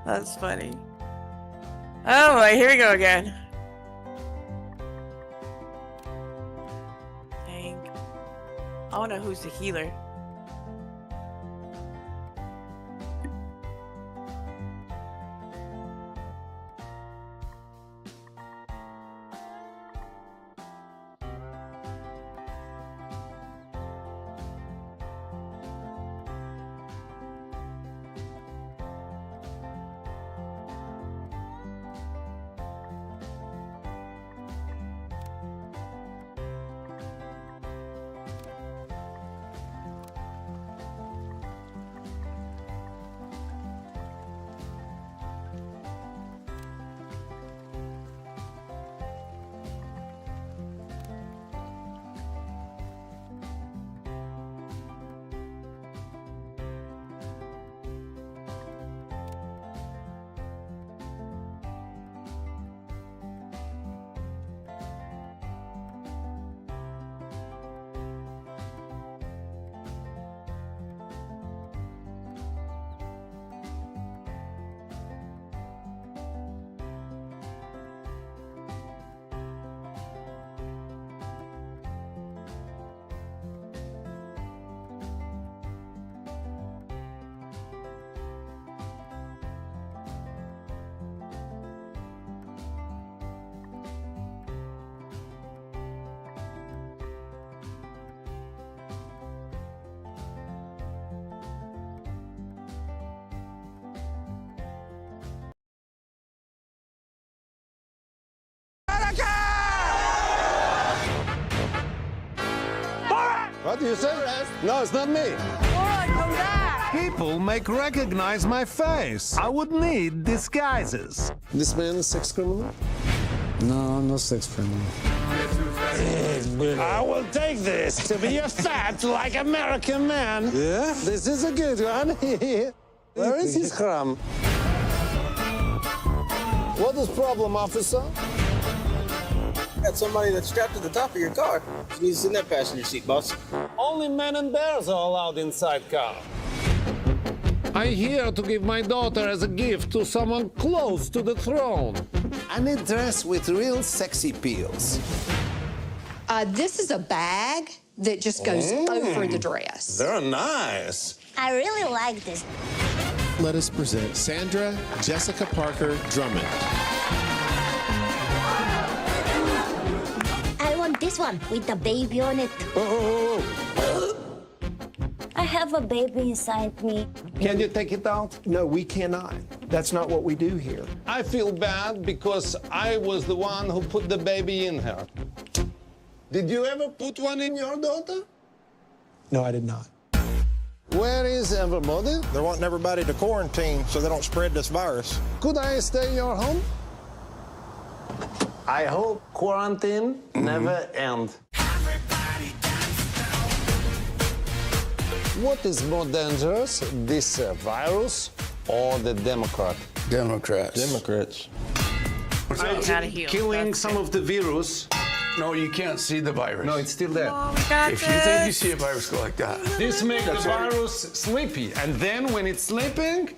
That's funny. Oh boy, here we go again. Dang. I wanna know who's the healer. What do you say? No, it's not me. Come back! People may recognize my face. I would need disguises. This man is sex criminal? No, no sex criminal. I will take this to be a fat like American man. Yeah? This is a good one. Where is his crumb? What is problem, officer? Got somebody that's strapped to the top of your car. You need to sit in that passenger seat, boss. Only men and bears are allowed inside car. I'm here to give my daughter as a gift to someone close to the throne. I need dress with real sexy peels. This is a bag that just goes over the dress. They're nice. I really like this. Let us present Sandra Jessica Parker Drummond. I want this one with the baby on it. I have a baby inside me. Can you take it out? No, we cannot. That's not what we do here. I feel bad because I was the one who put the baby in her. Did you ever put one in your daughter? No, I did not. Where is everybody? They're wanting everybody to quarantine so they don't spread this virus. Could I stay in your home? I hope quarantine never ends. What is more dangerous, this virus or the Democrat? Democrats. Killing some of the virus. No, you can't see the virus. No, it's still there. Oh, we got If you think you see a virus go like that. This makes the virus sleepy, and then when it's sleeping,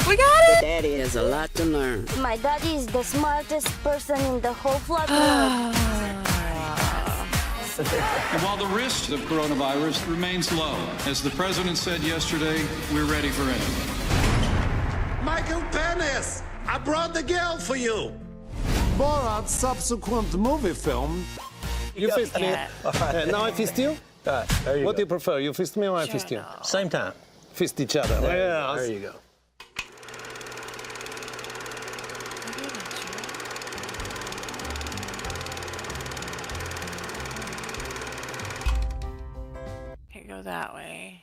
We got it! Daddy has a lot to learn. My daddy is the smartest person in the whole flood world. And while the risk of coronavirus remains low, as the president said yesterday, we're ready for anything. Michael Penis, I brought the girl for you. Borat's subsequent movie film. You fist me. Now I fist you? What do you prefer? You fist me or I fist you? Same time. Fist each other. Yeah. There you go. Can't go that way.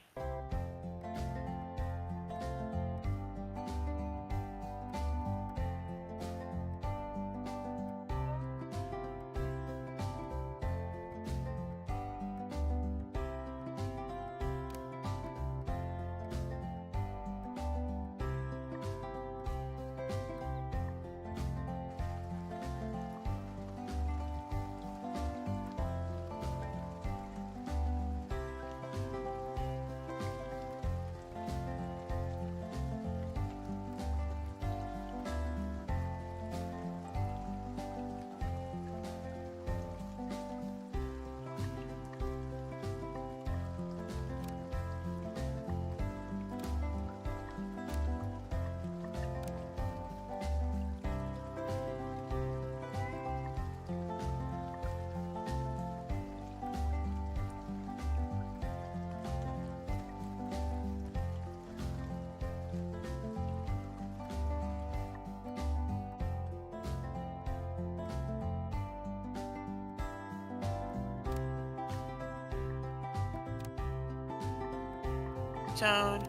Joan.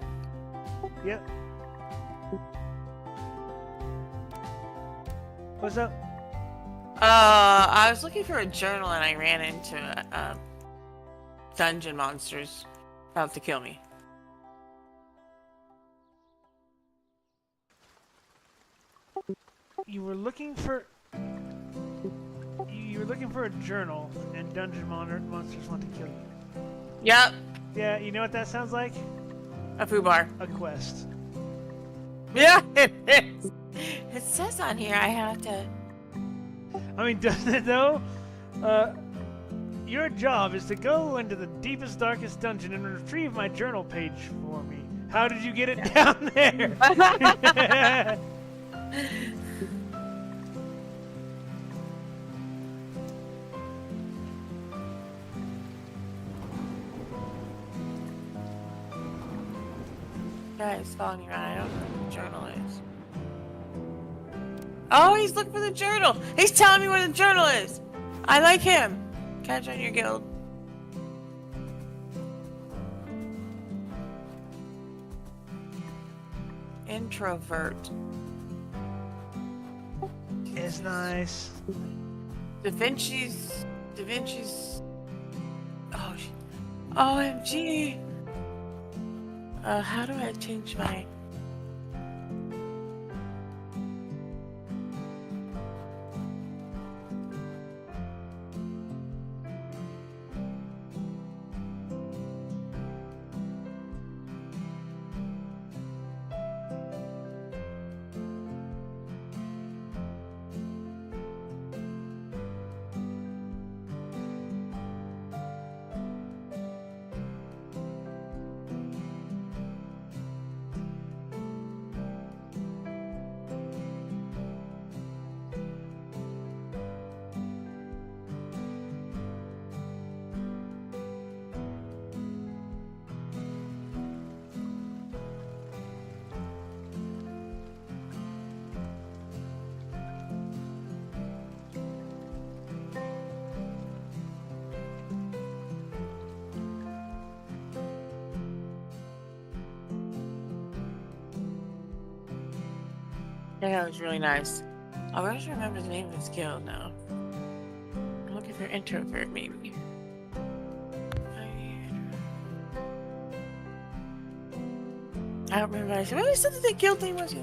Yep. What's up? I was looking for a journal and I ran into dungeon monsters about to kill me. You were looking for a journal, and dungeon monsters want to kill you. Yep. Yeah, you know what that sounds like? A foobar. A quest. Yeah, it is. It says on here I have to. I mean, doesn't it though? Your job is to go into the deepest, darkest dungeon and retrieve my journal page for me. How did you get it down there? Guys, following me around. I don't know what the journal is. Oh, he's looking for the journal. He's telling me where the journal is. I like him. Can I join your guild? Introvert. It's nice. Da Vinci's. Oh, OMG. How do I change my? Yeah, that was really nice. I wish I remember the name of his guild now. I'm looking for introvert, maybe. I don't remember. I said, what said that the guild name was?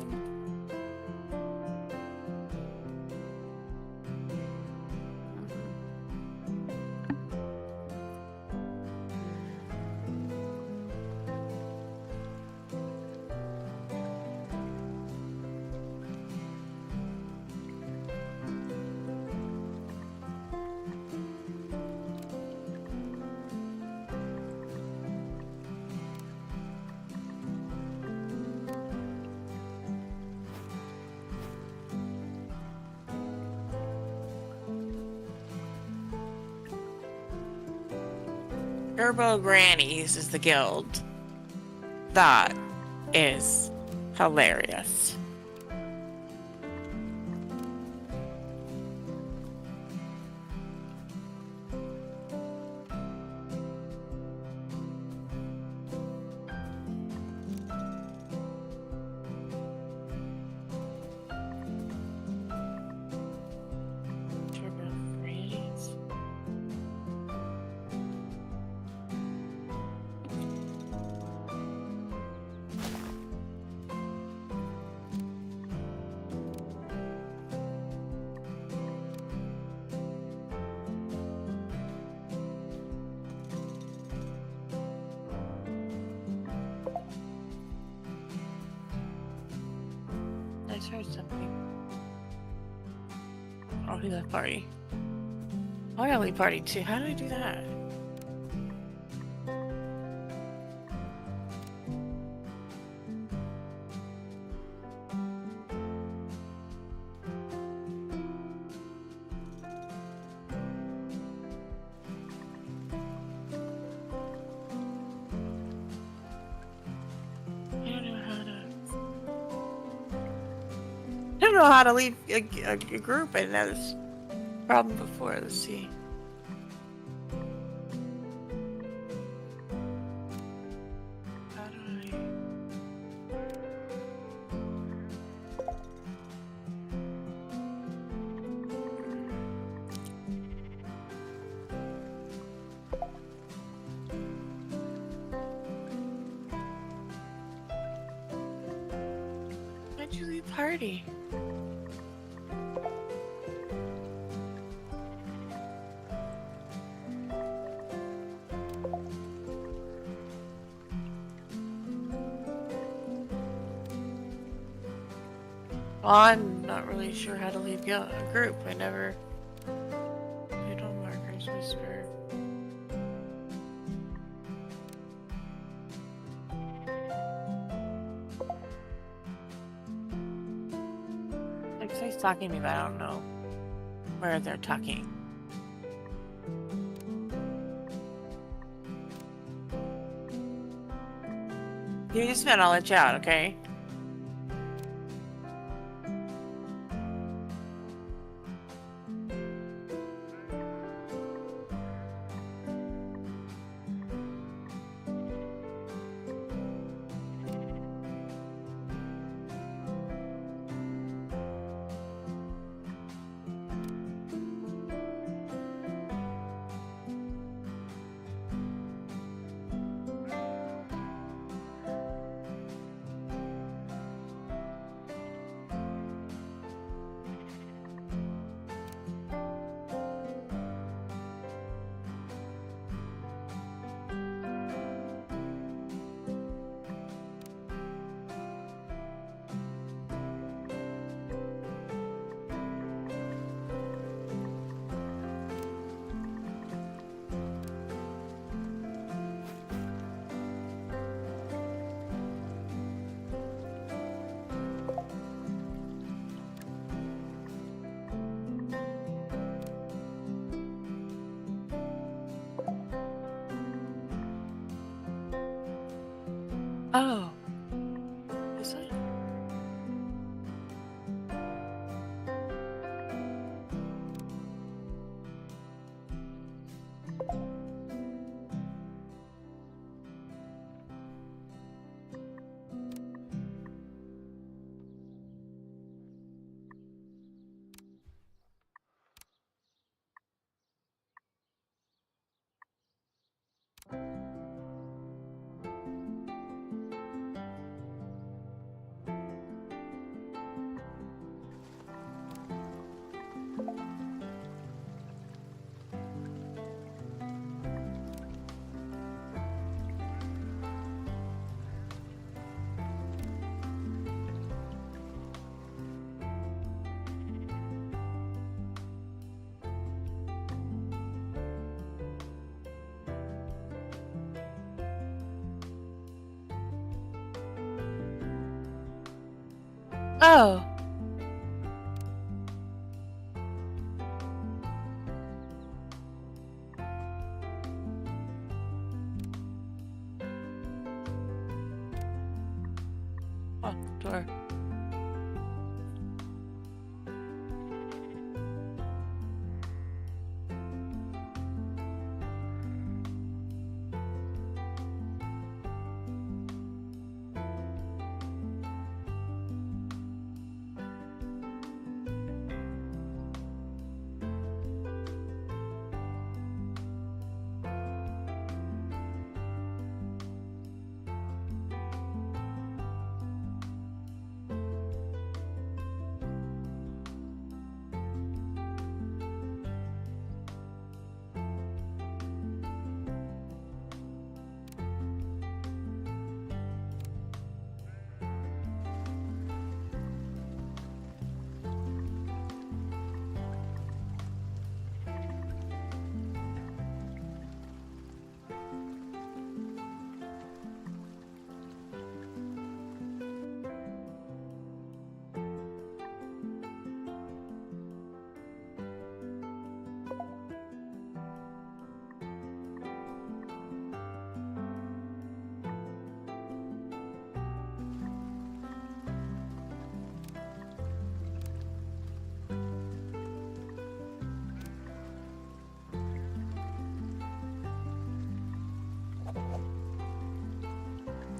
Turbo Grannies is the guild. That is hilarious. Turbo Grannies. I just heard something. Oh, he left party. Oh, I gotta leave party too. How do I do that? I don't know how to leave a group. I had this problem before. Let's see. How do Why'd you leave party? Well, I'm not really sure how to leave a group. I never did on Marker's Whisper. Like, somebody's talking to me, but I don't know where they're talking. You just met, I'll let you out, okay? Oh. This one? Oh. Oh, door.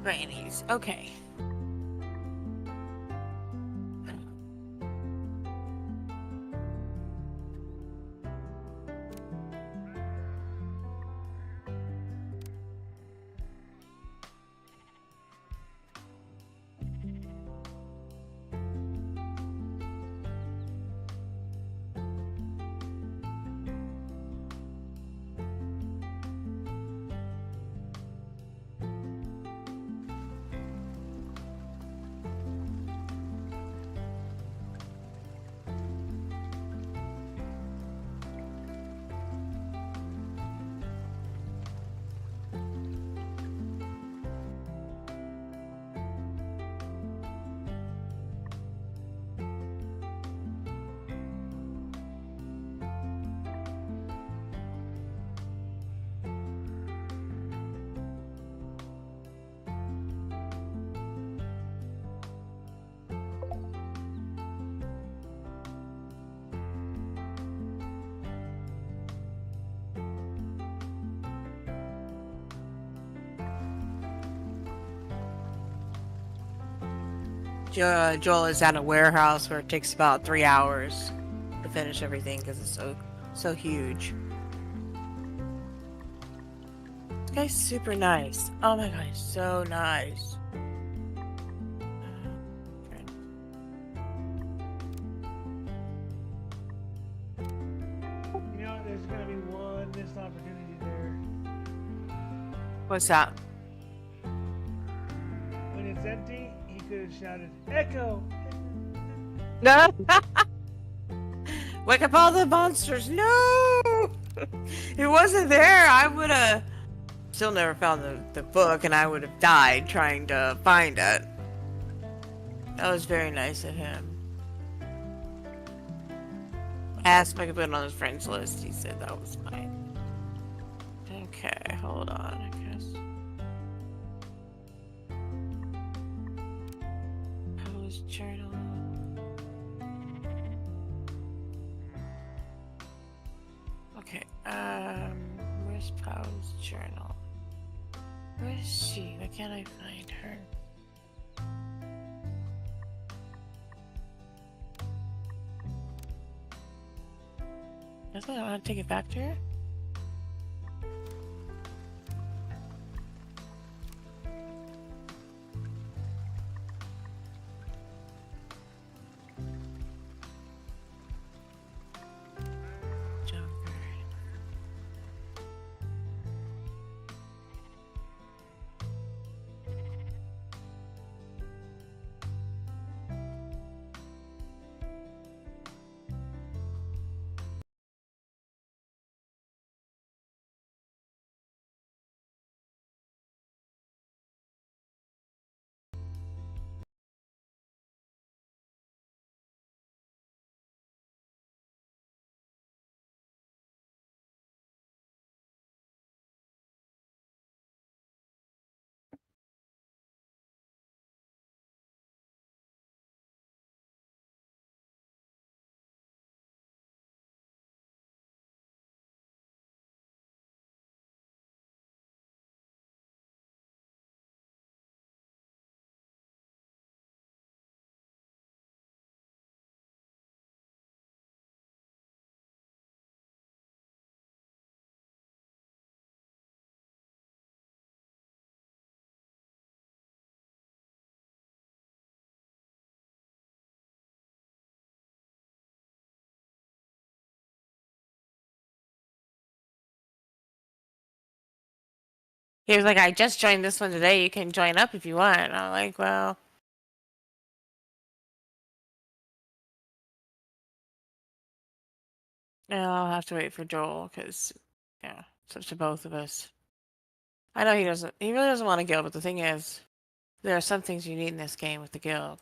Grannies. Okay. Joel is at a warehouse where it takes about 3 hours to finish everything because it's so huge. This guy's super nice. Oh my god, he's so nice. You know, there's gonna be one missed opportunity there. What's that? When it's empty, he could have shouted, "Echo!" No. Wake up all the monsters. No. It wasn't there. I would have still never found the book and I would have died trying to find it. That was very nice of him. I asked if I could put it on his friends list. He said that was fine. Okay, hold on, I guess. Okay, where's Pau's journal? Where is she? Why can't I find her? Doesn't I want to take it back to her? He was like, I just joined this one today. You can join up if you want. And I'm like, well. Yeah, I'll have to wait for Joel because, yeah, it's up to both of us. I know he really doesn't want a guild, but the thing is, there are some things you need in this game with the guild.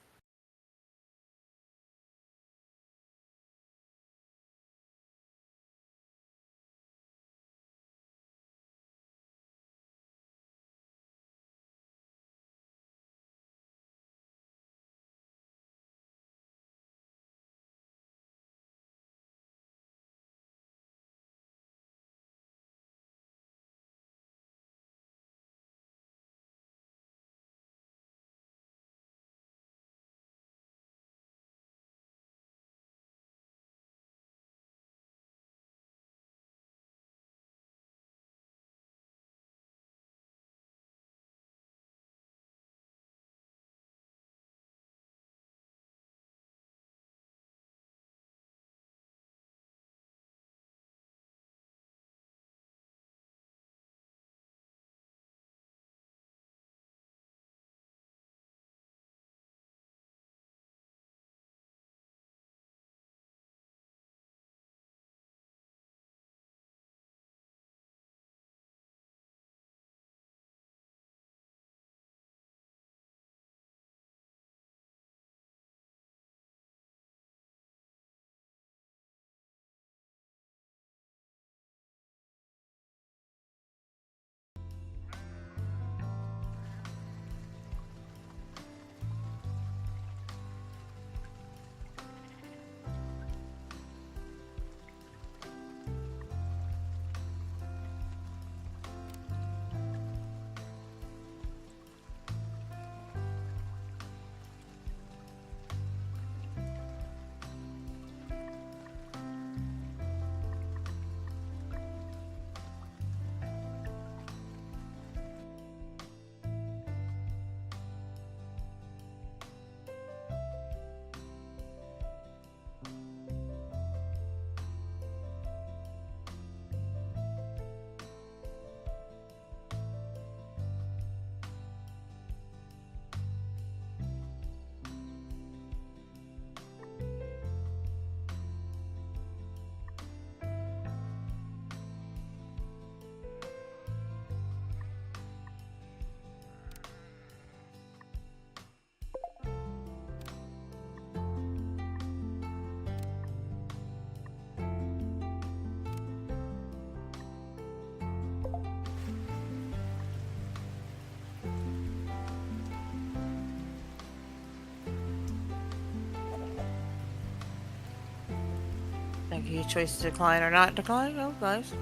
Give you a choice to decline or not decline. Oh, nice.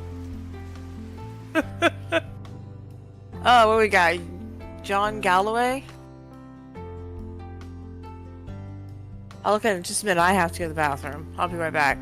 Oh, what we got? John Galloway? I'll look at it in just a minute. I have to go to the bathroom. I'll be right back.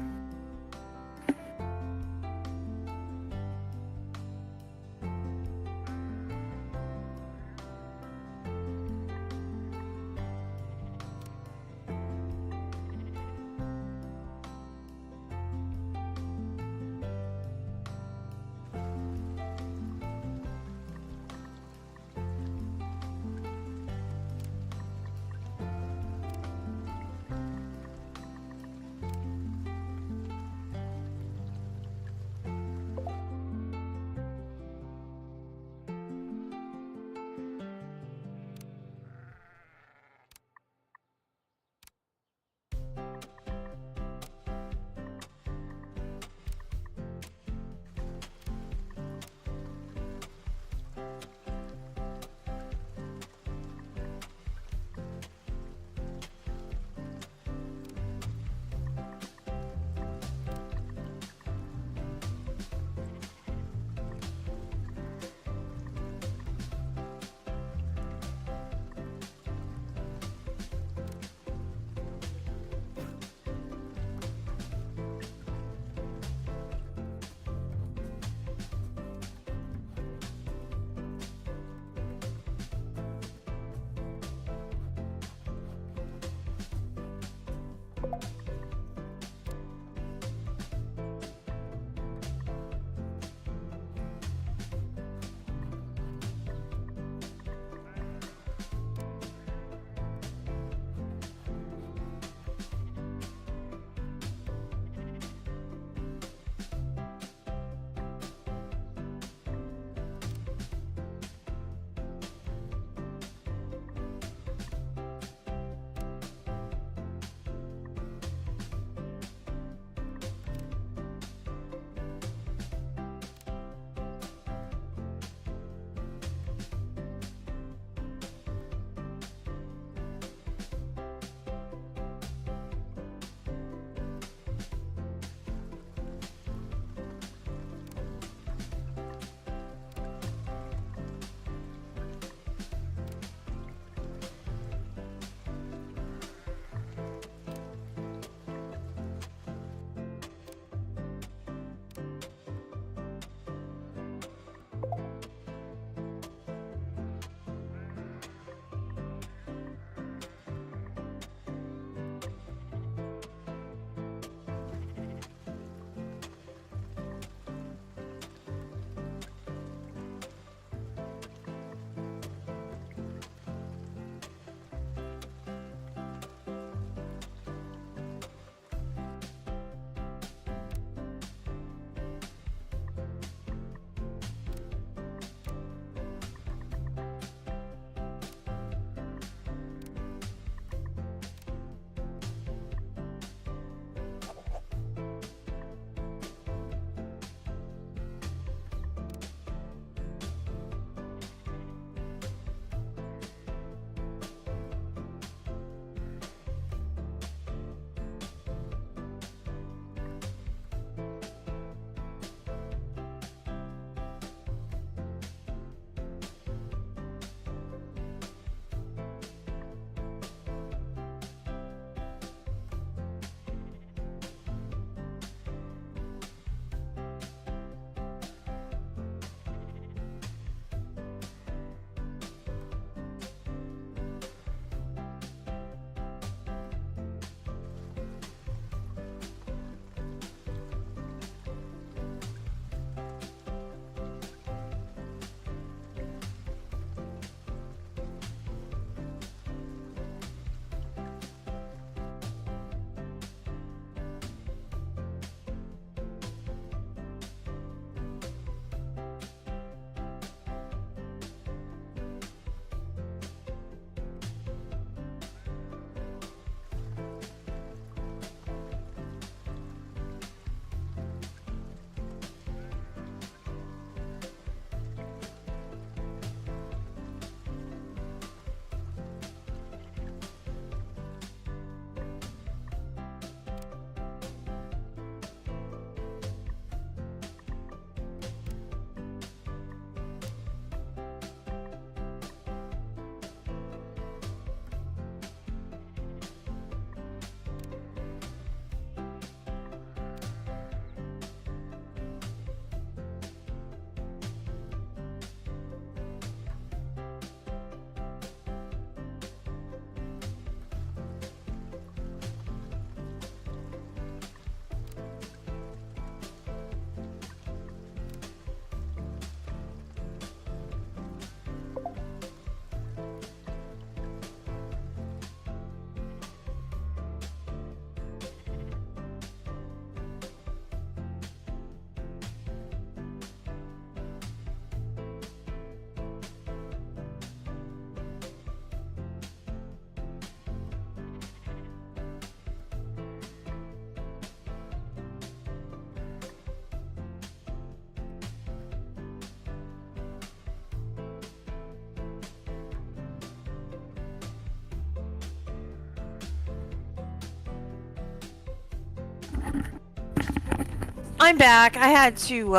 I'm back. I had to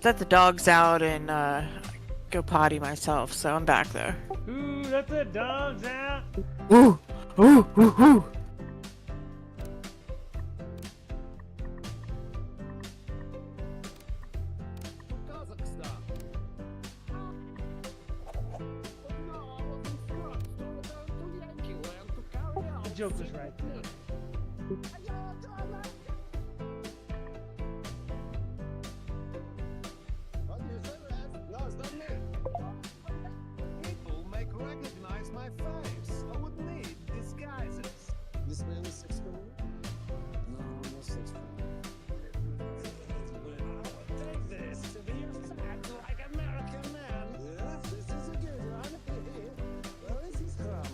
let the dogs out and go potty myself, so I'm back there. Ooh, let the dogs out. Ooh, ooh, ooh, ooh. The joke was right there. People make recognize my face. I would need disguises. This man is 6 foot. No, I'm not 6 foot. Take this to be your fat like American man. Yes, this is a good one. Where is this from?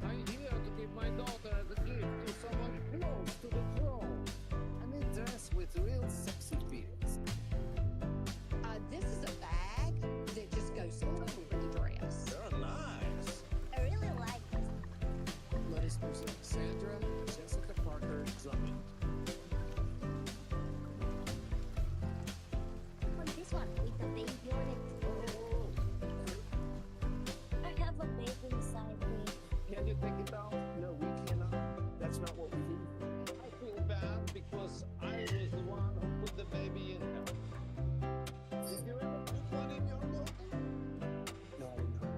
I'm here to give my daughter as a gift to someone close to the throne. I'm in dress with real sexy feels. This is a bag that just goes over the dress. They're nice. I really like this. Let us present Sandra Jessica Parker Drummond. On this one with the baby on it. I have a baby inside me. Can you take it out? No, we cannot. That's not what we do. I feel bad because I was the one who put the baby in hell. Did you ever put one in your mouth? No, no.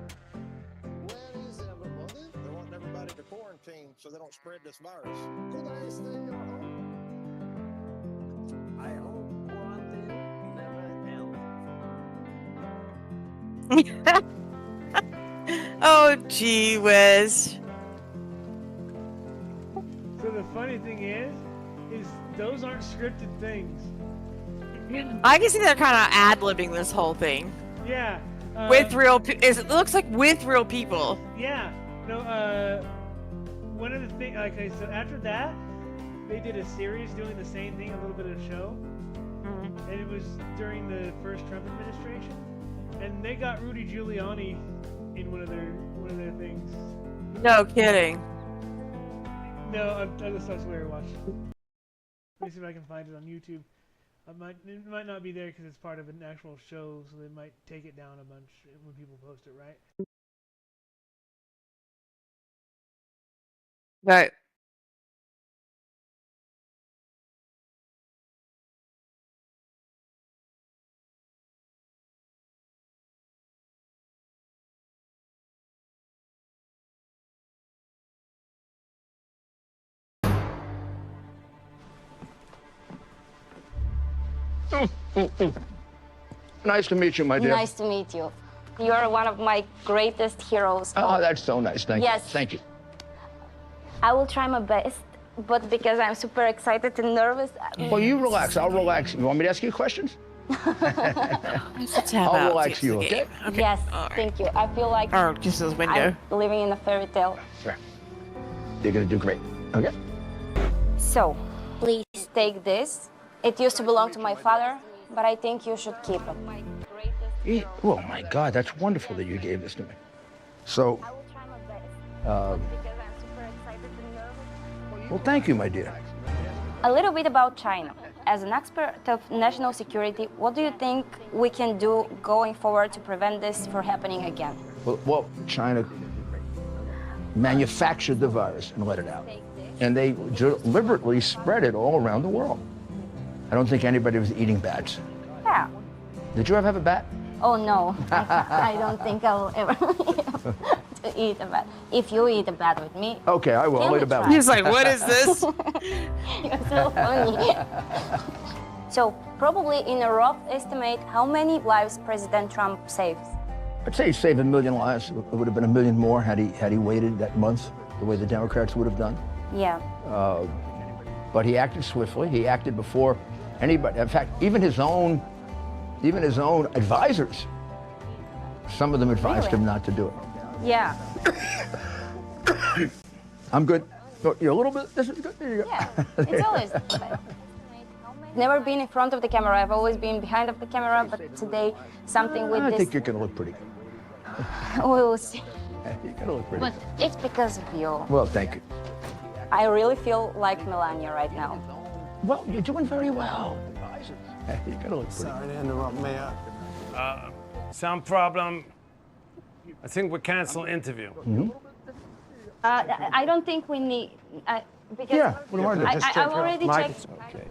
Where is everybody? They want everybody to quarantine so they don't spread this virus. Could I stay in your home? I hope quarantine never ends. Oh, gee whiz. So the funny thing is those aren't scripted things. I can see they're kind of ad-libbing this whole thing. Yeah. With real it looks like with real people. Yeah. No, one of the things, okay, so after that, they did a series doing the same thing, a little bit of a show. Mm-hmm. And it was during the first Trump administration. And they got Rudy Giuliani in one of their things. No kidding. No, that's what we were watching. Let me see if I can find it on YouTube. It might not be there because it's part of an actual show, so they might take it down a bunch when people post it, right? Right. Nice to meet you, my dear. Nice to meet you. You're one of my greatest heroes. Oh, that's so nice. Thank Yes. you. Thank you. I will try my best, but because I'm super excited and nervous. Well, you relax. I'll relax. You want me to ask you questions? I'll relax you, okay? Yes, thank you. I feel like just this window. I'm living in a fairy tale. Sure. You're gonna do great. Okay. So, please take this. It used to belong to my father, but I think you should keep it. Oh my God, that's wonderful that you gave this to me. So, well, thank you, my dear. A little bit about China. As an expert of national security, what do you think we can do going forward to prevent this from happening again? Well, China manufactured the virus and let it out. And they deliberately spread it all around the world. I don't think anybody was eating bats. Yeah. Did you ever have a bat? Oh no, I don't think I'll ever to eat a bat. If you eat a bat with me. Okay, I will. I'll eat a bat with you. He's like, what is this? You're so funny. So probably in a rough estimate, how many lives President Trump saved? I'd say he saved 1 million lives. It would have been 1 million more had he waited that month, the way the Democrats would have done. Yeah. But he acted swiftly. He acted before anybody. In fact, even his own advisors, some of them advised him not to do it. Yeah. I'm good. You're a little bit. This is good. There you go. Yeah. It's always. never been in front of the camera. I've always been behind of the camera, but today something with I this. think you're going to look pretty good. We will see. You're going to look pretty But good. it's because of you. Well, thank you. I really feel like Melania right now. Well, you're doing very well. You're going to look pretty Sorry to interrupt, Mayor. Sound problem. I think we cancel interview. I don't think we need. Because Yeah, what do I do? I've already checked. Okay.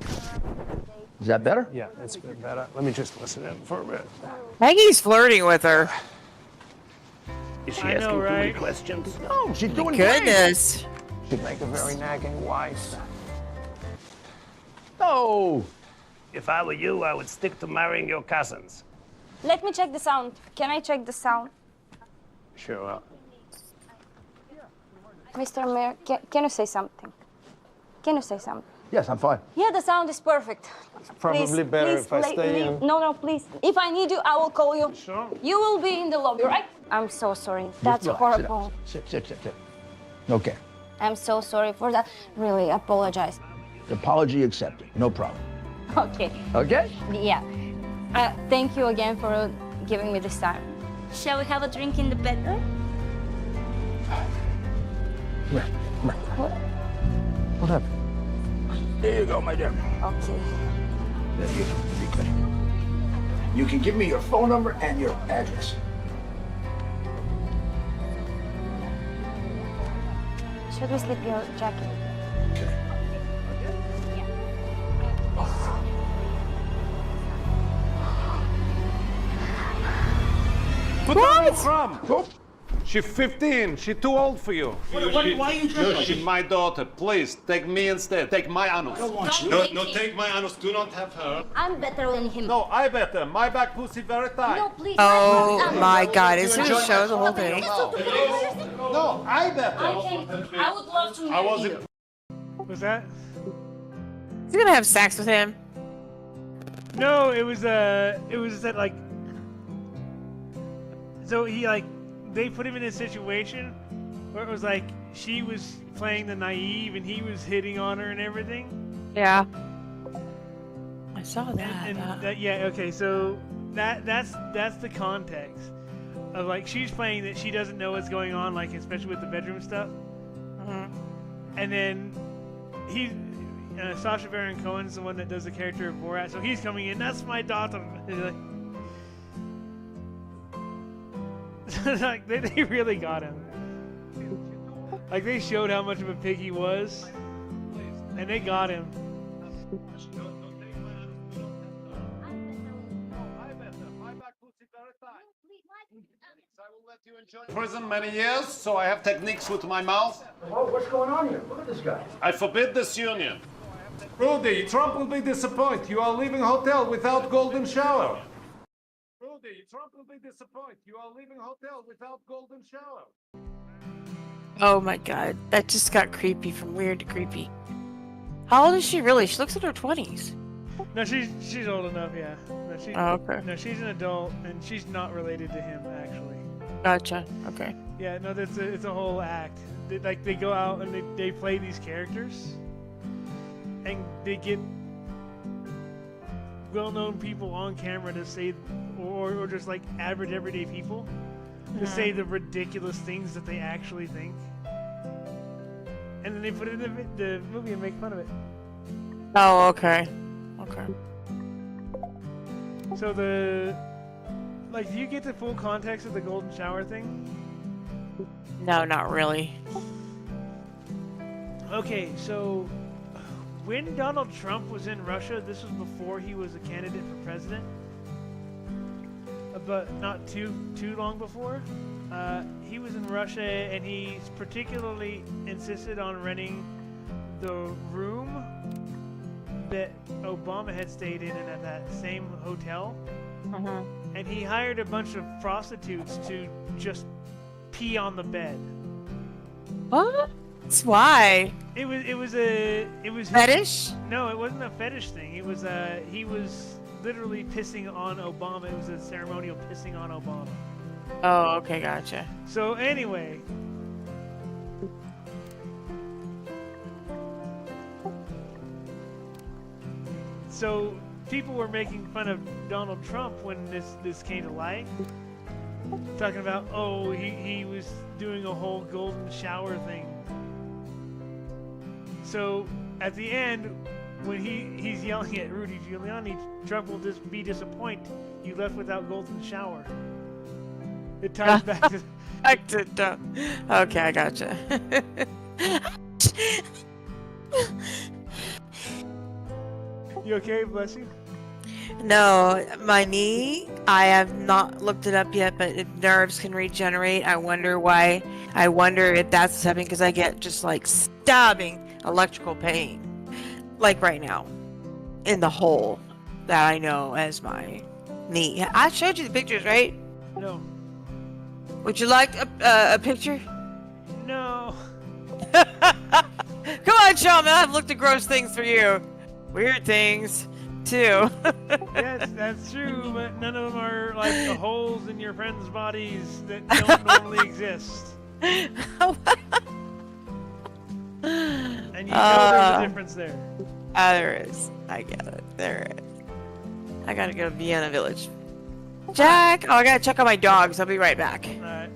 Is that better? Yeah, that's a bit better. Let me just listen in for a bit. Maggie's flirting with her. Is she I know, asking too many right? questions? No, she's doing great. Goodness. She'd make a very nagging wife. No. If I were you, I would stick to marrying your cousins. Let me check the sound. Can I check the sound? Sure. Mr. Mayor, can you say something? Can you say something? Yes, I'm fine. Yeah, the sound is perfect. Probably Please, better please, if I stay in. No, please. If I need you, I will call you. Sure. You will be in the lobby, right? I'm so sorry. That's Relax, horrible. Sit. Okay. I'm so sorry for that. Really, apologize. Apology accepted. No problem. Okay. Okay? Yeah. Thank you again for giving me this time. Shall we have a drink in the bedroom? What happened? There you go, my dear. Okay. There you go. Be good. You can give me your phone number and your address. Should we slip your jacket? Okay. Put down the crumb. Oh. She's 15. She's too old for you. Why are you dressed No, like she's this? my daughter. Please, take me instead. Take my anus. No, take my anus. Do not have her. I'm better than him. No, I better. My back pussy very tight. No, please. Oh my God! Is it gonna show the whole thing? No, I better. I would love to I wasn't. Was that? He's gonna have sex with him. No, it was that like. So he like, they put him in a situation where it was like she was playing the naive and he was hitting on her and everything. Yeah. I saw that. And that, yeah, okay, so that's the context of like she's playing that she doesn't know what's going on, like especially with the bedroom stuff. And then he, Sacha Baron Cohen's the one that does the character of Borat, so he's coming in. That's my daughter. Like they really got him. Like they showed how much of a pig he was, and they got him. Prison many years, so I have techniques with my mouth. Oh, what's going on here? Look at this guy. I forbid this union. Rudy, Trump will be disappointed. You are leaving hotel without golden shower. Rudy, Trump will be disappointed. You are leaving hotel without golden shower. Oh my God! That just got creepy from weird to creepy. How old is she really? She looks in her 20s. No, she's old enough, yeah. No, Oh, okay. No, she's an adult, and she's not related to him actually. Gotcha. Okay. Yeah, no, it's a whole act. They go out and they play these characters, and they get well-known people on camera to say, or just like average everyday people to say the ridiculous things that they actually think, and then they put it in the movie and make fun of it. Oh, okay. Okay. So do you get the full context of the golden shower thing? No, not really. Okay, so when Donald Trump was in Russia, this was before he was a candidate for president, but not too long before. He was in Russia, and he particularly insisted on renting the room that Obama had stayed in and at that same hotel. And he hired a bunch of prostitutes to just pee on the bed. What? That's why. It was Fetish? No, it wasn't a fetish thing. It was he was literally pissing on Obama. It was a ceremonial pissing on Obama. Oh, okay, gotcha. So anyway, So people were making fun of Donald Trump when this came to light, talking about, oh, he was doing a whole golden shower thing. So at the end, when he's yelling at Rudy Giuliani, Trump will just be disappointed you left without golden shower. It ties back to. Okay, I gotcha. You okay, bless you? No, my knee, I have not looked it up yet, but if nerves can regenerate, I wonder why. I wonder if that's what's happening, because I get just like stabbing electrical pain. Like right now. In the hole that I know as my knee. I showed you the pictures, right? No. Would you like a picture? No. Come on, Shaman. I've looked at gross things for you. Weird things, too. Yes, that's true, but none of them are like the holes in your friends' bodies that don't normally exist. And you know there's a difference there. There is. I get it. There is. I gotta go to Vienna Village. Jack! Oh, I gotta check on my dogs. I'll be right back. Alright.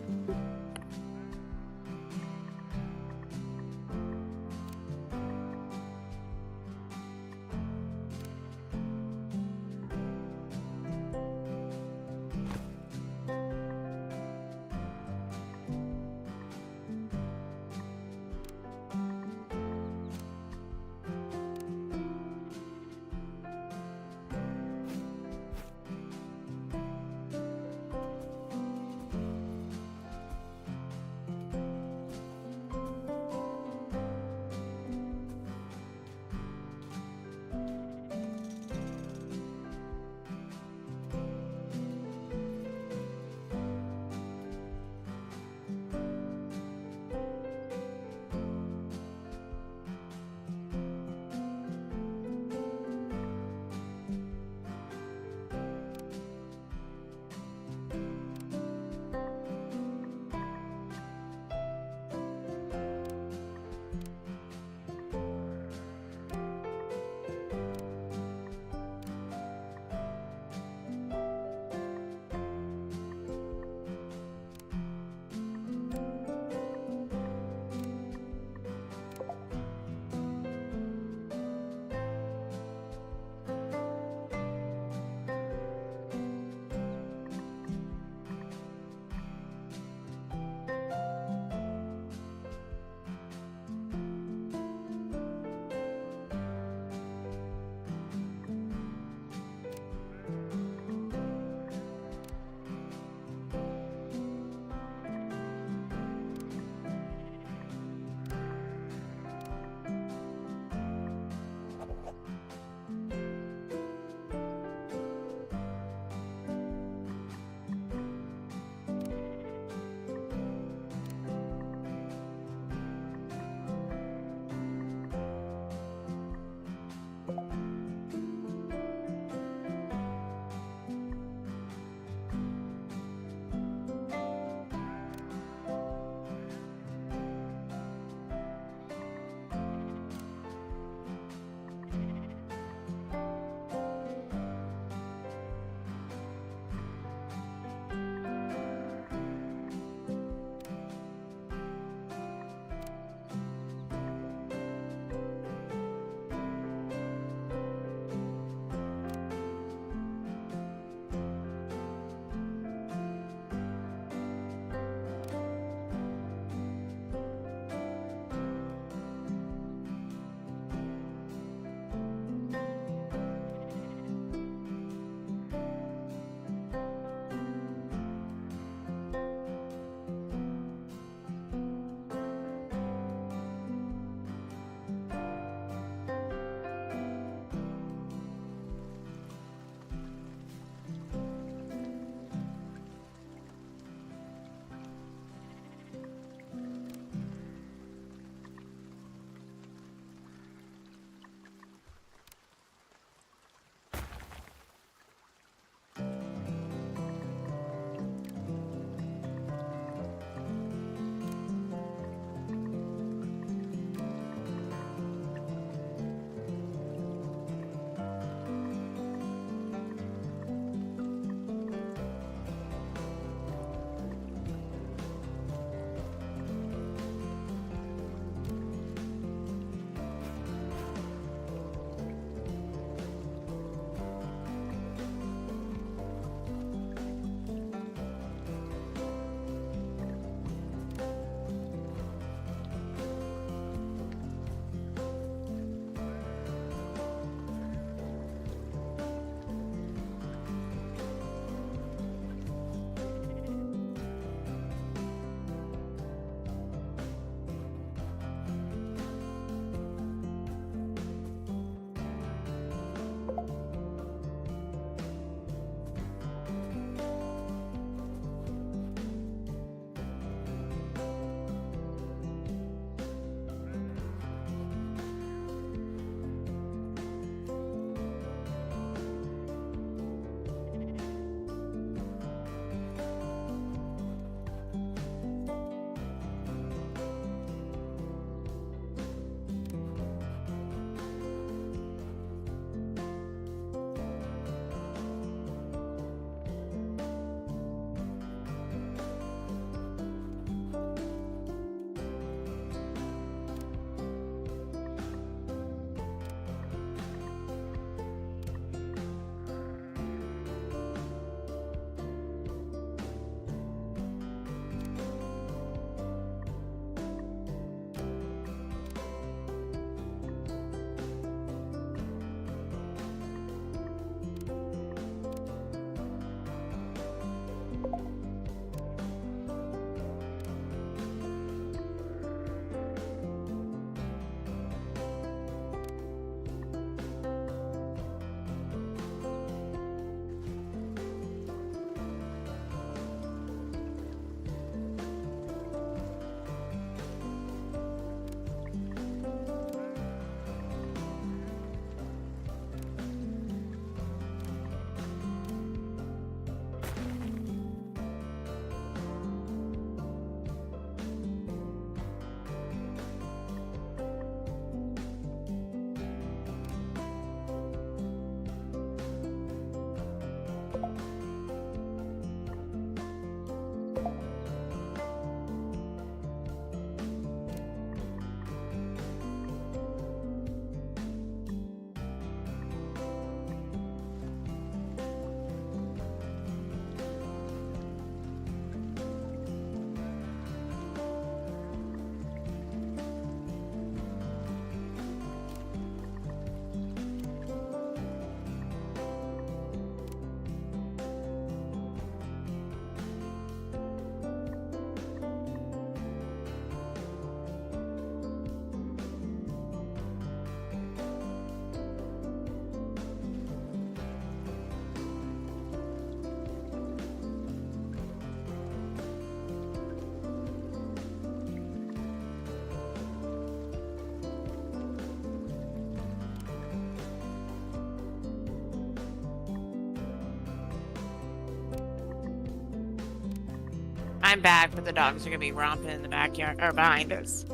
I'm back, but the dogs are gonna be romping in the backyard or behind us.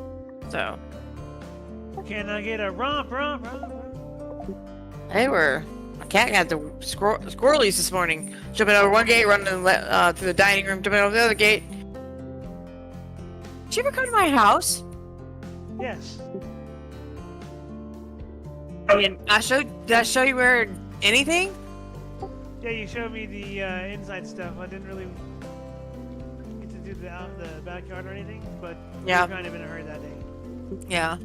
So. Can I get a romp? They were. My cat got the squirrelies this morning. Jumping over one gate, running through the dining room, jumping over the other gate. Did you ever come to my house? Yes. Did I show you where anything? Yeah, you showed me the inside stuff. I didn't really get to do the backyard or anything, but Yeah. we were kind of in a hurry that day. Yeah.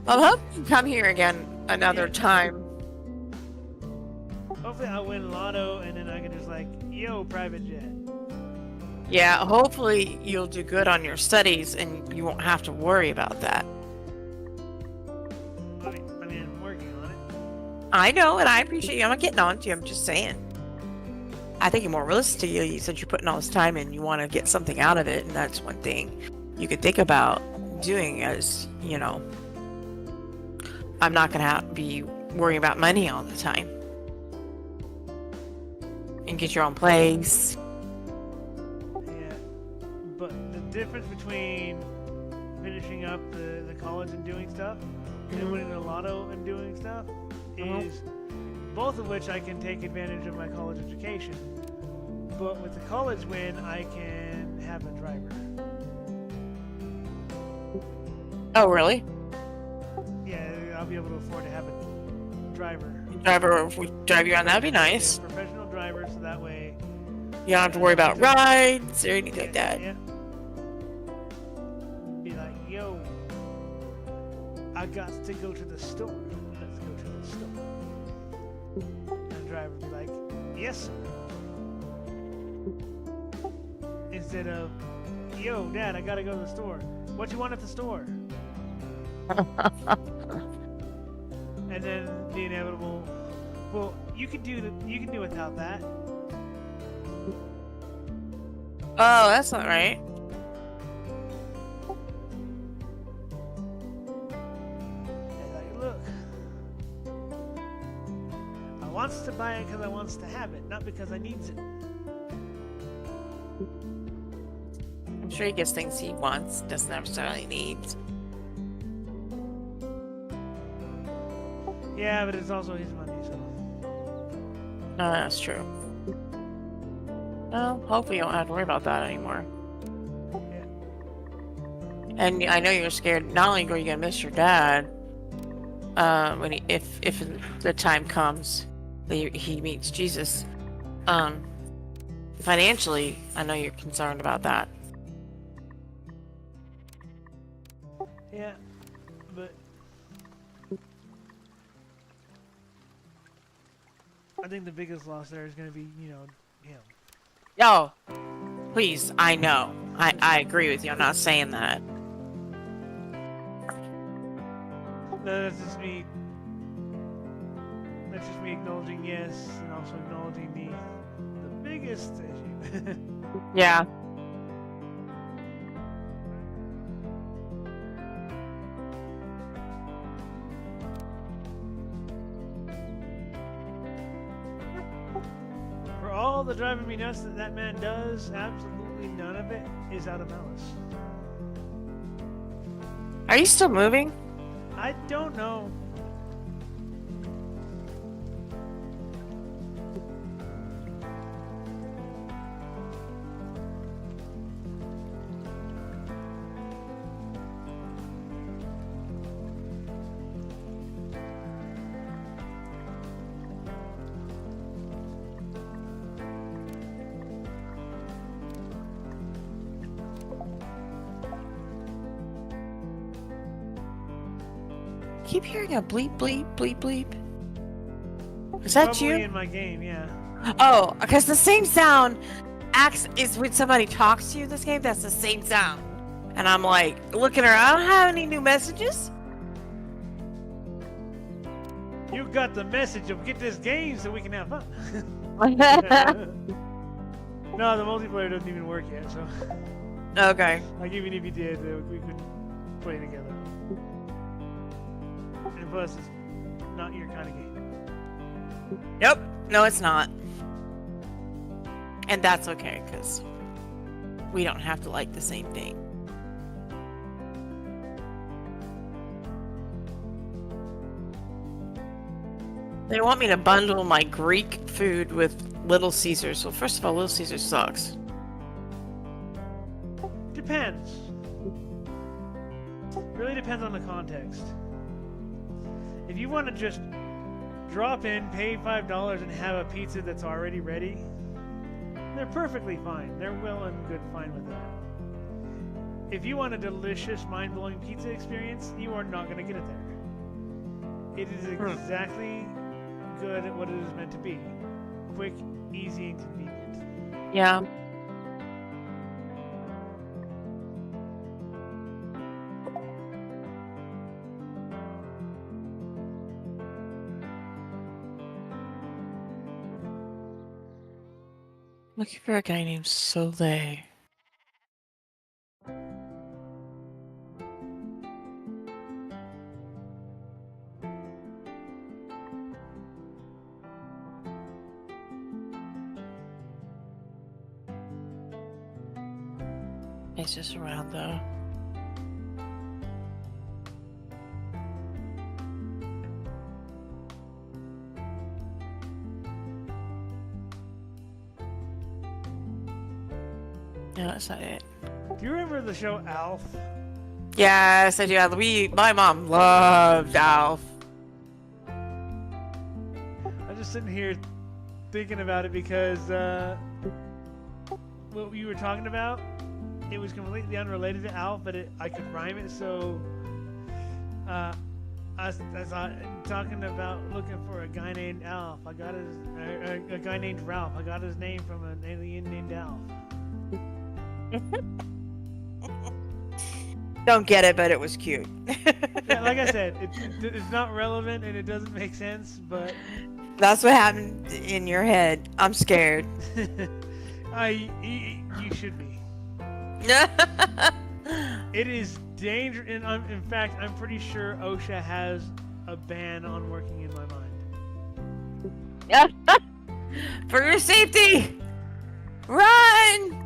Well, I hope you come here again another time. Hopefully I'll win lotto and then I can just like, yo, private jet. Yeah, hopefully you'll do good on your studies and you won't have to worry about that. I mean, I'm working on it. I know, and I appreciate you. I'm not getting on to you. I'm just saying. I think you're more realistic. Since you're putting all this time in, you want to get something out of it, and that's one thing you could think about doing. As you know, I'm not gonna be worrying about money all the time, and get your own place. Yeah, but the difference between finishing up the college and doing stuff and winning the lotto and doing stuff is both of which I can take advantage of my college education. But with the college win, I can have a driver. Oh, really? Yeah, I'll be able to afford to have a driver. If we drive you around, that'd be nice. A professional driver, so that way You don't have to worry about rides or anything like that. Yeah. Be like, yo, I got to go to the store. Let's go to the store. And the driver would be like, yes, sir. Instead of, yo, Dad, I gotta go to the store. What you want at the store? And then the inevitable, well, you can do without that. Oh, that's not right. And like, look, I wants to buy it because I wants to have it, not because I needs it. I'm sure he gets things he wants, doesn't necessarily needs. Yeah, but it's also his money, so. No, that's true. Well, hopefully you don't have to worry about that anymore. Yeah. And I know you're scared. Not only are you gonna miss your dad, when if the time comes that he meets Jesus, financially, I know you're concerned about that. Yeah, but I think the biggest loss there is going to be, him. Oh, please, I know. I agree with you. I'm not saying that. No, that's just me. That's just me acknowledging yes, and also acknowledging the biggest issue. Yeah. For all the driving me nuts that man does, absolutely none of it is out of malice. Are you still moving? I don't know. Keep hearing a bleep, bleep, bleep, bleep. Is that Probably you? in my game, yeah. Oh, because the same sound is when somebody talks to you in this game. That's the same sound. And I'm like, looking around, I don't have any new messages. You got the message of get this game so we can have fun. No, the multiplayer doesn't even work yet, so. Okay. Like, even if you did, we couldn't play together. And plus, it's not your kind of game. Yep. No, it's not. And that's okay, because we don't have to like the same thing. They want me to bundle my Greek food with Little Caesars. So first of all, Little Caesars sucks. Depends. Really depends on the context. If you want to just drop in, pay $5 and have a pizza that's already ready, they're perfectly fine. They're well and good fine with that. If you want a delicious, mind-blowing pizza experience, you are not going to get it there. It is exactly good at what it is meant to be. Quick, easy, and convenient. Yeah. Looking for a guy named Soleil. It's just around though. No, that's not it. Do you remember the show Alf? Yes, I do. My mom loved Alf. I'm just sitting here thinking about it because what you were talking about, it was completely unrelated to Alf, but I could rhyme it. So I was talking about looking for a guy named Alf. I got a guy named Ralph. I got his name from an alien named Alf. Don't get it, but it was cute. Yeah, like I said, it's not relevant and it doesn't make sense, but that's what happened in your head. I'm scared. You should be. It is dangerous, and in fact, I'm pretty sure OSHA has a ban on working in my mind. For your safety, run!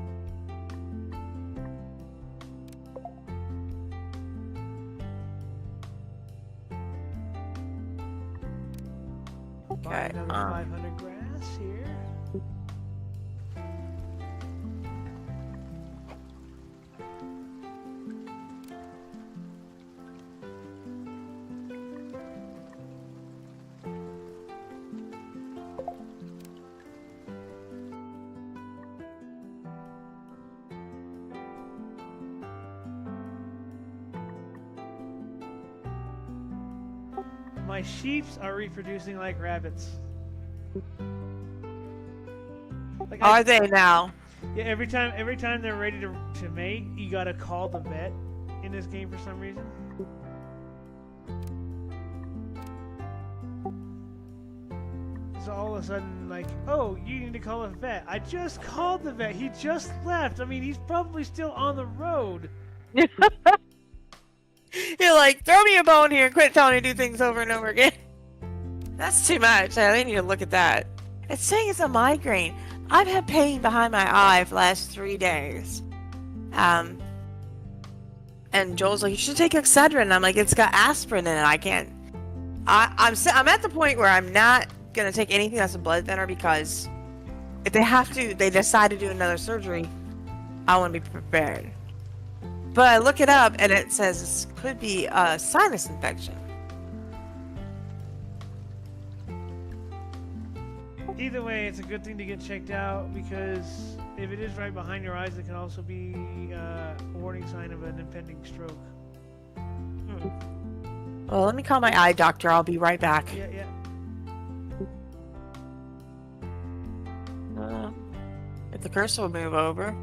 Buy another 500 grass here. My sheeps are reproducing like rabbits. Like Are they now? Yeah, every time they're ready to mate, you gotta call the vet in this game for some reason. So all of a sudden, like, oh, you need to call a vet. I just called the vet. He just left. I mean, he's probably still on the road. You're like, throw me a bone here. Quit telling me to do things over and over again. That's too much. I need to look at that. It's saying it's a migraine. I've had pain behind my eye for the last 3 days. And Joel's like, you should take Excedrin. And I'm like, it's got aspirin in it. I can't. I'm at the point where I'm not gonna take anything that's a blood thinner because if they decide to do another surgery, I want to be prepared. But I look it up and it says this could be a sinus infection. Either way, it's a good thing to get checked out because if it is right behind your eyes, it can also be a warning sign of an impending stroke. Well, let me call my eye doctor. I'll be right back. Yeah. If the cursor will move over.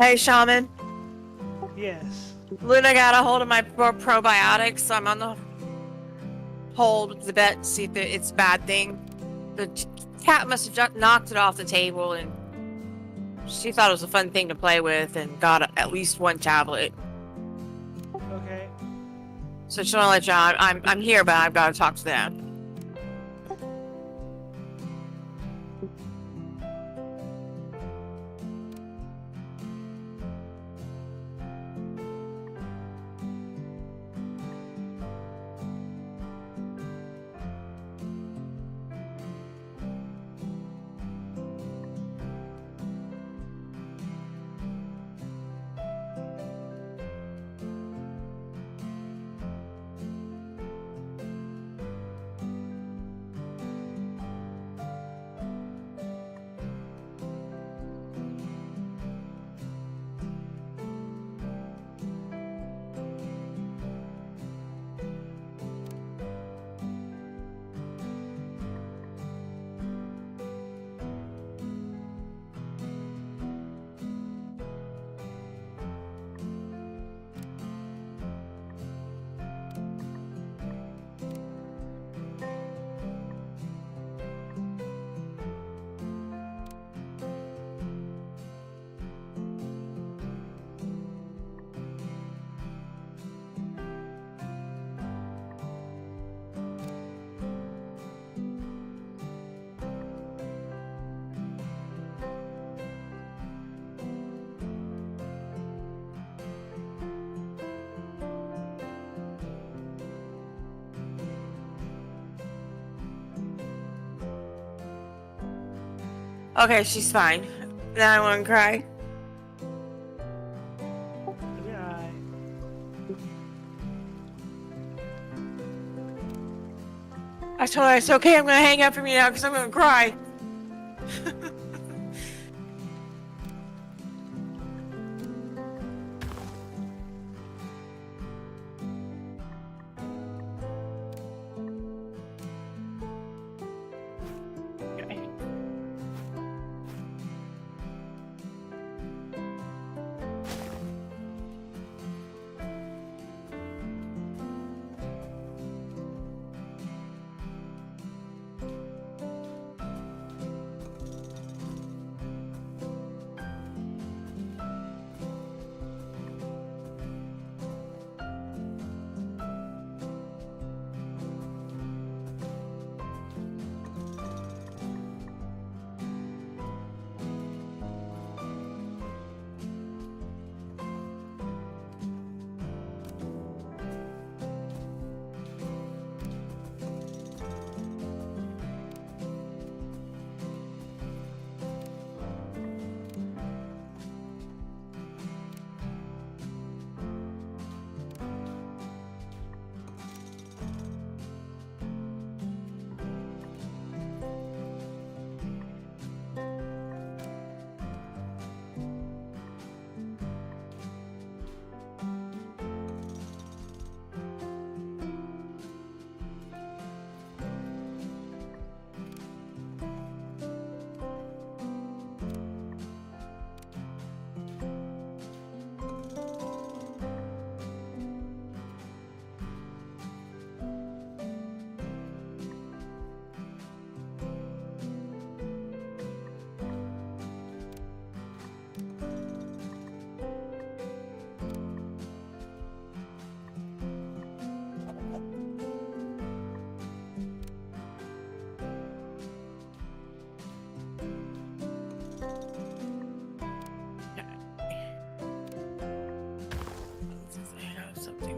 Hey, Shaman. Yes. Luna got a hold of my probiotics, so I'm on the hold with the vet to see if it's a bad thing. The cat must have just knocked it off the table, and she thought it was a fun thing to play with, and got at least one tablet. Okay. So just want to let you know, I'm here, but I've got to talk to them. Okay, she's fine. Now I want to cry. I told her it's okay, I'm gonna hang up from you now because I'm gonna cry.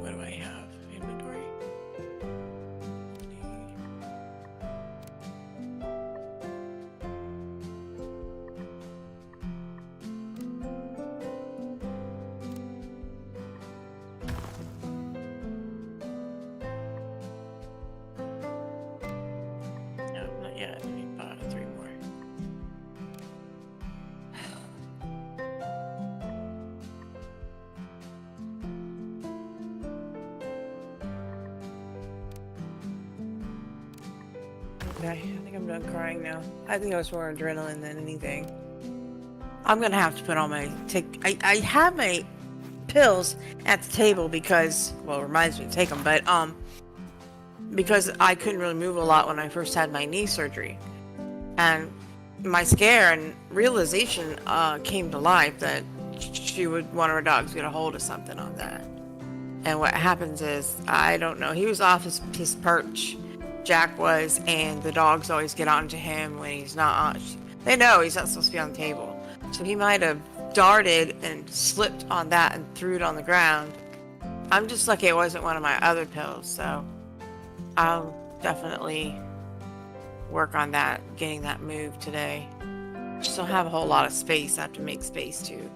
What do I have? Inventory. No, not yet. I need 3 more. Okay, I think I'm done crying now. I think it was more adrenaline than anything. I'm gonna have to put all my I have my pills at the table because, well, it reminds me to take them, but because I couldn't really move a lot when I first had my knee surgery, and my scare and realization came to life that one of our dogs get a hold of something on that. And what happens is, I don't know, he was off his perch, Jack was, and the dogs always get onto him when he's not on. They know he's not supposed to be on the table. So he might have darted and slipped on that and threw it on the ground. I'm just lucky it wasn't one of my other pills, so I'll definitely work on that, getting that moved today. Just don't have a whole lot of space. I have to make space too.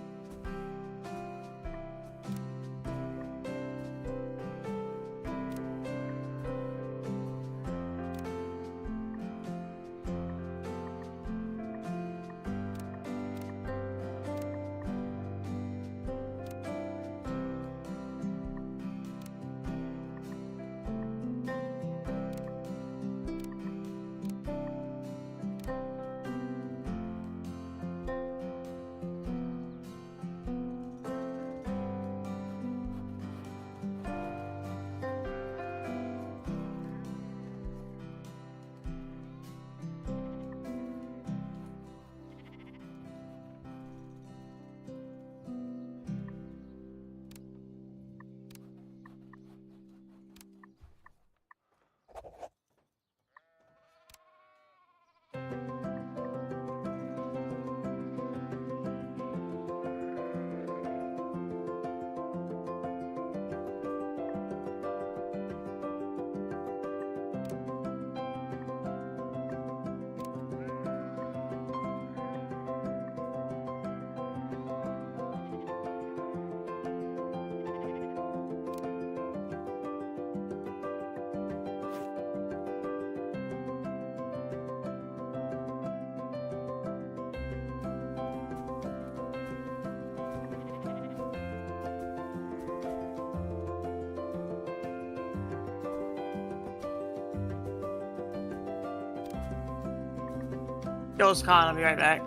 Joel's calling. I'll be right back.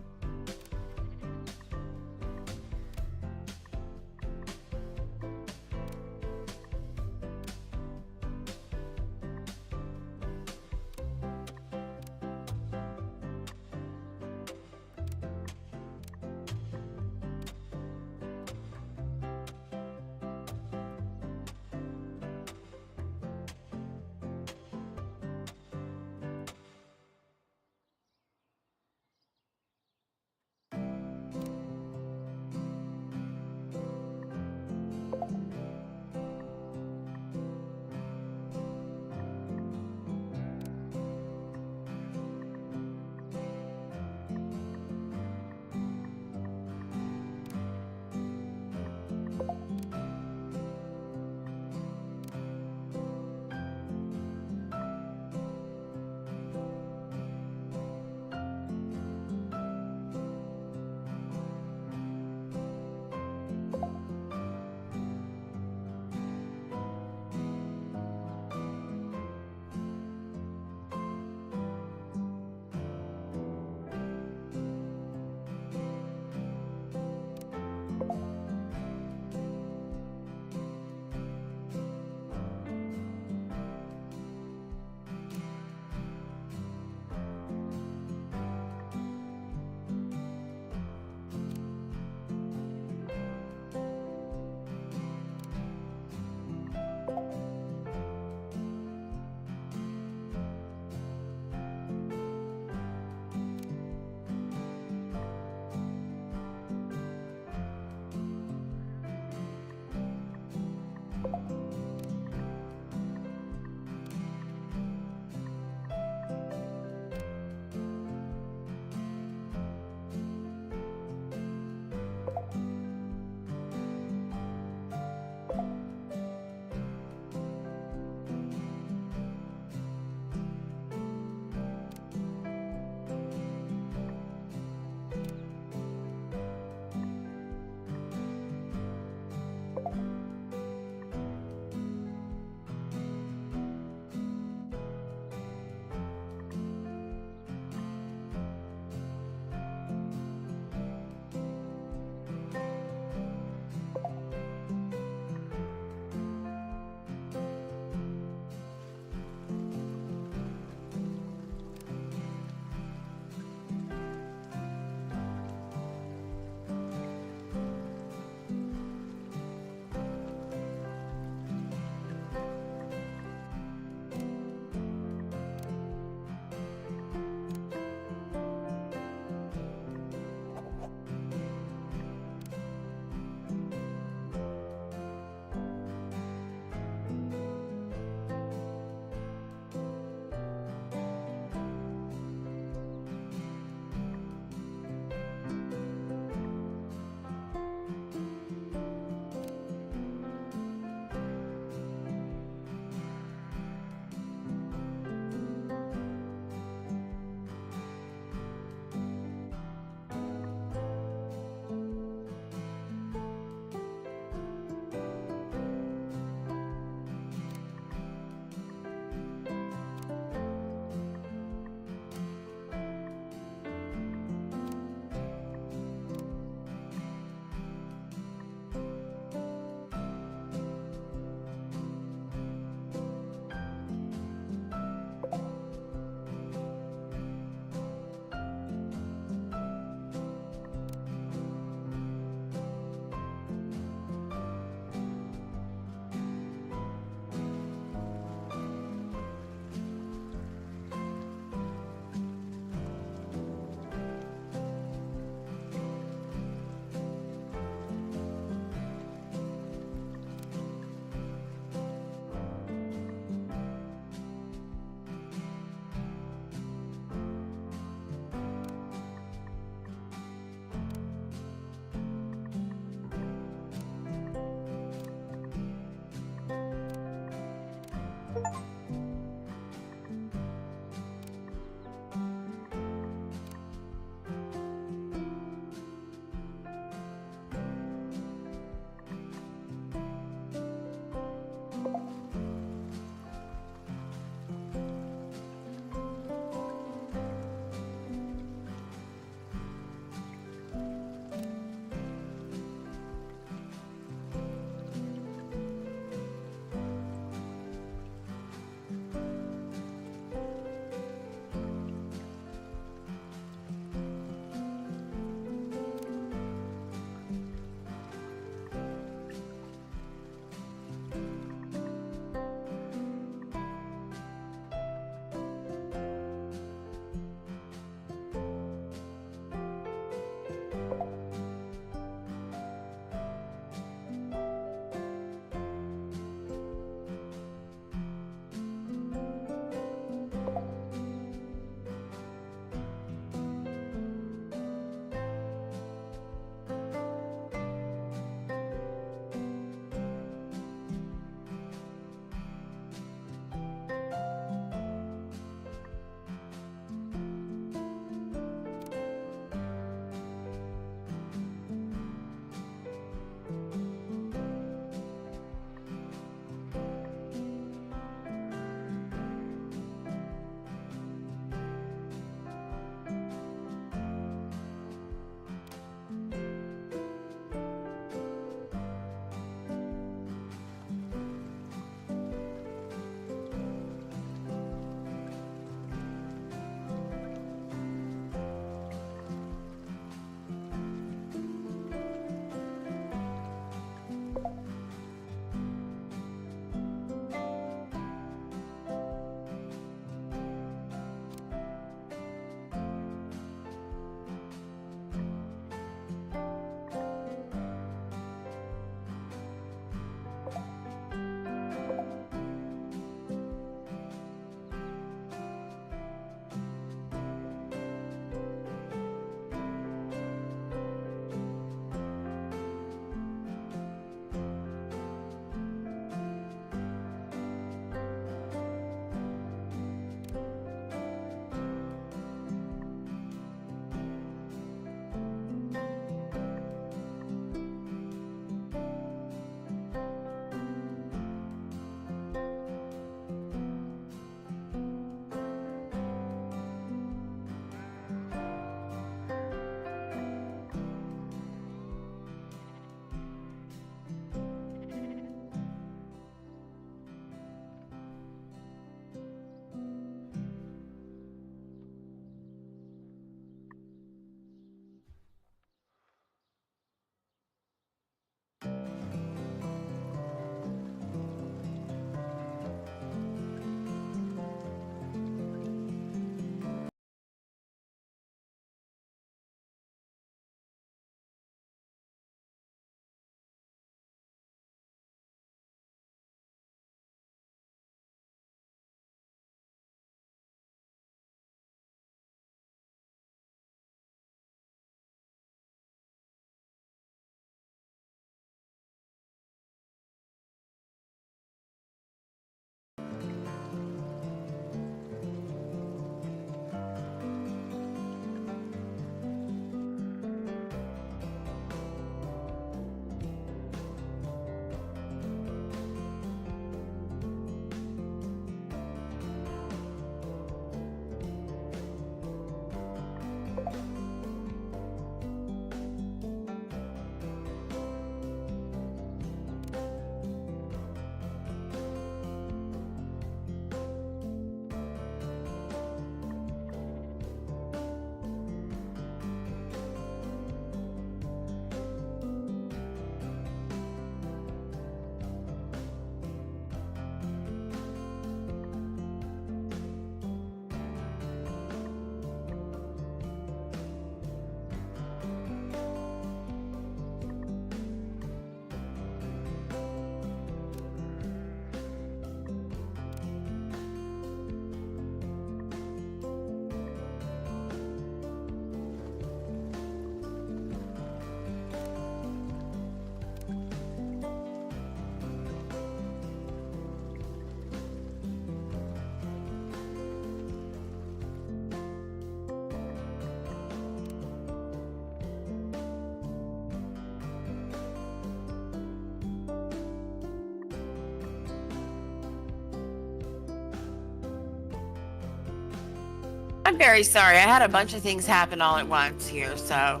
I'm very sorry. I had a bunch of things happen all at once here, so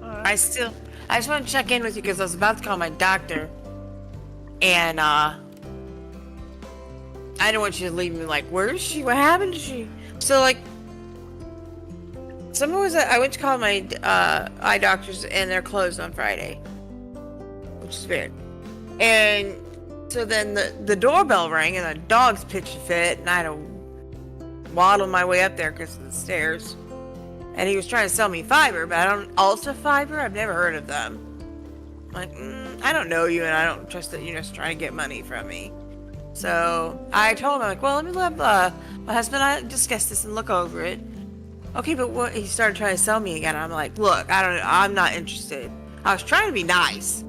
I just want to check in with you because I was about to call my doctor, and I didn't want you to leave me like, where is she? What happened to she? So like, I went to call my eye doctors, and they're closed on Friday, which is weird. And so then the doorbell rang, and the dogs pitched a fit, and I had to waddle my way up there because of the stairs. And he was trying to sell me fiber, but I don't. Ulta fiber? I've never heard of them. I'm like, I don't know you, and I don't trust that you're just trying to get money from me. So I told him, I'm like, well, let me let my husband and I discuss this and look over it. Okay, but what? He started trying to sell me again. I'm like, look, I'm not interested. I was trying to be nice,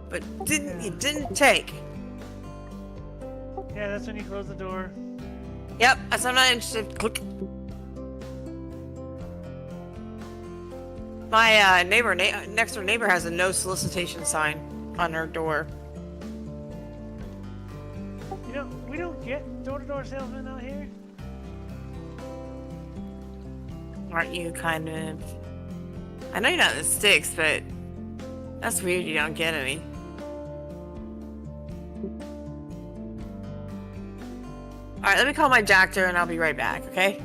but it didn't take. Yeah, that's when you close the door. Yep, I said I'm not interested. Click. My next door neighbor has a no solicitation sign on her door. You know, we don't get door-to-door salesmen out here. Aren't you kind of? I know you're not in the sticks, but that's weird. You don't get any. All right, let me call my doctor, and I'll be right back. Okay.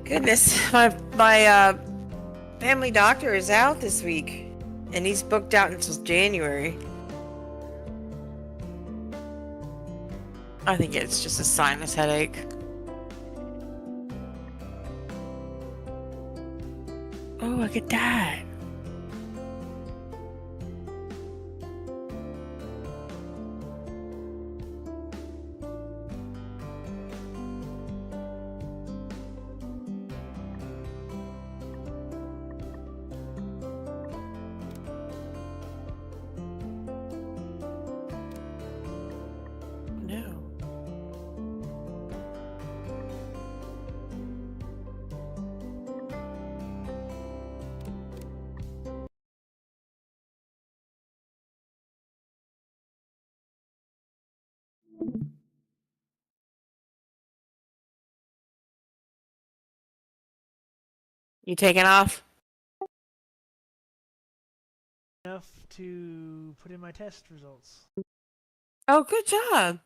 Goodness, my family doctor is out this week, and he's booked out until January. I think it's just a sinus headache. Oh, look at that. You taking off? Enough to put in my test results. Oh, good job.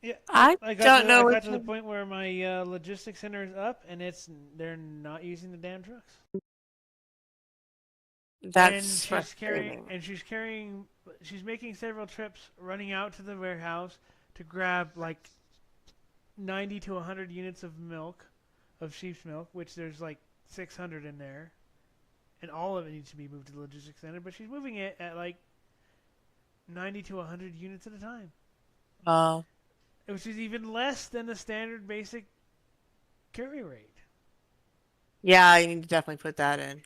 Yeah, I don't know. I got to the point where my logistics center is up, and they're not using the damn trucks. That's she's making several trips, running out to the warehouse to grab like 90 to 100 units of milk, of sheep's milk, which there's like 600 in there, and all of it needs to be moved to the logistics center. But she's moving it at like 90 to 100 units at a time. Which is even less than the standard basic carry rate. Yeah, you need to definitely put that in.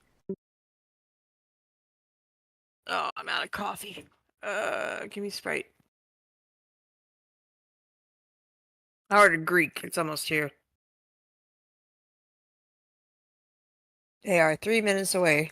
Oh, I'm out of coffee. Give me Sprite. I ordered Greek. It's almost here. They are 3 minutes away.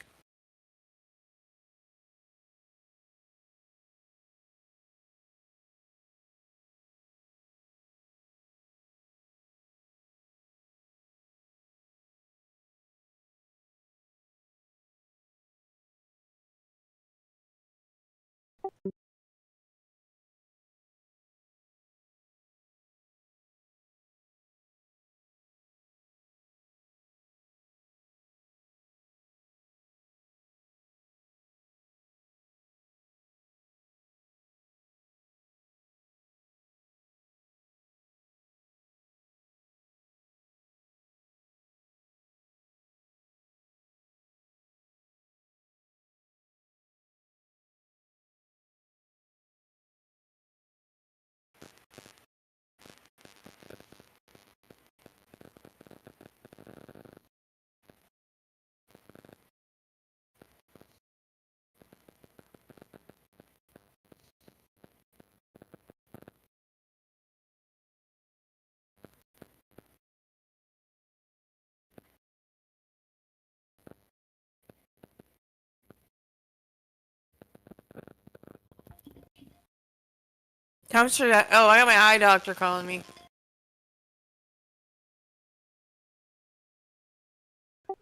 Comes for that. Oh, I got my eye doctor calling me.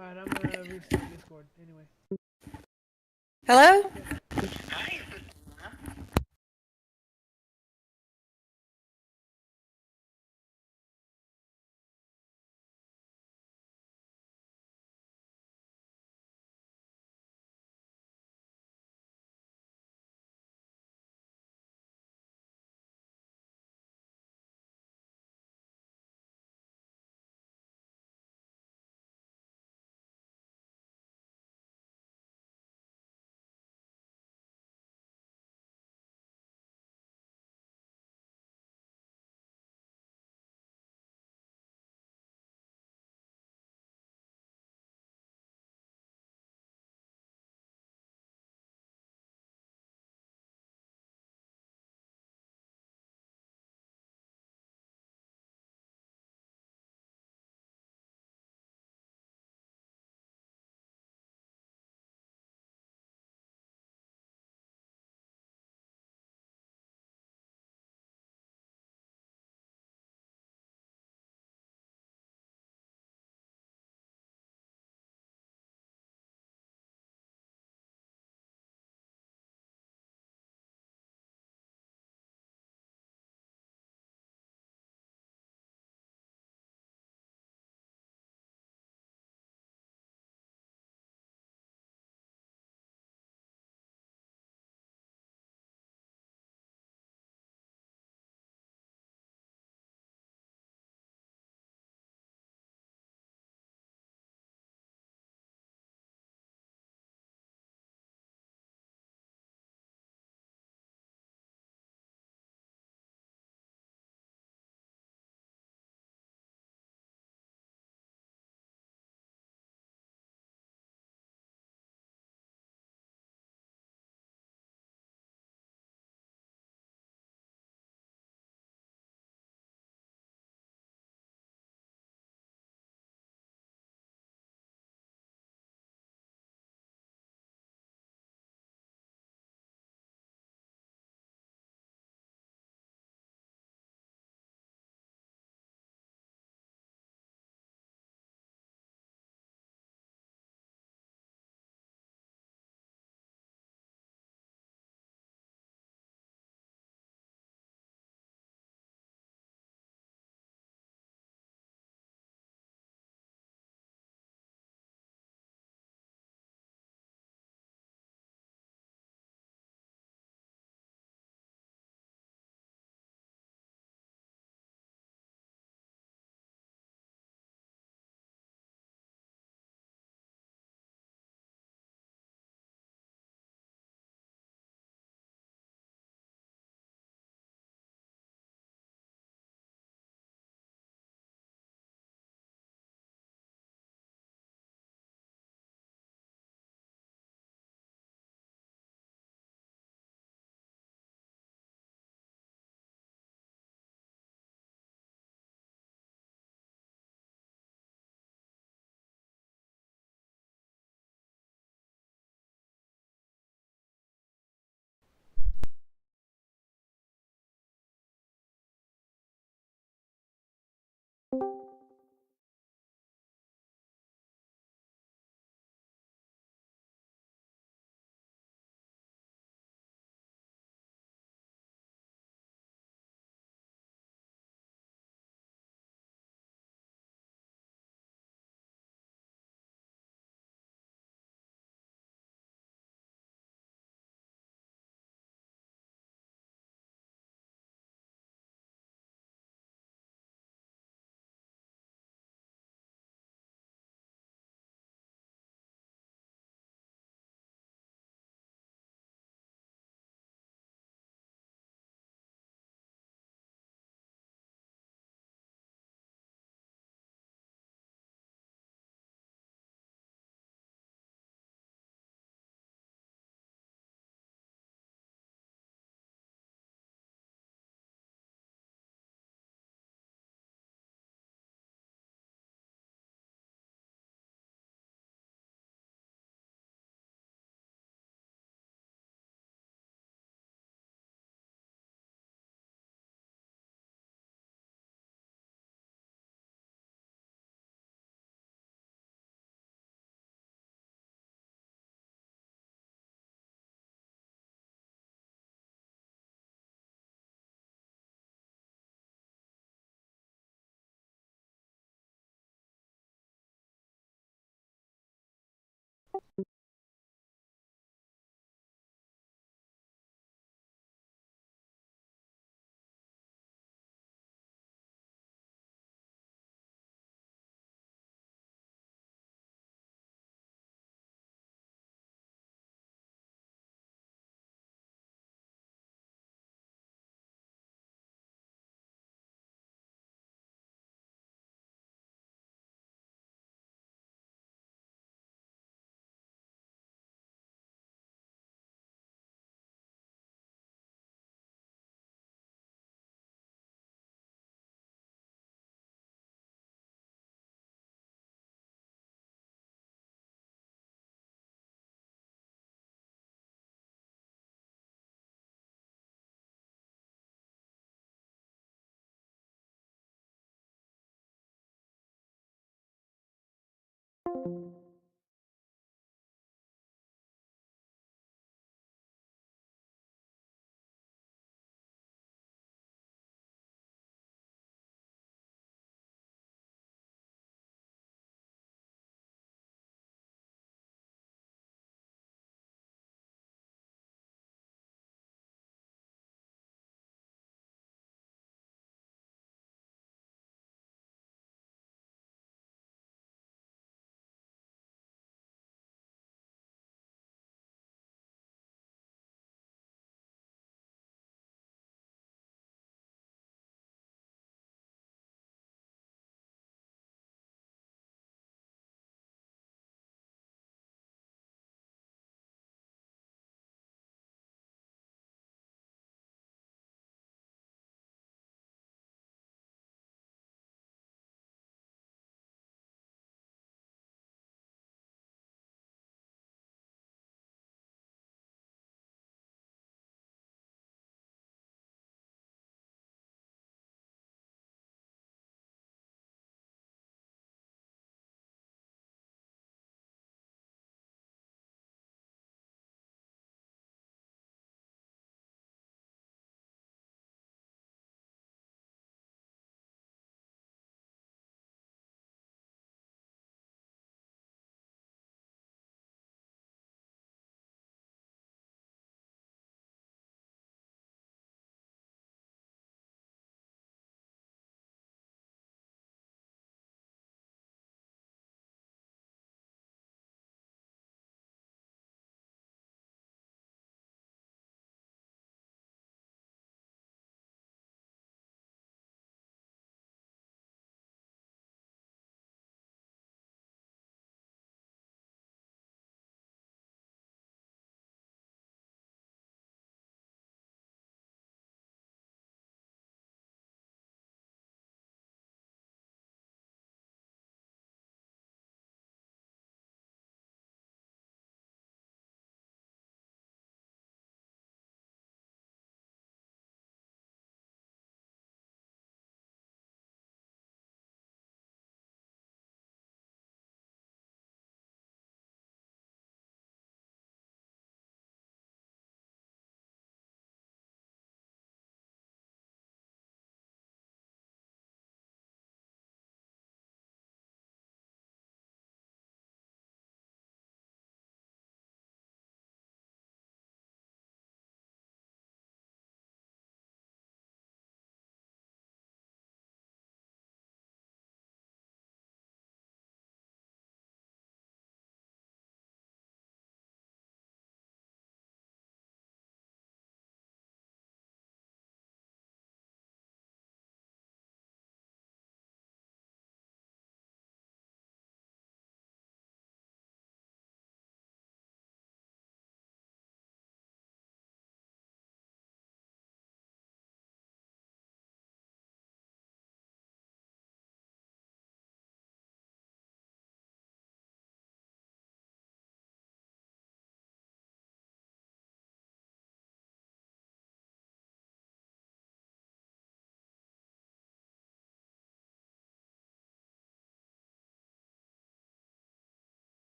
Alright, I'm gonna restart Discord anyway. Hello?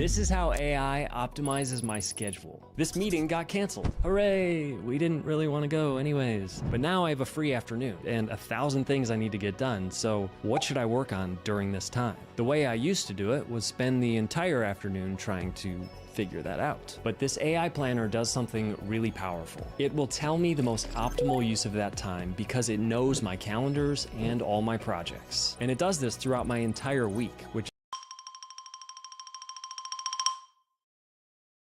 This is how AI optimizes my schedule. This meeting got canceled. Hooray! We didn't really want to go anyways. But now I have a free afternoon and 1,000 things I need to get done, so what should I work on during this time? The way I used to do it was spend the entire afternoon trying to figure that out. But this AI planner does something really powerful. It will tell me the most optimal use of that time because it knows my calendars and all my projects. And it does this throughout my entire week, which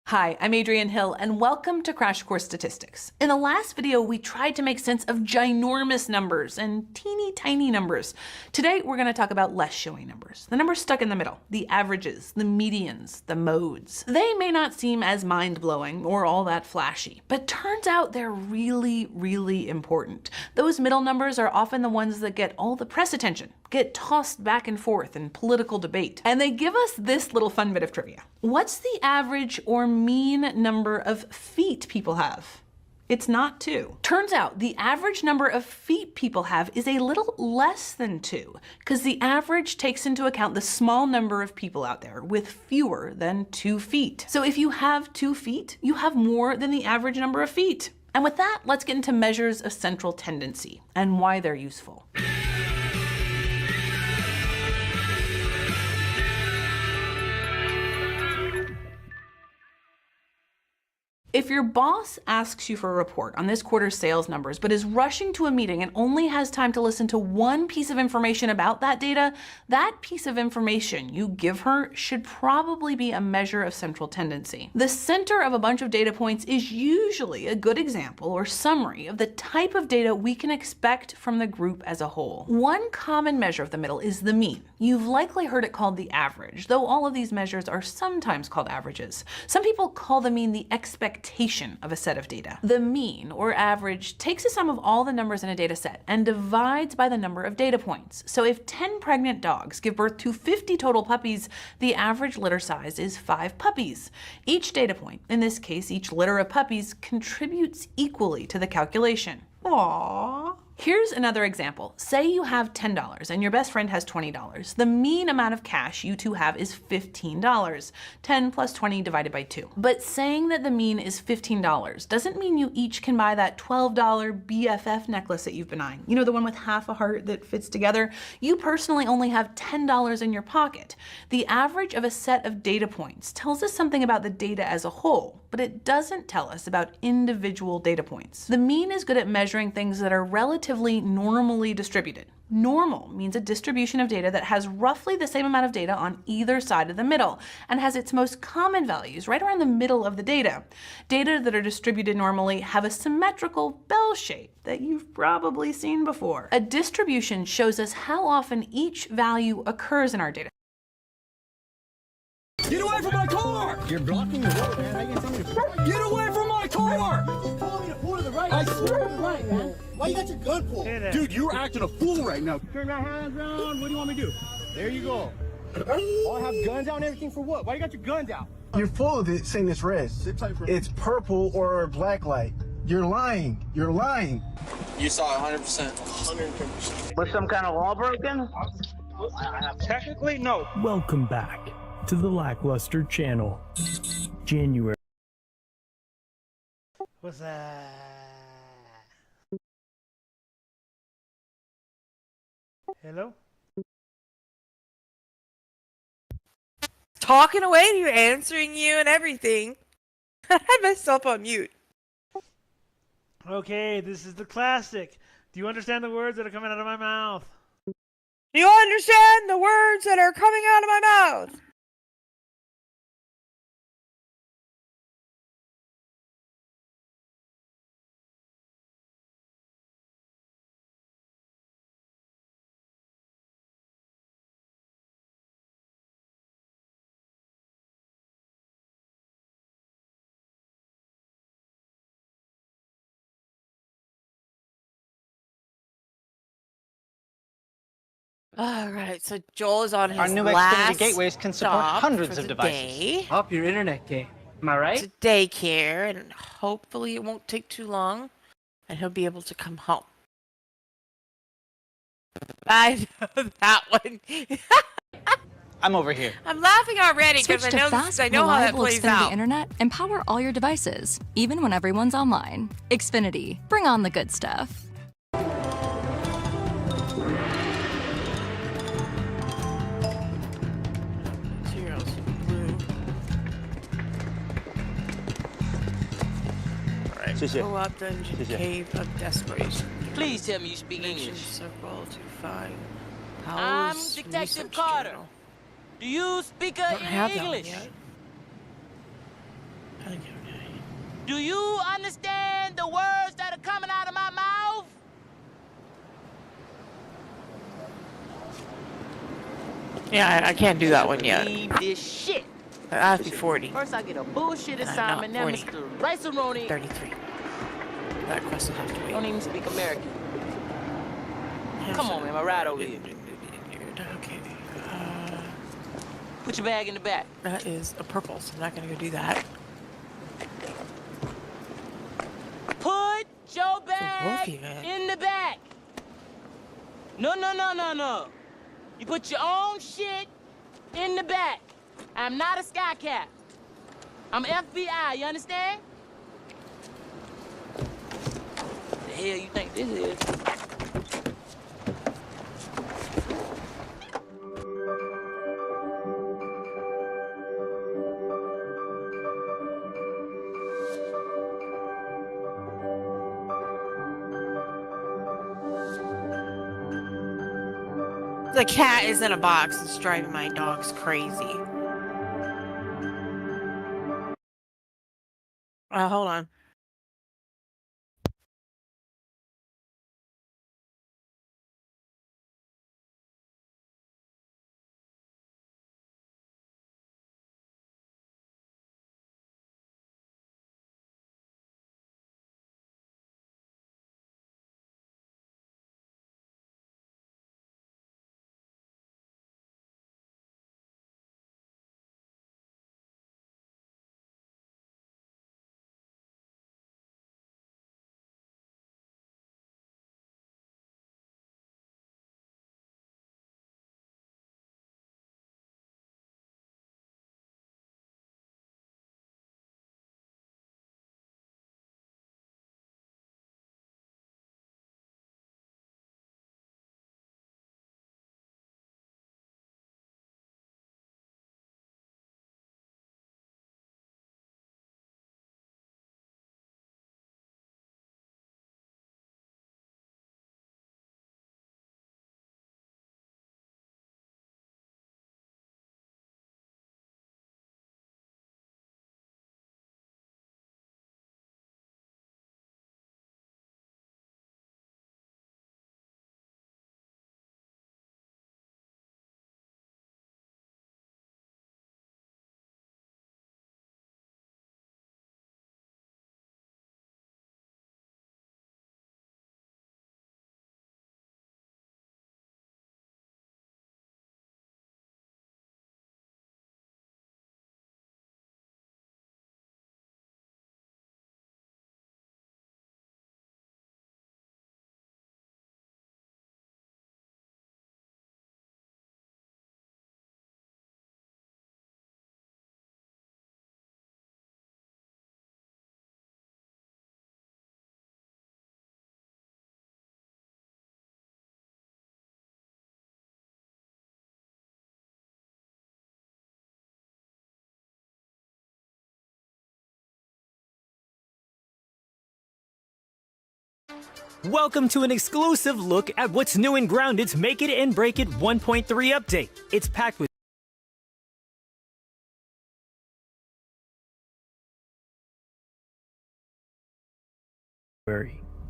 Hi, I'm Adrienne Hill, and welcome to Crash Course Statistics. In the last video, we tried to make sense of ginormous numbers and teeny tiny numbers. Today, we're going to talk about less showing numbers, the numbers stuck in the middle, the averages, the medians, the modes. They may not seem as mind-blowing or all that flashy, but turns out they're really, really important. Those middle numbers are often the ones that get all the press attention, get tossed back and forth in political debate. And they give us this little fun bit of trivia. What's the average or mean number of feet people have? It's not 2. Turns out the average number of feet people have is a little less than 2, because the average takes into account the small number of people out there with fewer than 2 feet. So if you have 2 feet, you have more than the average number of feet. And with that, let's get into measures of central tendency and why they're useful. If your boss asks you for a report on this quarter's sales numbers, but is rushing to a meeting and only has time to listen to one piece of information about that data, that piece of information you give her should probably be a measure of central tendency. The center of a bunch of data points is usually a good example or summary of the type of data we can expect from the group as a whole. One common measure of the middle is the mean. You've likely heard it called the average, though all of these measures are sometimes called averages. Some people call the mean the expectation of a set of data. The mean, or average, takes the sum of all the numbers in a data set and divides by the number of data points. So if 10 pregnant dogs give birth to 50 total puppies, the average litter size is 5 puppies. Each data point, in this case each litter of puppies, contributes equally to the calculation. Aww. Here's another example. Say you have $10 and your best friend has $20. The mean amount of cash you two have is $15. 10 plus 20 divided by 2. But saying that the mean is $15 doesn't mean you each can buy that $12 BFF necklace that you've been eyeing. You know, the one with half a heart that fits together? You personally only have $10 in your pocket. The average of a set of data points tells us something about the data as a whole, but it doesn't tell us about individual data points. The mean is good at measuring things that are relatively normally distributed. Normal means a distribution of data that has roughly the same amount of data on either side of the middle and has its most common values right around the middle of the data. Data that are distributed normally have a symmetrical bell shape that you've probably seen before. A distribution shows us how often each value occurs in our data. Get away from my car! You're blocking the road, man. How you gonna tell me to get away from my car! You told me to pull to the right. I swear to the right, man. Why you got your gun pulled? Dude, you're acting a fool right now. Turn my hands around. What do you want me to do? There you go. Oh, I have guns out and everything for what? Why you got your guns out? You're full of it saying it's red. It's purple or black light. You're lying. You're lying. You saw 100%. 110%. Was some kind of law broken? Technically, no. Welcome back to the Lackluster channel. January. What's that? Hello? Talking away to you, answering you and everything. I had myself on mute. Okay, this is the classic. Do you understand the words that are coming out of my mouth? Do you understand the words that are coming out of my mouth? All right, so Joel is on his Our new last Xfinity gateways can support stop hundreds for of the devices. day. Hope your internet gay. Am I right? It's daycare, and hopefully it won't take too long, and he'll be able to come home. I know that one. I'm over here. I'm laughing already because Switch I to know fast, I know how that reliable plays Xfinity out. internet and power all your devices, even when everyone's online. Xfinity, bring on the good stuff. Materials, blue. Alright, co-op dungeon, cave of desperation. Please tell me you speak English. Circle to find I'm Powell's Detective research Carter. journal. Do you speak I don't have that one English? yet. Do you understand the words that are coming out of my mouth? Yeah, I can't do that one yet. Leave this shit. I have to be 40. First I get a bullshit And I'm assignment, not then 40. Mr. Rice-A-Roni. 33. That quest will have to wait. Don't even speak American. Come on, man, my ride over here. Okay. Put your bag in the back. That is a purple, so I'm not gonna go do that. Put your both bag of you, man. in the back. No. You put your own shit in the back. I'm not a sky cap. I'm FBI, you understand? The hell you think this is? The cat is in a box. It's driving my dogs crazy. Hold on. Welcome to an exclusive look at what's new in Grounded's Make It and Break It 1.3 update. It's packed with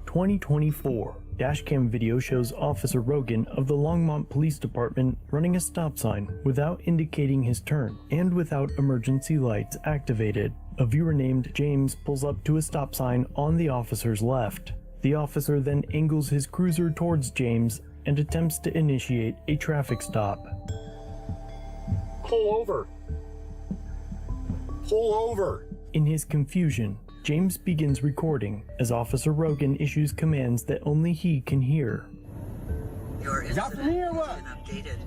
2024. Dashcam video shows Officer Rogan of the Longmont Police Department running a stop sign without indicating his turn and without emergency lights activated. A viewer named James pulls up to a stop sign on the officer's left. The officer then angles his cruiser towards James and attempts to initiate a traffic stop. Pull over. Pull over. In his confusion, James begins recording as Officer Rogan issues commands that only he can hear. Your incident has been updated.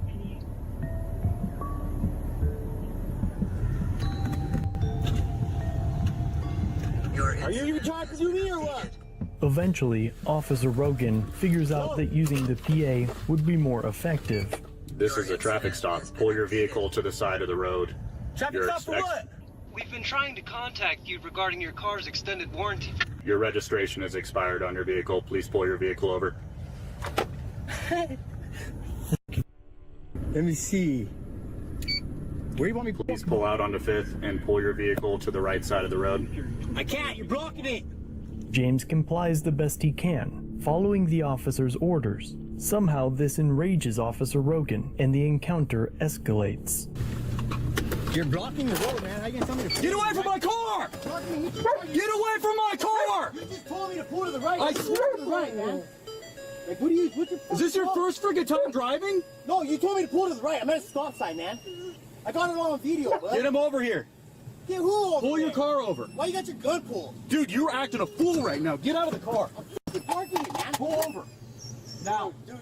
Are you even talking to me or what? Eventually, Officer Rogan figures out that using the PA would be more effective. This is a traffic stop. Pull your vehicle to the side of the road. Traffic stop for what? We've been trying to contact you regarding your car's extended warranty. Your registration is expired on your vehicle. Please pull your vehicle over. Let me see. Where do you want me to Please pull out onto 5th and pull your vehicle to the right side of the road. I can't. You're blocking it. James complies the best he can, following the officer's orders. Somehow this enrages Officer Rogan, and the encounter escalates. You're blocking the road, man. How you gonna tell me to get away from my car? Get away from my car! You just told me to pull to the right. I swear to the right, man. Like, what's your Is this your first friggin' time driving? No, you told me to pull to the right. I'm at a stop sign, man. I got it all on video, bud. Get him over here. Get who over? Pull your car over. Why you got your gun pulled? Dude, you're acting a fool right now. Get out of the car. I'm fucking parking you, man. Pull over. Now. Dude,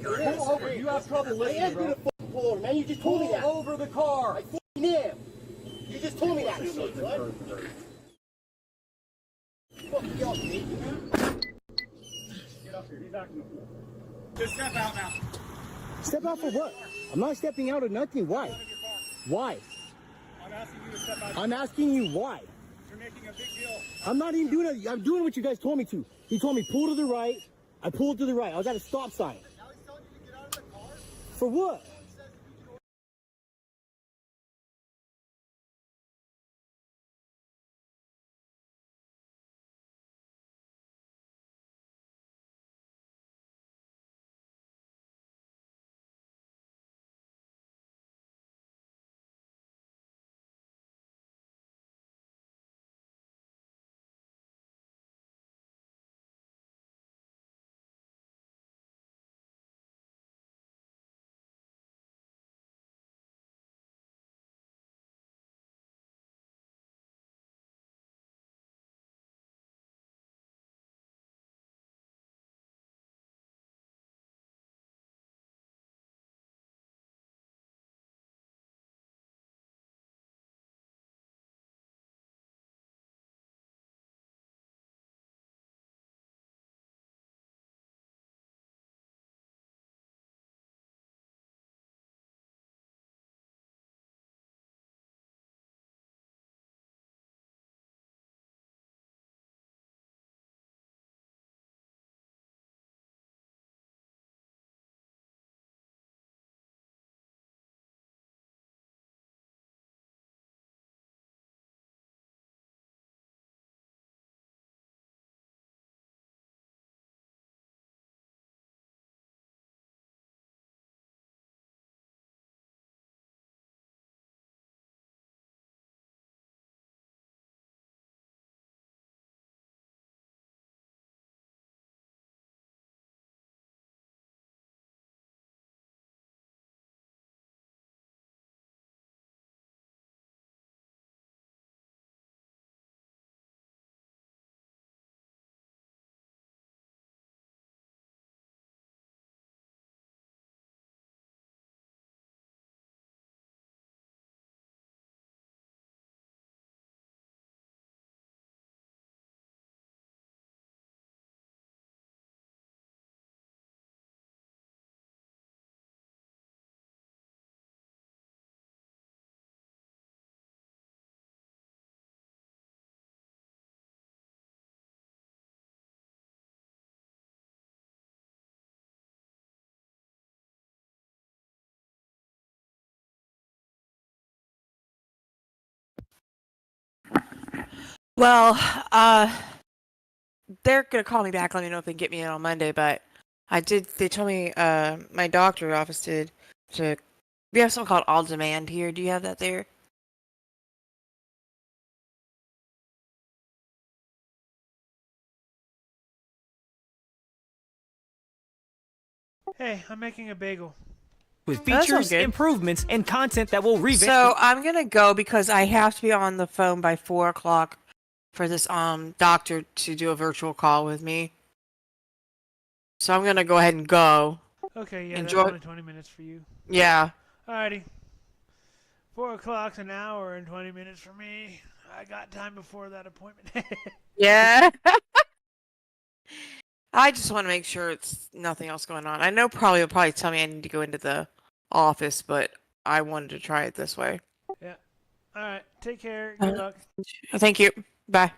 pull over. You have trouble listening, bro. Pull over, man. You just told me that. Pull over the car. I fucking am. You just told me that. Bud. Fucking yell, me. Get up here. He's acting a fool. Just step out now. Step out for what? I'm not stepping out of nothing. Why? Why? I'm asking you to step out. I'm asking you why. You're making a big deal. I'm not even doing it. I'm doing what you guys told me to. He told me pull to the right. I pulled to the right. I was at a stop sign. Now he's telling you to get out of the car? For what? Well, they're gonna call me back. Let me know if they can get me in on Monday. But I did. They told me my doctor office did to. We have something called All Demand here. Do you have that there? Hey, I'm making a bagel. With Oh, that sounds features, good. improvements, and content that will revamp. So I'm gonna go because I have to be on the phone by 4 o'clock for this doctor to do a virtual call with me. So I'm gonna go ahead and go. Okay, yeah, Enjoy. that's only 20 minutes for you. Yeah. Alrighty. 4 o'clock's an hour and 20 minutes for me. I got time before that appointment. Yeah. I just want to make sure it's nothing else going on. I know will probably tell me I need to go into the office, but I wanted to try it this way. Yeah. All right. Take care. Good luck. Thank you. Bye.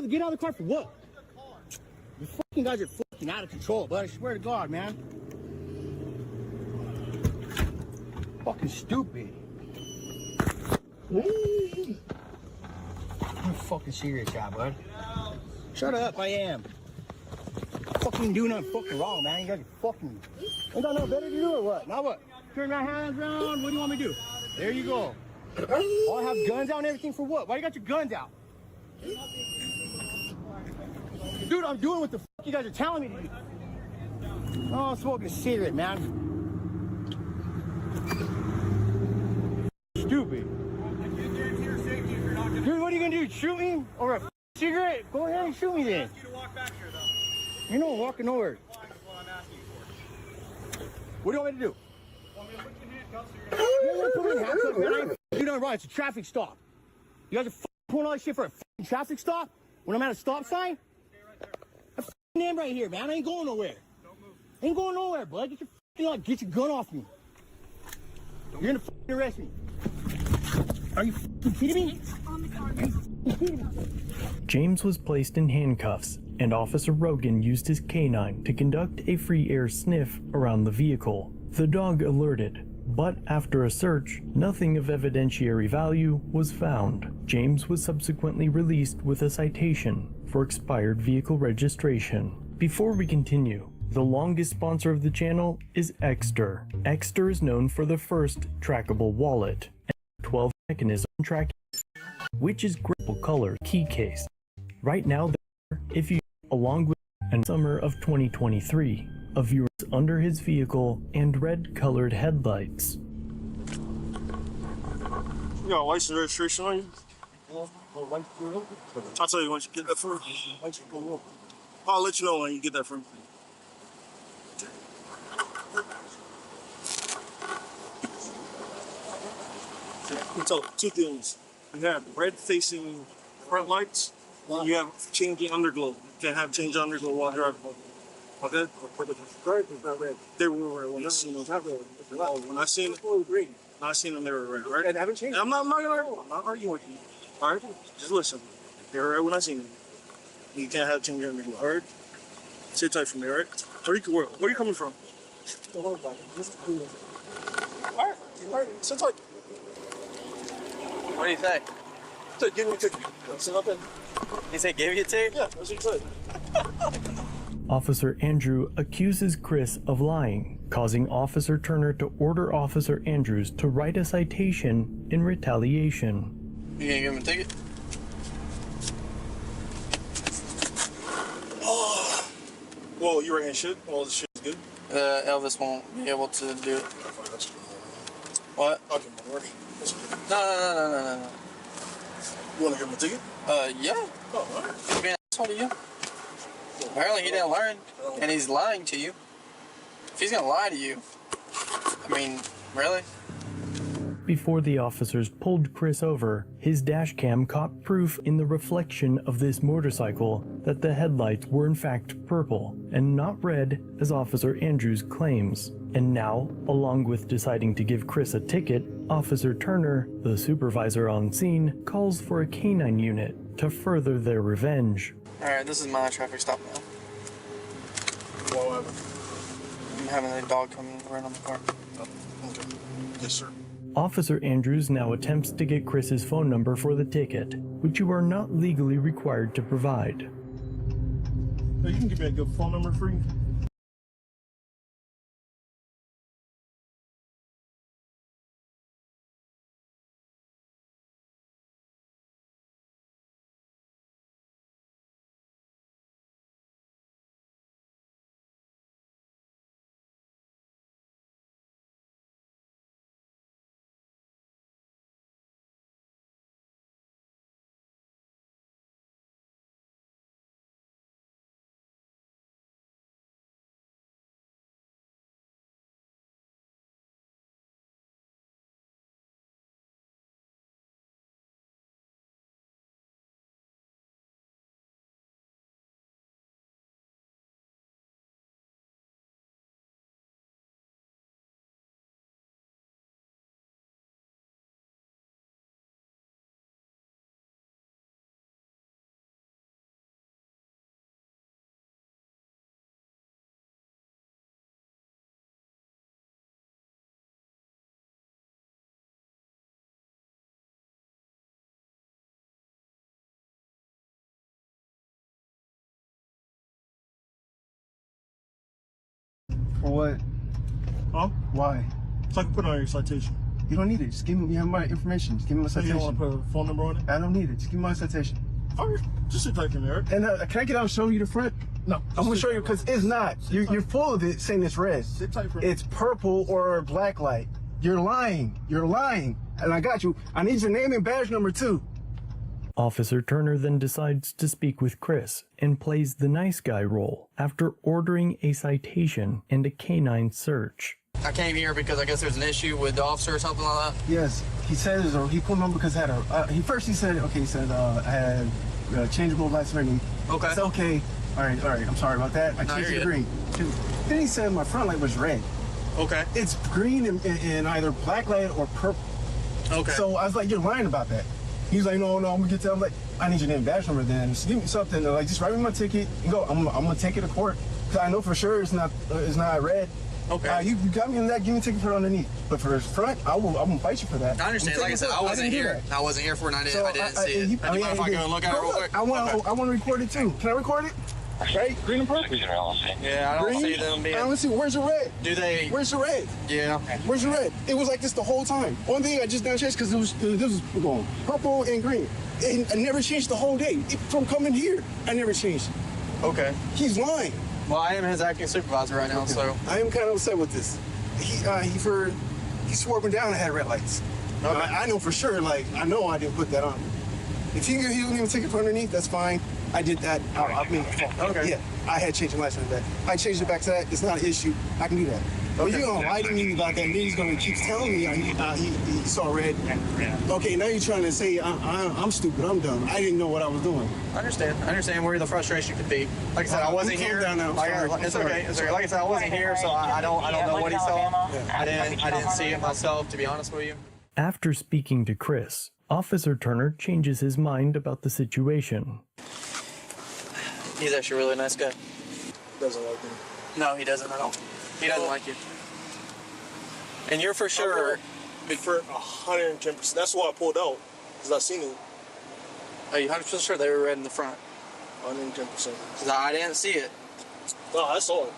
Get out of the car for what? You fucking guys are fucking out of control, but I swear to God, man. Fucking stupid. I'm fucking serious, yeah, bud. Shut up, I am. Fucking doing nothing fucking wrong, man. You guys are fucking... Ain't got no better to do or what? Now what? Turn my hands around. What do you want me to do? There you go. Oh, I have guns out and everything for what? Why you got your guns out? Dude, I'm doing what the fuck you guys are telling me to do. Oh, I'm smoking a cigarette, man. Stupid. Dude, what are you gonna do? Shoot me? Or a cigarette? Go ahead and shoot me then. You're not walking nowhere. What do you want me to do? You don't right. It's a traffic stop. You guys are pulling all this shit for a traffic stop? When I'm at a stop sign? I'm name right here, man. I ain't going nowhere. Ain't going nowhere, bud. Get your gun off me. You're gonna arrest me. Are you kidding me? James was placed in handcuffs, and Officer Rogan used his canine to conduct a free air sniff around the vehicle. The dog alerted, but after a search, nothing of evidentiary value was found. James was subsequently released with a citation for expired vehicle registration. Before we continue, the longest sponsor of the channel is Exter. Exter is known for the first trackable wallet and 12 mechanism tracking, which is grapple color key case. Right now, if you, along with in summer of 2023, a viewer under his vehicle and red colored headlights. You got a license registration on you? I'll tell you once you get that from me. I'll let you know when you get that from me. So, two things. You have red facing front lights, and you have changing underglow. You can't have change underglow while driving. Okay? They were red when I seen them. When I seen them, they were red, right? And haven't changed. I'm not arguing with you. All right? Just listen. They were red when I seen them. You can't have change underglow, all right? Sit tight for me, all right? Where are you coming from? All right, sit tight. What do you say? So give me a ticket. Sit up in. He said give you a ticket? Yeah, that's what he said. Officer Andrew accuses Chris of lying, causing Officer Turner to order Officer Andrews to write a citation in retaliation. You gonna give him a ticket? Oh. Well, you right-hand shit. All this shit is good. Elvis won't be able to do it. What? I'll give him a word. No. You want to give him a ticket? Yeah. Oh, all right. He's being an asshole to you. Apparently he didn't learn, and he's lying to you. If he's gonna lie to you, I mean, really? Before the officers pulled Chris over, his dash cam caught proof in the reflection of this motorcycle that the headlights were in fact purple and not red as Officer Andrews claims. And now, along with deciding to give Chris a ticket, Officer Turner, the supervisor on scene, calls for a canine unit to further their revenge. Alright, this is my traffic stop now. What? I'm having a dog come right on my car. Oh, okay. Yes, sir. Officer Andrews now attempts to get Chris's phone number for the ticket, which you are not legally required to provide. Hey, you can give me a good phone number for you? For what? Huh? Why? So I can put it on your citation. You don't need it. Just give me my information. Just give me my So you citation. don't want to put a phone number on it? I don't need it. Just give me my citation. Alright, just sit back in there. And can I get out and show you the front? No. I'm gonna show you because it's not. You're full of it saying it's red. Sit tight for It's purple or black light. You're lying. You're lying. And I got you. I need your name and badge number too. Officer Turner then decides to speak with Chris and plays the nice guy role after ordering a citation and a canine search. I came here because I guess there's an issue with the officer or something like that. Yes, he says, or he pulled me over because I had a. He said, I had changeable lights underneath. Okay. I said, okay. All right. I'm sorry about that. I changed it to green. Then he said my front light was red. Okay. It's green in either black light or purple. Okay. So I was like, you're lying about that. He's like, no, I'm gonna get to. I'm like, I need your name and badge number then. Just give me something. Like, just write me my ticket and go. I'm gonna take it to court because I know for sure it's not red. Okay. You got me in that. Give me a ticket for it underneath. But for his front, I'm gonna fight you for that. I understand. Like I said, I wasn't here. I wasn't here for it. And I didn't see it. Do you mind if I go and look at it real quick? I want to record it too. Can I record it? Right? Green and purple. Yeah, I don't see them being. I don't see. Where's the red? Do they? Where's the red? Yeah. Where's the red? It was like this the whole time. One thing I just done changed because this was going purple and green. And I never changed the whole day. From coming here, I never changed. Okay. He's lying. Well, I am his acting supervisor right now, so. I am kind of upset with this. He swore me down I had red lights. Okay. I know for sure, like, I know I didn't put that on. If he don't even take it from underneath, that's fine. I did that. I mean, okay. Yeah, I had changed the lights on that. I changed it back to that. It's not an issue. I can do that. But you're gonna lie to me about that, and then he's gonna keep telling me he saw red. Okay, now you're trying to say I'm stupid, I'm dumb. I didn't know what I was doing. I understand where the frustration could be. Like I said, I wasn't here. It's okay. Like I said, I wasn't here, so I don't know what he saw. I didn't see it myself, to be honest with you. After speaking to Chris, Officer Turner changes his mind about the situation. He's actually a really nice guy. Doesn't like me. No, he doesn't at all. He doesn't like you. And you're for sure. For 110%. That's why I pulled out, because I seen it. Are you 100% sure they were red in the front? 110%. Because I didn't see it. No, I saw it.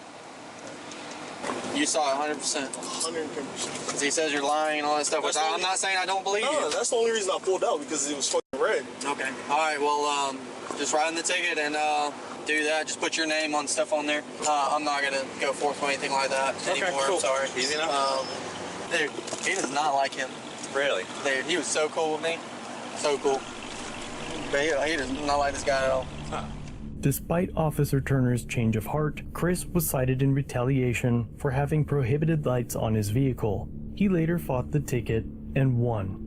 You saw it 100%. 110%. Because he says you're lying and all that stuff, which I'm not saying I don't believe you. No, that's the only reason I pulled out, because it was fucking red. Okay. All right, well, just write in the ticket and do that. Just put your name on stuff on there. I'm not going to go forth with anything like that anymore. Cool. I'm sorry. Easy enough? Dude, he does not like him. Really? Dude, he was so cool with me. So cool. But he does not like this guy at all. Despite Officer Turner's change of heart, Chris was cited in retaliation for having prohibited lights on his vehicle. He later fought the ticket and won.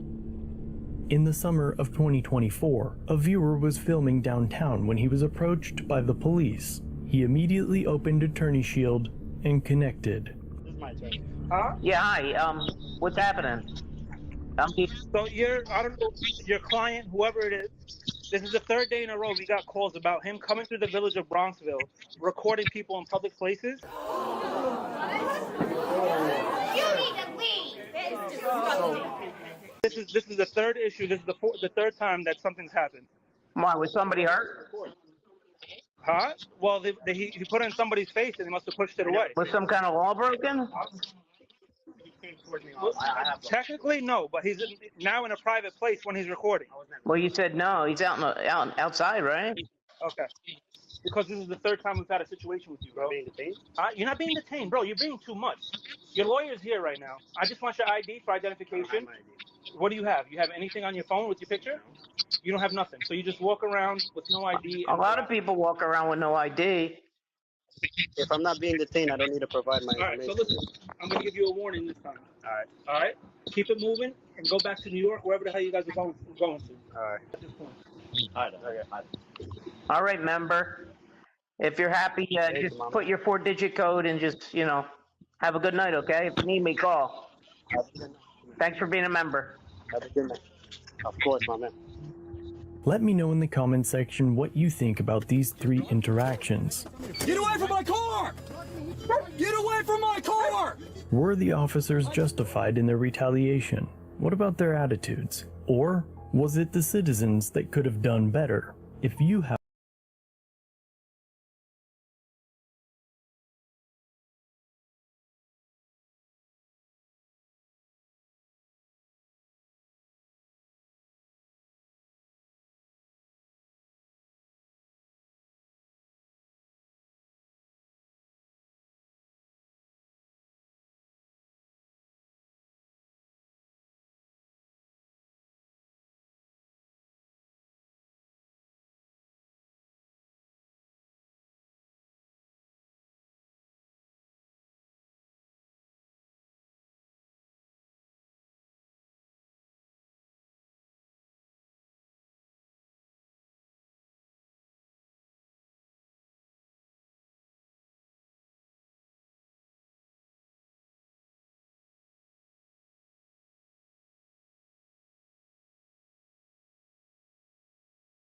In the summer of 2024, a viewer was filming downtown when he was approached by the police. He immediately opened Attorney Shield and connected. This is my turn. Huh? Yeah, hi. What's happening? So I don't know, your client, whoever it is, this is the third day in a row we got calls about him coming through the village of Bronxville, recording people in public places. You need to leave. This is the third issue. This is the third time that something's happened. Why, was somebody hurt? Huh? Well, he put it in somebody's face and he must have pushed it away. Was some kind of law broken? Technically, no, but he's now in a private place when he's recording. Well, you said no. He's outside, right? Okay. Because this is the third time we've had a situation with you, bro. Being detained? You're not being detained, bro. You're being too much. Your lawyer's here right now. I just want your ID for identification. What do you have? You have anything on your phone with your picture? You don't have nothing. So you just walk around with no ID. A lot of people walk around with no ID. If I'm not being detained, I don't need to provide my information. All right, so listen, I'm going to give you a warning this time. All right. All right? Keep it moving and go back to New York, wherever the hell you guys are going to. All right. At this point. All right, member. If you're happy, just put your 4-digit code and just, have a good night, okay? If you need me, call. Thanks for being a member. Have a good night. Of course, my man. Let me know in the comment section what you think about these 3 interactions. Get away from my car! Get away from my car! Were the officers justified in their retaliation? What about their attitudes? Or was it the citizens that could have done better? If you have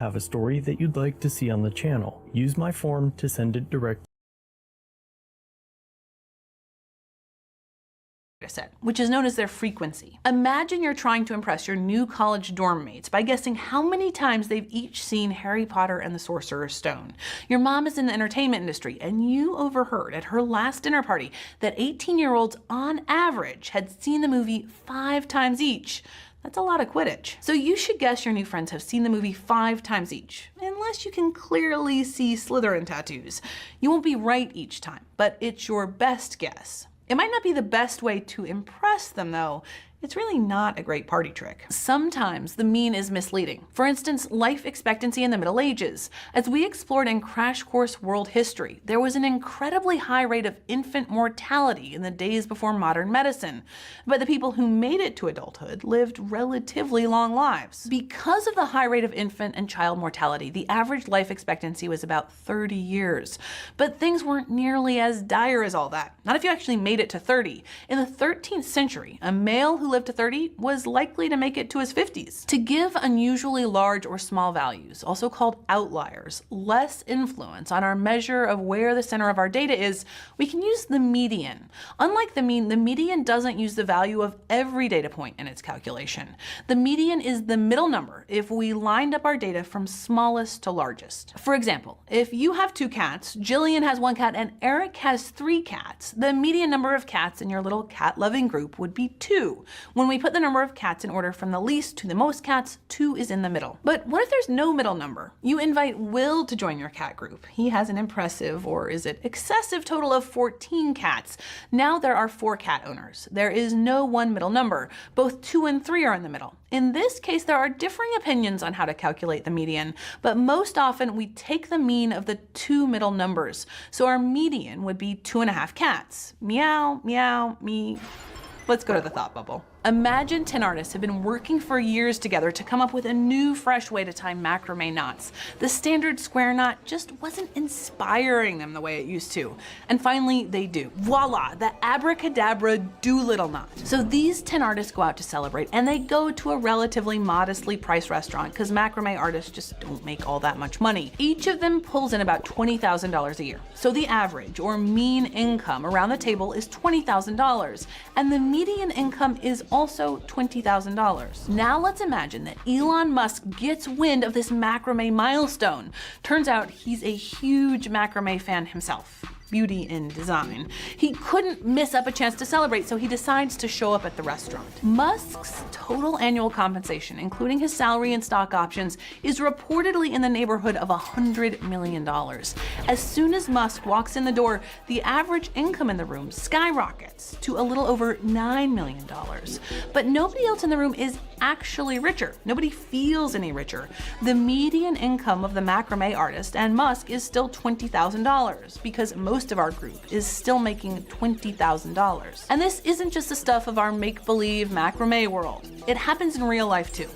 Have a story that you'd like to see on the channel? Use my form to send it direct. Set, which is known as their frequency. Imagine you're trying to impress your new college dorm mates by guessing how many times they've each seen Harry Potter and the Sorcerer's Stone. Your mom is in the entertainment industry, and you overheard at her last dinner party that 18-year-olds on average had seen the movie 5 times each. That's a lot of Quidditch. So you should guess your new friends have seen the movie 5 times each, unless you can clearly see Slytherin tattoos. You won't be right each time, but it's your best guess. It might not be the best way to impress them, though. It's really not a great party trick. Sometimes the mean is misleading. For instance, life expectancy in the Middle Ages. As we explored in Crash Course World History, there was an incredibly high rate of infant mortality in the days before modern medicine. But the people who made it to adulthood lived relatively long lives. Because of the high rate of infant and child mortality, the average life expectancy was about 30 years. But things weren't nearly as dire as all that. Not if you actually made it to 30. In the 13th century, a male who lived to 30 was likely to make it to his 50s. To give unusually large or small values, also called outliers, less influence on our measure of where the center of our data is, we can use the median. Unlike the mean, the median doesn't use the value of every data point in its calculation. The median is the middle number if we lined up our data from smallest to largest. For example, if you have 2 cats, Jillian has 1 cat, and Eric has 3 cats, the median number of cats in your little cat-loving group would be 2. When we put the number of cats in order from the least to the most cats, 2 is in the middle. But what if there's no middle number? You invite Will to join your cat group. He has an impressive, or is it excessive, total of 14 cats. Now there are 4 cat owners. There is no one middle number. Both 2 and 3 are in the middle. In this case, there are differing opinions on how to calculate the median, but most often we take the mean of the 2 middle numbers. So our median would be 2.5 cats. Meow, meow, me. Let's go to the thought bubble. Imagine 10 artists have been working for years together to come up with a new, fresh way to tie macrame knots. The standard square knot just wasn't inspiring them the way it used to. And finally, they do. Voila, the abracadabra Doolittle knot. So these 10 artists go out to celebrate, and they go to a relatively modestly priced restaurant because macrame artists just don't make all that much money. Each of them pulls in about $20,000 a year. So the average, or mean income around the table is $20,000, and the median income is also $20,000. Now let's imagine that Elon Musk gets wind of this macrame milestone. Turns out he's a huge macrame fan himself. Beauty in design. He couldn't miss up a chance to celebrate, so he decides to show up at the restaurant. Musk's total annual compensation, including his salary and stock options, is reportedly in the neighborhood of $100 million. As soon as Musk walks in the door, the average income in the room skyrockets to a little over $9 million. But nobody else in the room is actually richer. Nobody feels any richer. The median income of the macrame artist and Musk is still $20,000 because most of our group is still making $20,000. And this isn't just the stuff of our make-believe macrame world. It happens in real life too.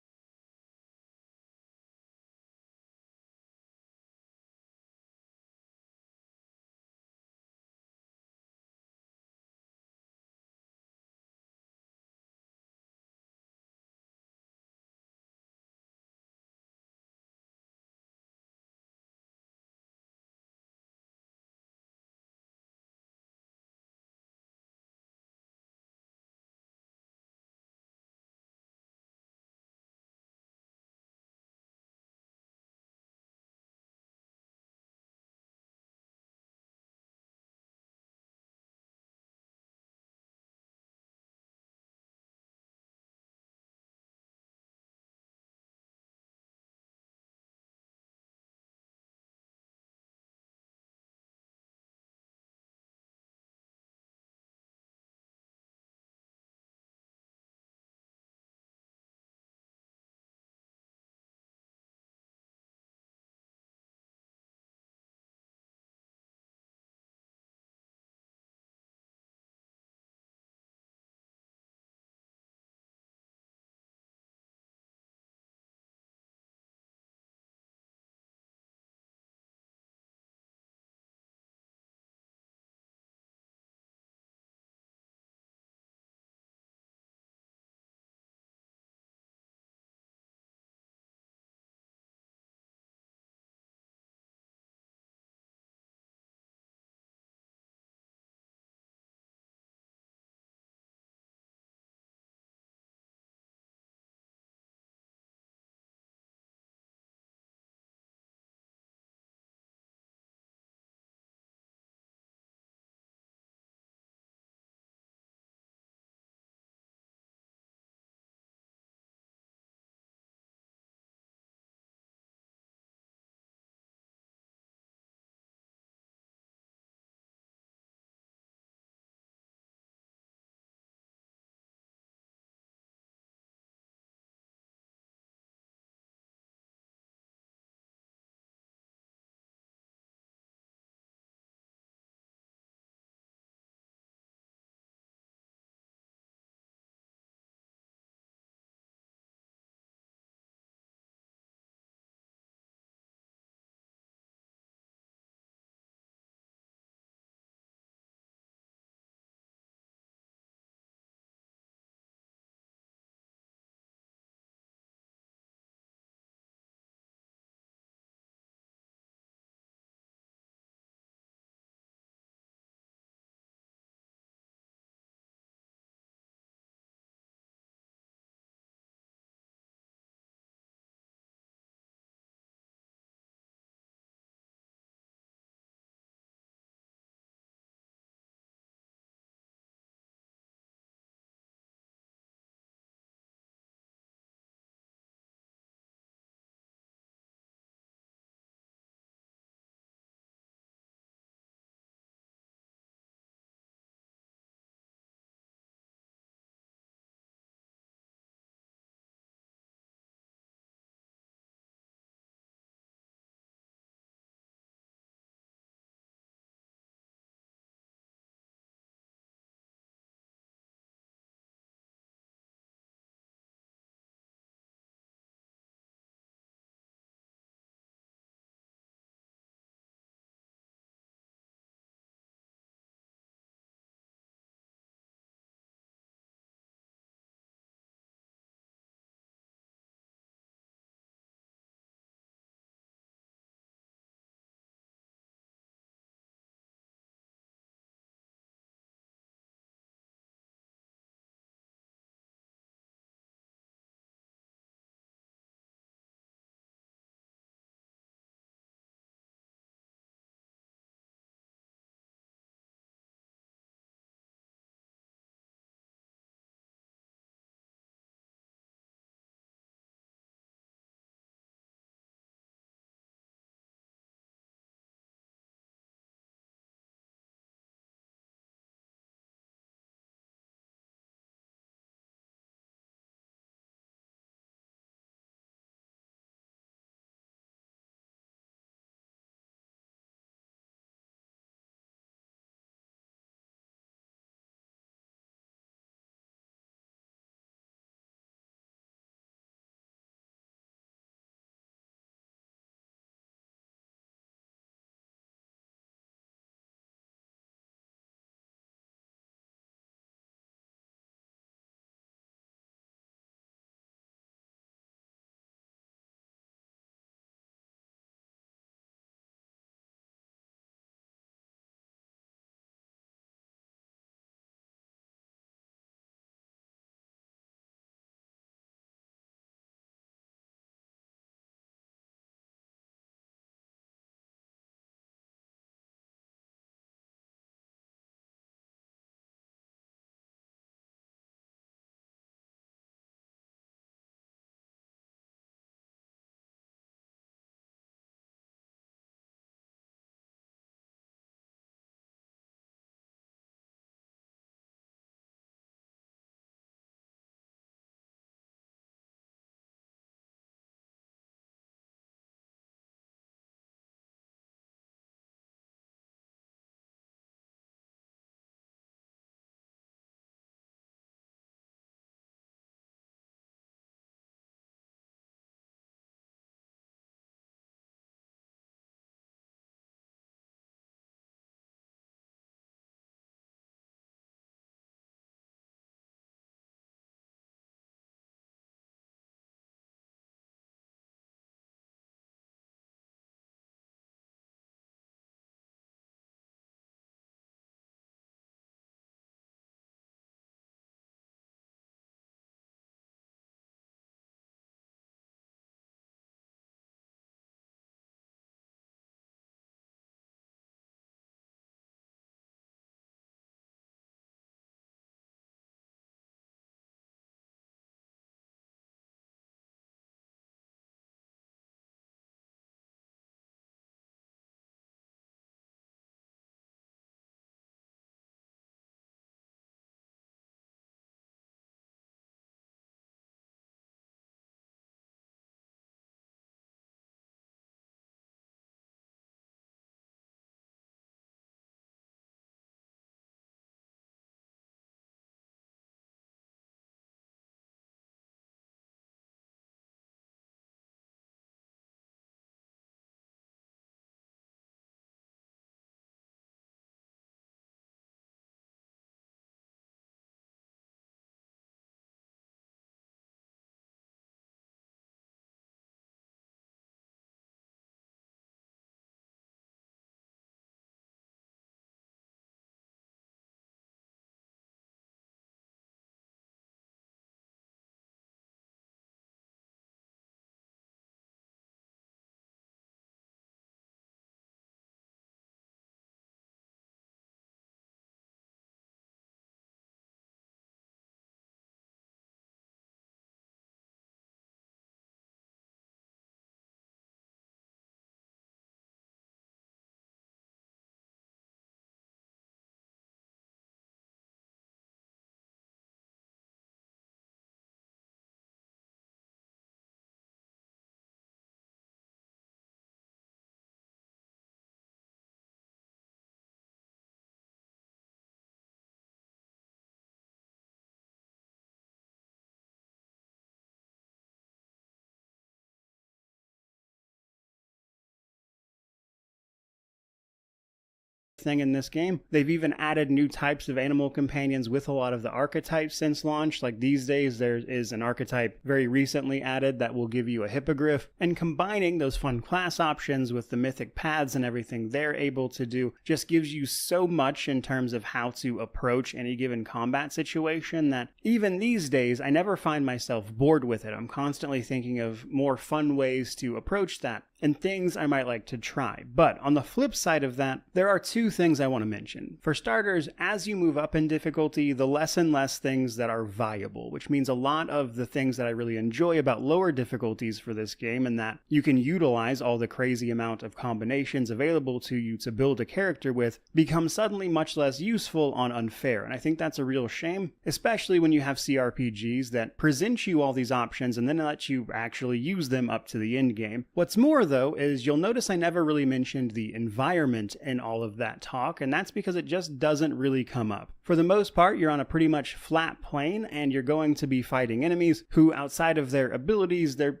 thing in this game. They've even added new types of animal companions with a lot of the archetypes since launch. Like these days, there is an archetype very recently added that will give you a hippogriff, and combining those fun class options with the mythic paths and everything they're able to do just gives you so much in terms of how to approach any given combat situation that even these days, I never find myself bored with it. I'm constantly thinking of more fun ways to approach that and things I might like to try. But on the flip side of that, there are two things I want to mention. For starters, as you move up in difficulty, the less and less things that are viable, which means a lot of the things that I really enjoy about lower difficulties for this game, and that you can utilize all the crazy amount of combinations available to you to build a character with, become suddenly much less useful on unfair. And I think that's a real shame, especially when you have CRPGs that present you all these options and then let you actually use them up to the end game. What's more, though, is you'll notice I never really mentioned the environment in all of that talk, and that's because it just doesn't really come up. For the most part, you're on a pretty much flat plane, and you're going to be fighting enemies who, outside of their abilities, they're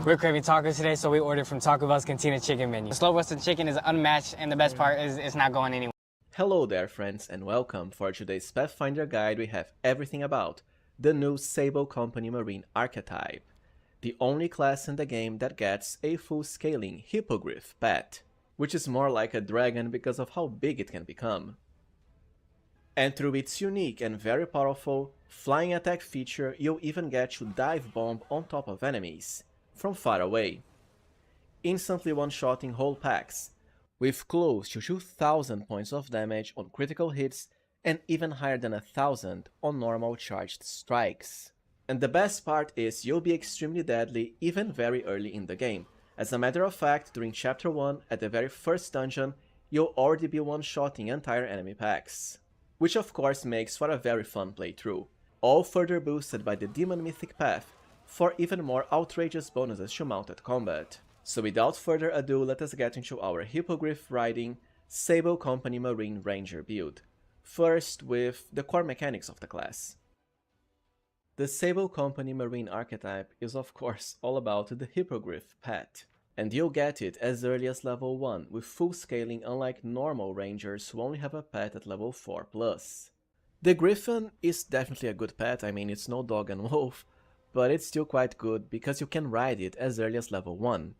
We're craving tacos today, so we ordered from Taco Bell's Cantina Chicken menu. The slow roasted chicken is unmatched, and the best part is it's not going anywhere. Hello there friends and welcome. For today's Pathfinder guide we have everything about the new Sable Company Marine archetype, the only class in the game that gets a full scaling hippogriff pet, which is more like a dragon because of how big it can become. And through its unique and very powerful flying attack feature, you'll even get to dive bomb on top of enemies from far away, instantly one-shotting whole packs, with close to 2,000 points of damage on critical hits and even higher than 1,000 on normal charged strikes. And the best part is you'll be extremely deadly even very early in the game. As a matter of fact, during chapter 1 at the very first dungeon, you'll already be one-shotting entire enemy packs, which of course makes for a very fun playthrough, all further boosted by the Demon Mythic Path for even more outrageous bonuses to mounted combat. So without further ado, let us get into our Hippogriff riding Sable Company Marine Ranger build. First with the core mechanics of the class. The Sable Company Marine archetype is of course all about the Hippogriff pet, and you'll get it as early as level 1 with full scaling, unlike normal rangers who only have a pet at level 4+. The Griffin is definitely a good pet. I mean, it's no dog and wolf, but it's still quite good because you can ride it as early as level 1.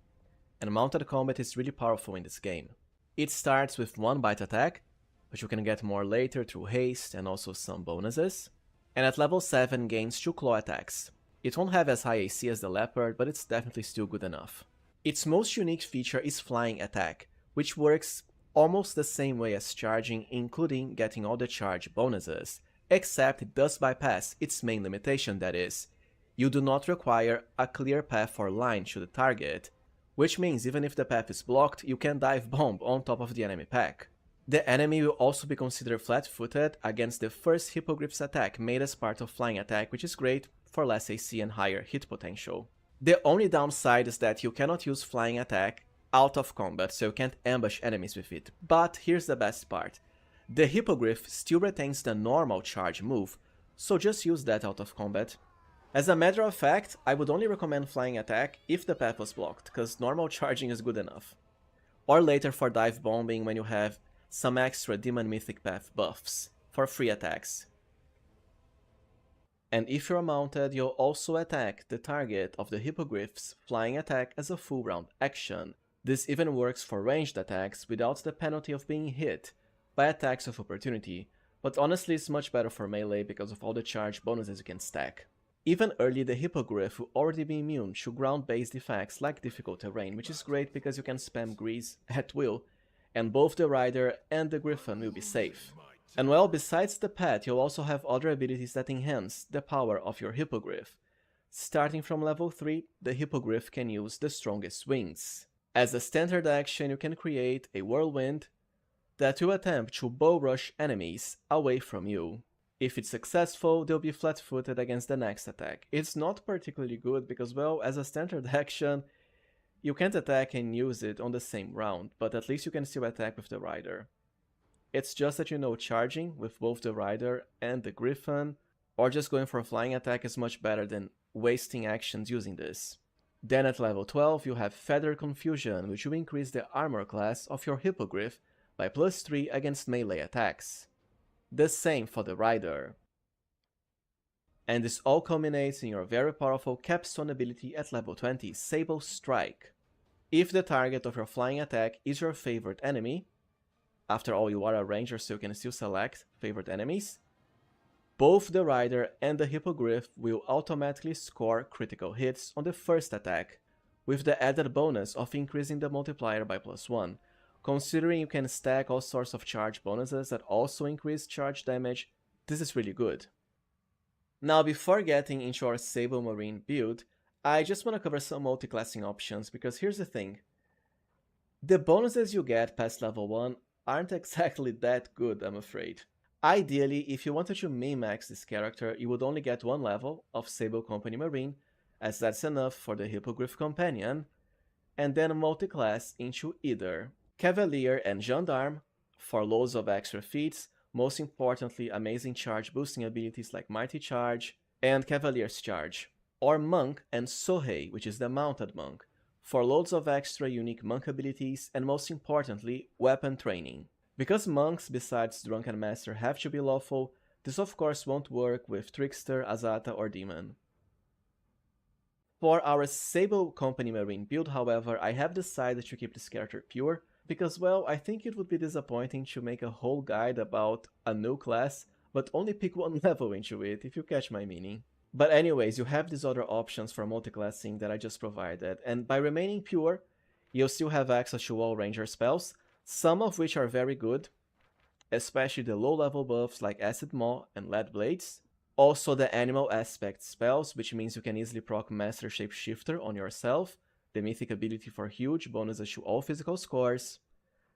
And mounted combat is really powerful in this game. It starts with 1 bite attack, which you can get more later through haste and also some bonuses, and at level 7 gains 2 claw attacks. It won't have as high AC as the leopard, but it's definitely still good enough. Its most unique feature is flying attack, which works almost the same way as charging, including getting all the charge bonuses, except it does bypass its main limitation, that is, you do not require a clear path or line to the target, which means even if the path is blocked, you can dive bomb on top of the enemy pack. The enemy will also be considered flat-footed against the first Hippogriff's attack made as part of flying attack, which is great for less AC and higher hit potential. The only downside is that you cannot use flying attack out of combat, so you can't ambush enemies with it. But here's the best part. The Hippogriff still retains the normal charge move, so just use that out of combat. As a matter of fact, I would only recommend flying attack if the path was blocked, cause normal charging is good enough. Or later for dive bombing when you have some extra Demon Mythic Path buffs for free attacks. And if you're mounted, you'll also attack the target of the Hippogriff's flying attack as a full round action. This even works for ranged attacks without the penalty of being hit by attacks of opportunity, but honestly it's much better for melee because of all the charge bonuses you can stack. Even early, the Hippogriff will already be immune to ground-based effects like difficult terrain, which is great because you can spam grease at will, and both the rider and the Griffin will be safe. And well, besides the pet, you'll also have other abilities that enhance the power of your Hippogriff. Starting from level 3, the Hippogriff can use the strongest wings. As a standard action, you can create a whirlwind that will attempt to bow rush enemies away from you. If it's successful, they'll be flat-footed against the next attack. It's not particularly good because, well, as a standard action, you can't attack and use it on the same round, but at least you can still attack with the rider. It's just that, you know, charging with both the rider and the Griffin, or just going for a flying attack is much better than wasting actions using this. Then at level 12 you have Feather Confusion, which will increase the armor class of your Hippogriff by +3 against melee attacks. The same for the Rider. And this all culminates in your very powerful capstone ability at level 20, Sable Strike. If the target of your flying attack is your favorite enemy, after all you are a ranger so you can still select favorite enemies, both the Rider and the Hippogriff will automatically score critical hits on the first attack, with the added bonus of increasing the multiplier by +1. Considering you can stack all sorts of charge bonuses that also increase charge damage, this is really good. Now before getting into our Sable Marine build, I just want to cover some multi-classing options, because here's the thing. The bonuses you get past level 1 aren't exactly that good, I'm afraid. Ideally, if you wanted to min-max this character, you would only get 1 level of Sable Company Marine, as that's enough for the Hippogriff Companion, and then multi-class into either Cavalier and Gendarme for loads of extra feats, most importantly amazing charge boosting abilities like Mighty Charge and Cavalier's Charge, or Monk and Sohei, which is the Mounted Monk, for loads of extra unique monk abilities and most importantly, weapon training. Because monks besides Drunken Master have to be lawful, this of course won't work with Trickster, Azata or Demon. For our Sable Company Marine build, however, I have decided to keep this character pure, because, well, I think it would be disappointing to make a whole guide about a new class, but only pick 1 level into it, if you catch my meaning. But anyways, you have these other options for multiclassing that I just provided, and by remaining pure, you'll still have access to all ranger spells, some of which are very good, especially the low-level buffs like Acid Maw and Lead Blades. Also the animal aspect spells, which means you can easily proc Master Shapeshifter on yourself, the mythic ability for huge bonuses to all physical scores.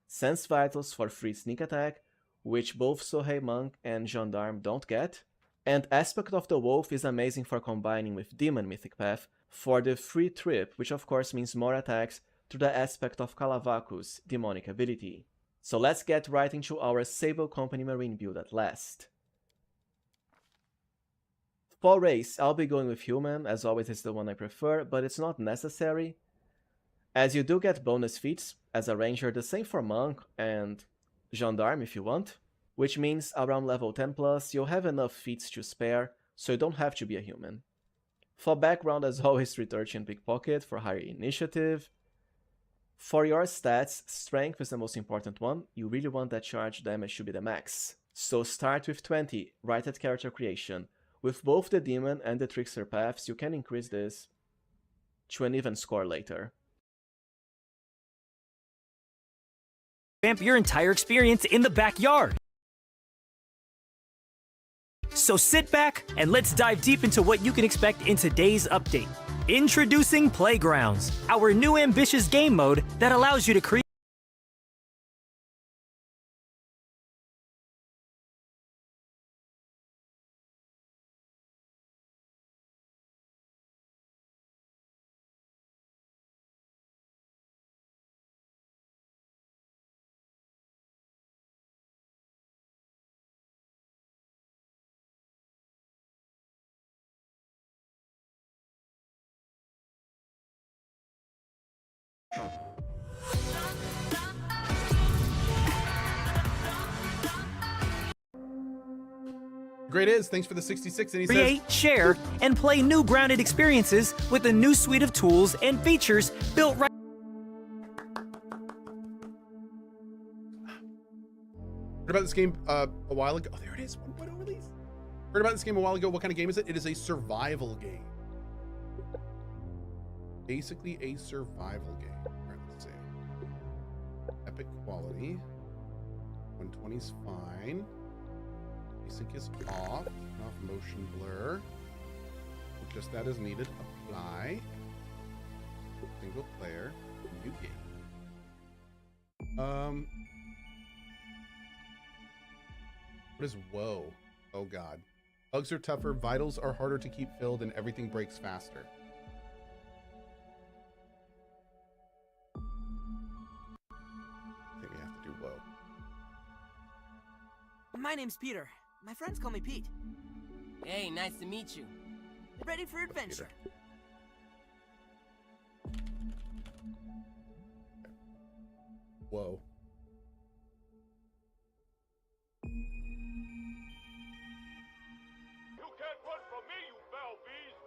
Sense Vitals for free sneak attack, which both Sohei Monk and Gendarme don't get. And Aspect of the Wolf is amazing for combining with Demon Mythic Path for the free trip, which of course means more attacks through the Aspect of Kalavaku's demonic ability. So let's get right into our Sable Company Marine build at last. For race, I'll be going with Human, as always it's the one I prefer, but it's not necessary, as you do get bonus feats as a ranger, the same for Monk and Gendarme if you want, which means around level 10 plus you'll have enough feats to spare, so you don't have to be a human. For background, as always, Research and Pickpocket for higher initiative. For your stats, Strength is the most important one, you really want that charge damage to be the max. So start with 20, right at character creation. With both the Demon and the Trickster paths, you can increase this to an even score later. Vamp your entire experience in the backyard. So sit back and let's dive deep into what you can expect in today's update. Introducing Playgrounds, our new ambitious game mode that allows you to create Great is, thanks for the 66, and he create, says, share, and play new grounded experiences with a new suite of tools and features built right. Heard about this game a while ago. Oh, there it is, 1.0 release. Heard about this game a while ago. What kind of game is it? It is a survival game. Basically a survival game. All right, let's see. Epic quality. 120's fine. Async is off. Off motion blur. Just that is needed. Apply. Single player. New game. What is woe? Oh god. Bugs are tougher, vitals are harder to keep filled, and everything breaks faster. I think we have to do woe. My name's Peter. My friends call me Pete. Hey, nice to meet you. Ready for adventure? Whoa. You can't run from me, you foul beast!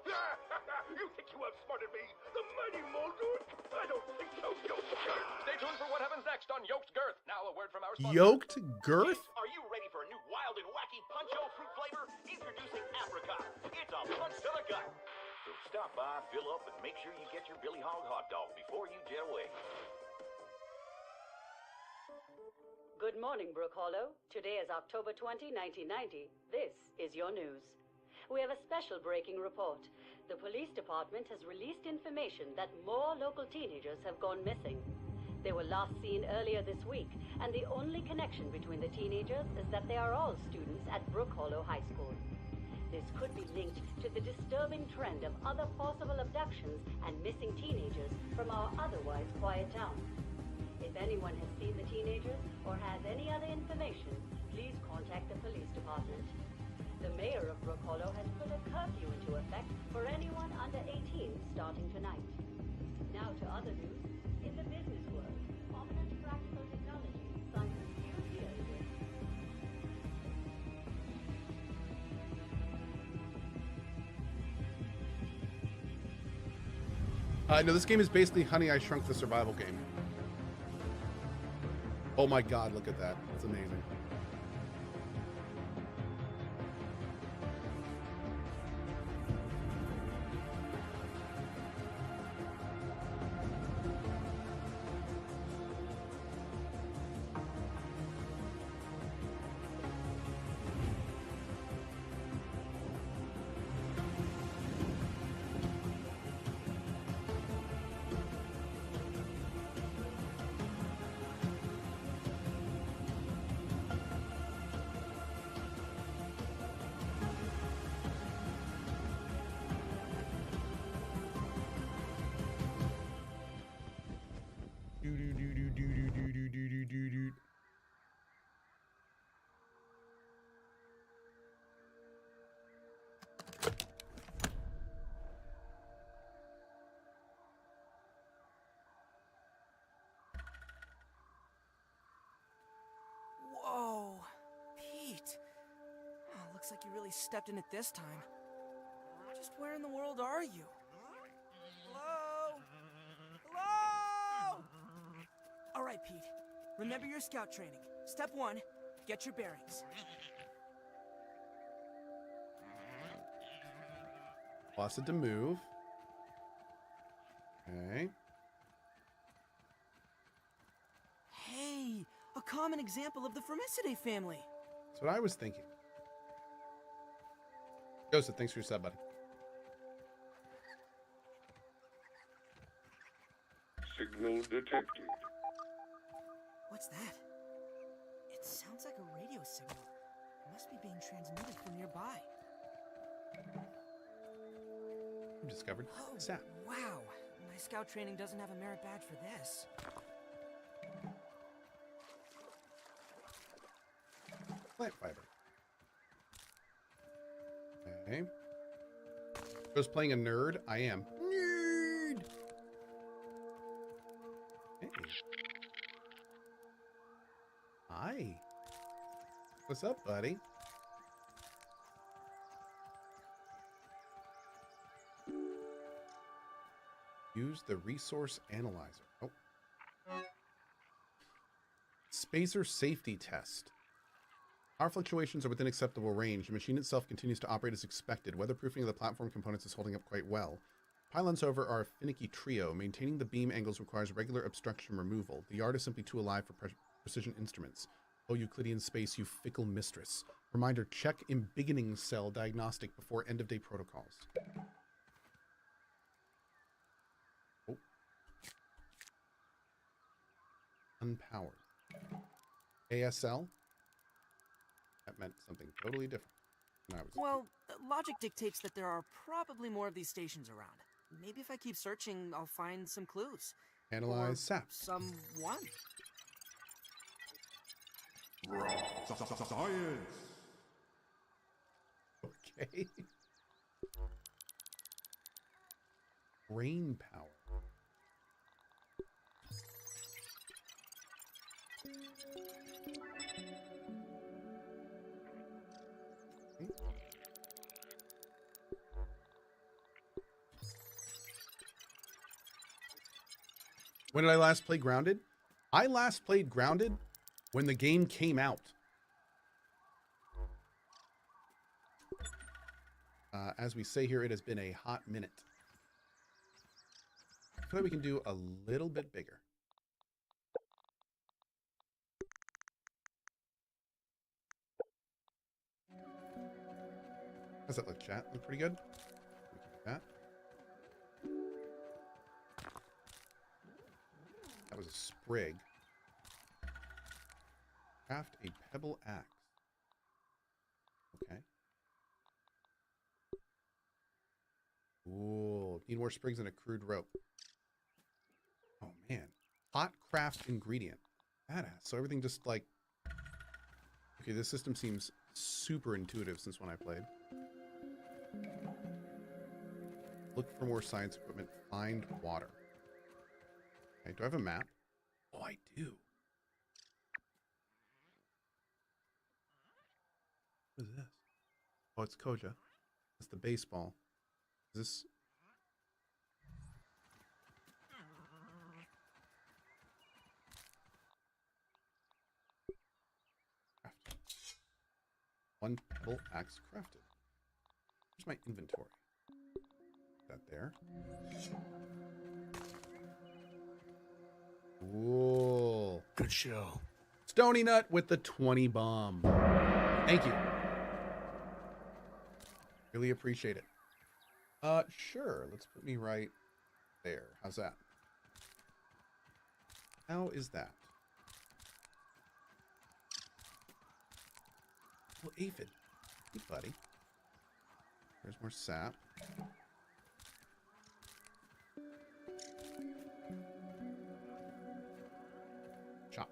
You think you outsmarted me, the mighty Muldoon? I don't think so, Yoked Girth. Stay tuned for what happens next on Yoked Girth. Now a word from our sponsor. Yoked Girth? Are you ready for a new wild and wacky puncho fruit flavor? Introducing Apricot. It's a punch to the gut. So stop by, fill up, and make sure you get your Billy Hog hot dog before you jet away. Good morning, Brook Hollow. Today is October 20, 1990. This is your news. We have a special breaking report. The police department has released information that more local teenagers have gone missing. They were last seen earlier this week, and the only connection between the teenagers is that they are all students at Brook Hollow High School. This could be linked to the disturbing trend of other possible abductions and missing teenagers from our otherwise quiet town. If anyone has seen the teenagers or has any other information, please contact the police department. The mayor of Brook Hollow has put a curfew into effect for anyone under 18 starting tonight. Now to other news. In the business world, prominent practical technology signs a few deals with. No, this game is basically Honey, I Shrunk the Survival game. Oh my god, look at that. It's amazing. Whoa, Pete. Oh, looks like you really stepped in it this time. Just where in the world are you? Hello? Hello? All right, Pete. Remember your scout training. Step 1, get your bearings. Plus it to move. Okay. Hey, a common example of the Formicidae family. That's what I was thinking. Joseph, thanks for your sub, buddy. Signal detected. What's that? It sounds like a radio signal. It must be being transmitted from nearby. I've discovered sap. Wow, my scout training doesn't have a merit badge for this. Plant fiber. Okay. Just playing a nerd? I am. Nerd! Hey. Hi. What's up, buddy? Use the resource analyzer. Oh. Spacer safety test. Power fluctuations are within acceptable range. The machine itself continues to operate as expected. Weatherproofing of the platform components is holding up quite well. Pylons over are a finicky trio. Maintaining the beam angles requires regular obstruction removal. The yard is simply too alive for precision instruments. Oh, Euclidean space, you fickle mistress. Reminder, check embiggening cell diagnostic before end-of-day protocols. Oh. Unpowered. ASL? That meant something totally different. Well, logic dictates that there are probably more of these stations around. Maybe if I keep searching, I'll find some clues. Analyze sap. Someone. Science! Okay. Brain power. When did I last play Grounded? I last played Grounded when the game came out. As we say here, it has been a hot minute. I feel like we can do a little bit bigger. How's that look, chat? Look pretty good? We can do that. That was a sprig. Craft a pebble axe. Okay. Ooh, need more sprigs and a crude rope. Oh man. Hot craft ingredient. Badass. So everything just like... Okay, this system seems super intuitive since when I played. Look for more science equipment. Find water. Okay, do I have a map? Oh, I do. What is this? Oh, it's Koja. That's the baseball. Is this... Crafted. One pebble axe crafted. Here's my inventory. Put that there. Cool. Good show. Stony Nut with the 20 bomb. Thank you. Really appreciate it. Sure. Let's put me right there. How's that? How is that? Well, aphid. Hey, buddy. There's more sap. Chop.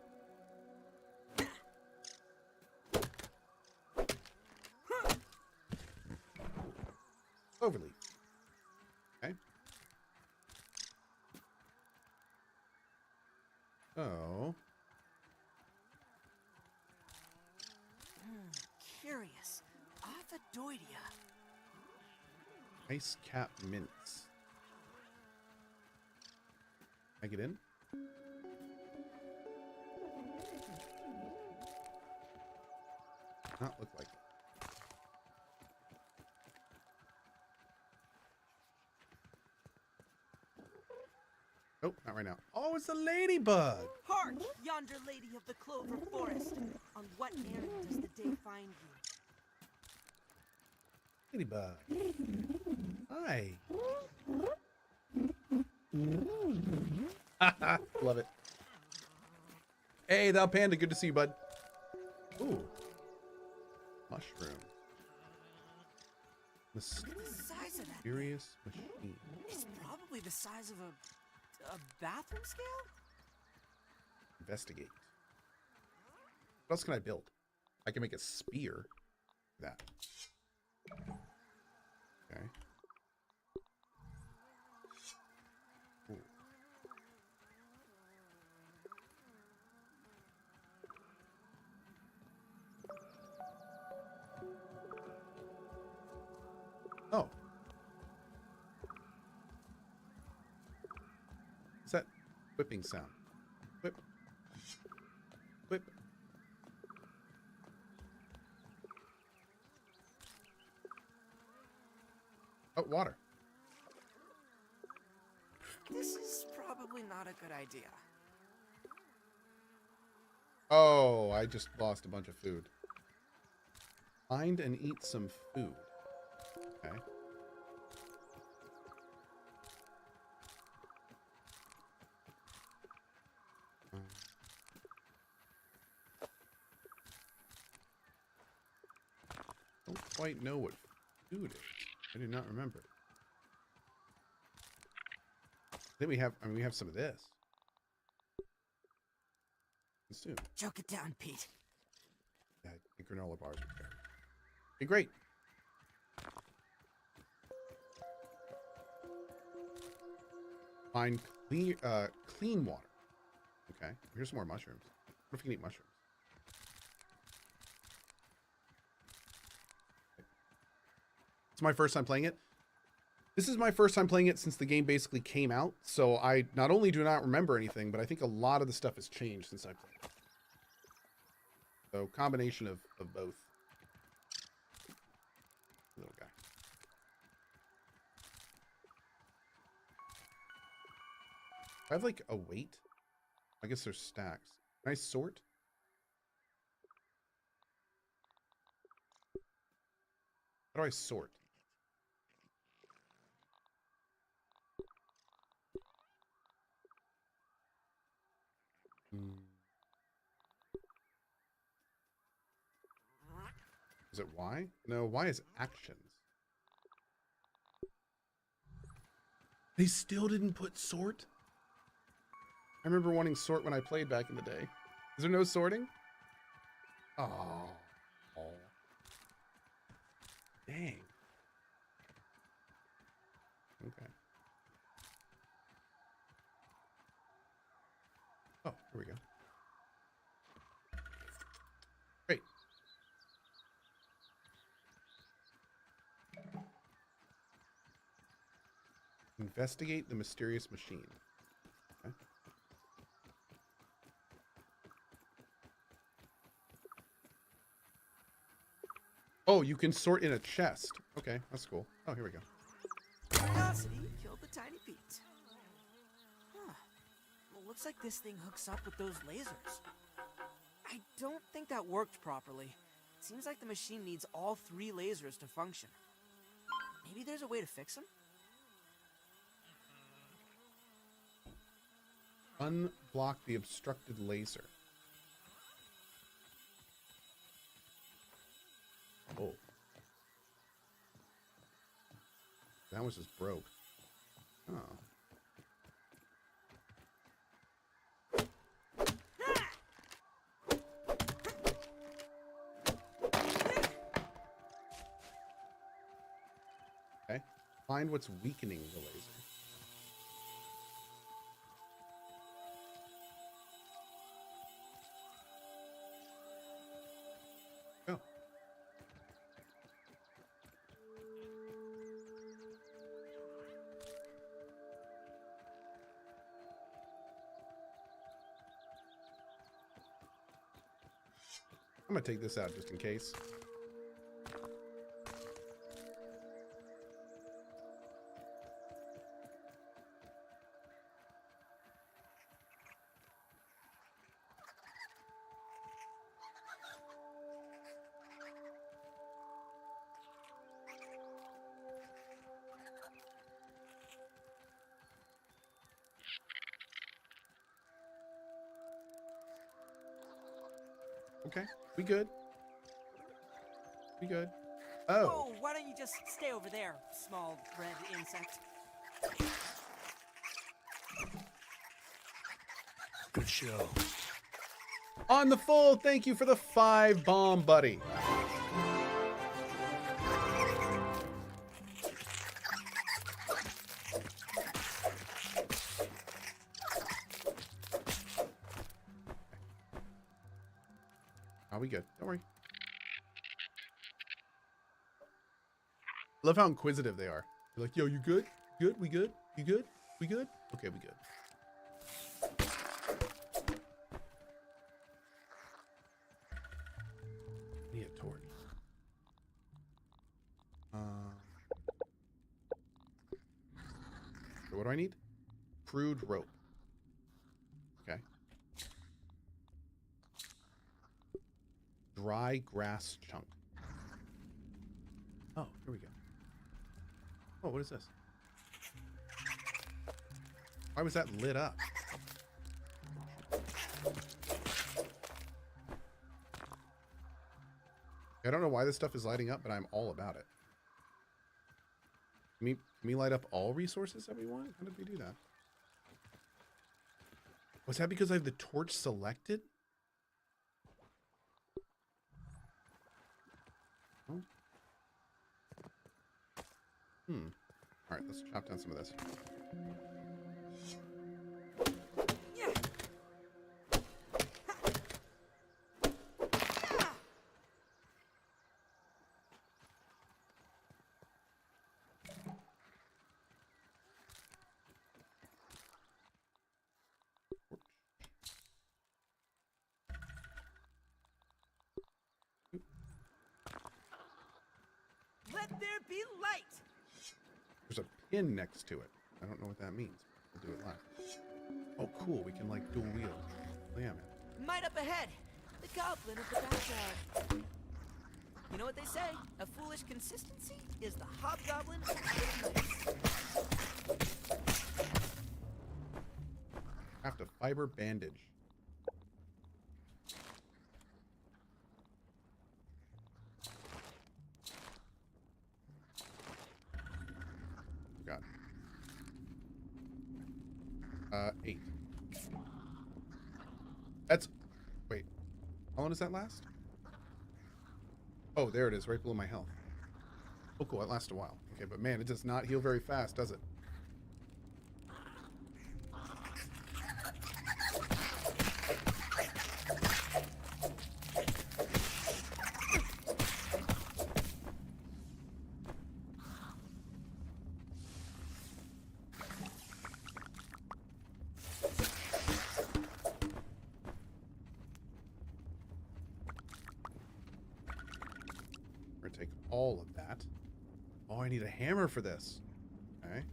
Overleaf. Okay. Oh. Curious. Ovidoidia. Ice cap mints. Can I get in? Not look like it. Nope, not right now. Oh, it's a ladybug. Hark, yonder lady of the clover forest. On what errand does the day find you? Ladybug. Hi. Love it. Hey, thou panda. Good to see you, bud. Ooh. Mushroom. The size of that Mysterious machine. It's probably the size of a bathroom scale? Investigate. What else can I build? I can make a spear. That. Okay. Ooh. Oh. What's that whipping sound? Whip. Whip. Oh, water. This is probably not a good idea. Oh, I just lost a bunch of food. Find and eat some food. Okay. Don't quite know what food is. I do not remember. Then we have, we have some of this. Consume. Choke it down, Pete. Yeah, the granola bars are there. Okay, great. Find clean water. Okay, here's some more mushrooms. What if you can eat mushrooms? It's my first time playing it. This is my first time playing it since the game basically came out, so I not only do not remember anything, but I think a lot of the stuff has changed since I played it. So, combination of both. Little guy. I have like a weight. I guess there's stacks. Can I sort? How do I sort? Is it Y? No, Y is actions. They still didn't put sort? I remember wanting sort when I played back in the day. Is there no sorting? Oh. Dang. Okay. Oh, here we go. Great. Investigate the mysterious machine. Okay. Oh, you can sort in a chest. Okay, that's cool. Oh, here we go. Curiosity killed the tiny Pete. Huh. Well, looks like this thing hooks up with those lasers. I don't think that worked properly. It seems like the machine needs all 3 lasers to function. Maybe there's a way to fix them? Unblock the obstructed laser. Oh. That was just broke. Oh. Okay. Find what's weakening the laser. I'm gonna take this out just in case. Okay, we good. We good. Oh. Whoa, why don't you just stay over there, small red insect? Good show. On the full, thank you for the 5 bomb, buddy. Are we good? Don't worry. Love how inquisitive they are. They're like, yo, you good? Good? We good? You good? We good? Okay, we good. Need a torch. So what do I need? Crude rope. Okay. Dry grass chunk. Oh, here we go. Oh, what is this? Why was that lit up? I don't know why this stuff is lighting up, but I'm all about it. Can we light up all resources that we want? How did we do that? Was that because I have the torch selected? Oh. All right, let's chop down some of this. gonna be late. There's a pin next to it. I don't know what that means. We'll do it live. Oh, cool. We can like dual wield. Oh, yeah, man. Might up ahead. The goblin of the backyard. You know what they say? A foolish consistency is the hobgoblin of the night. Craft a fiber bandage. Got 8. That's... Wait. How long does that last? Oh, there it is, right below my health. Oh, cool. It lasts a while. Okay, but man, it does not heal very fast, does it? All of that. Oh, I need a hammer for this. Okay.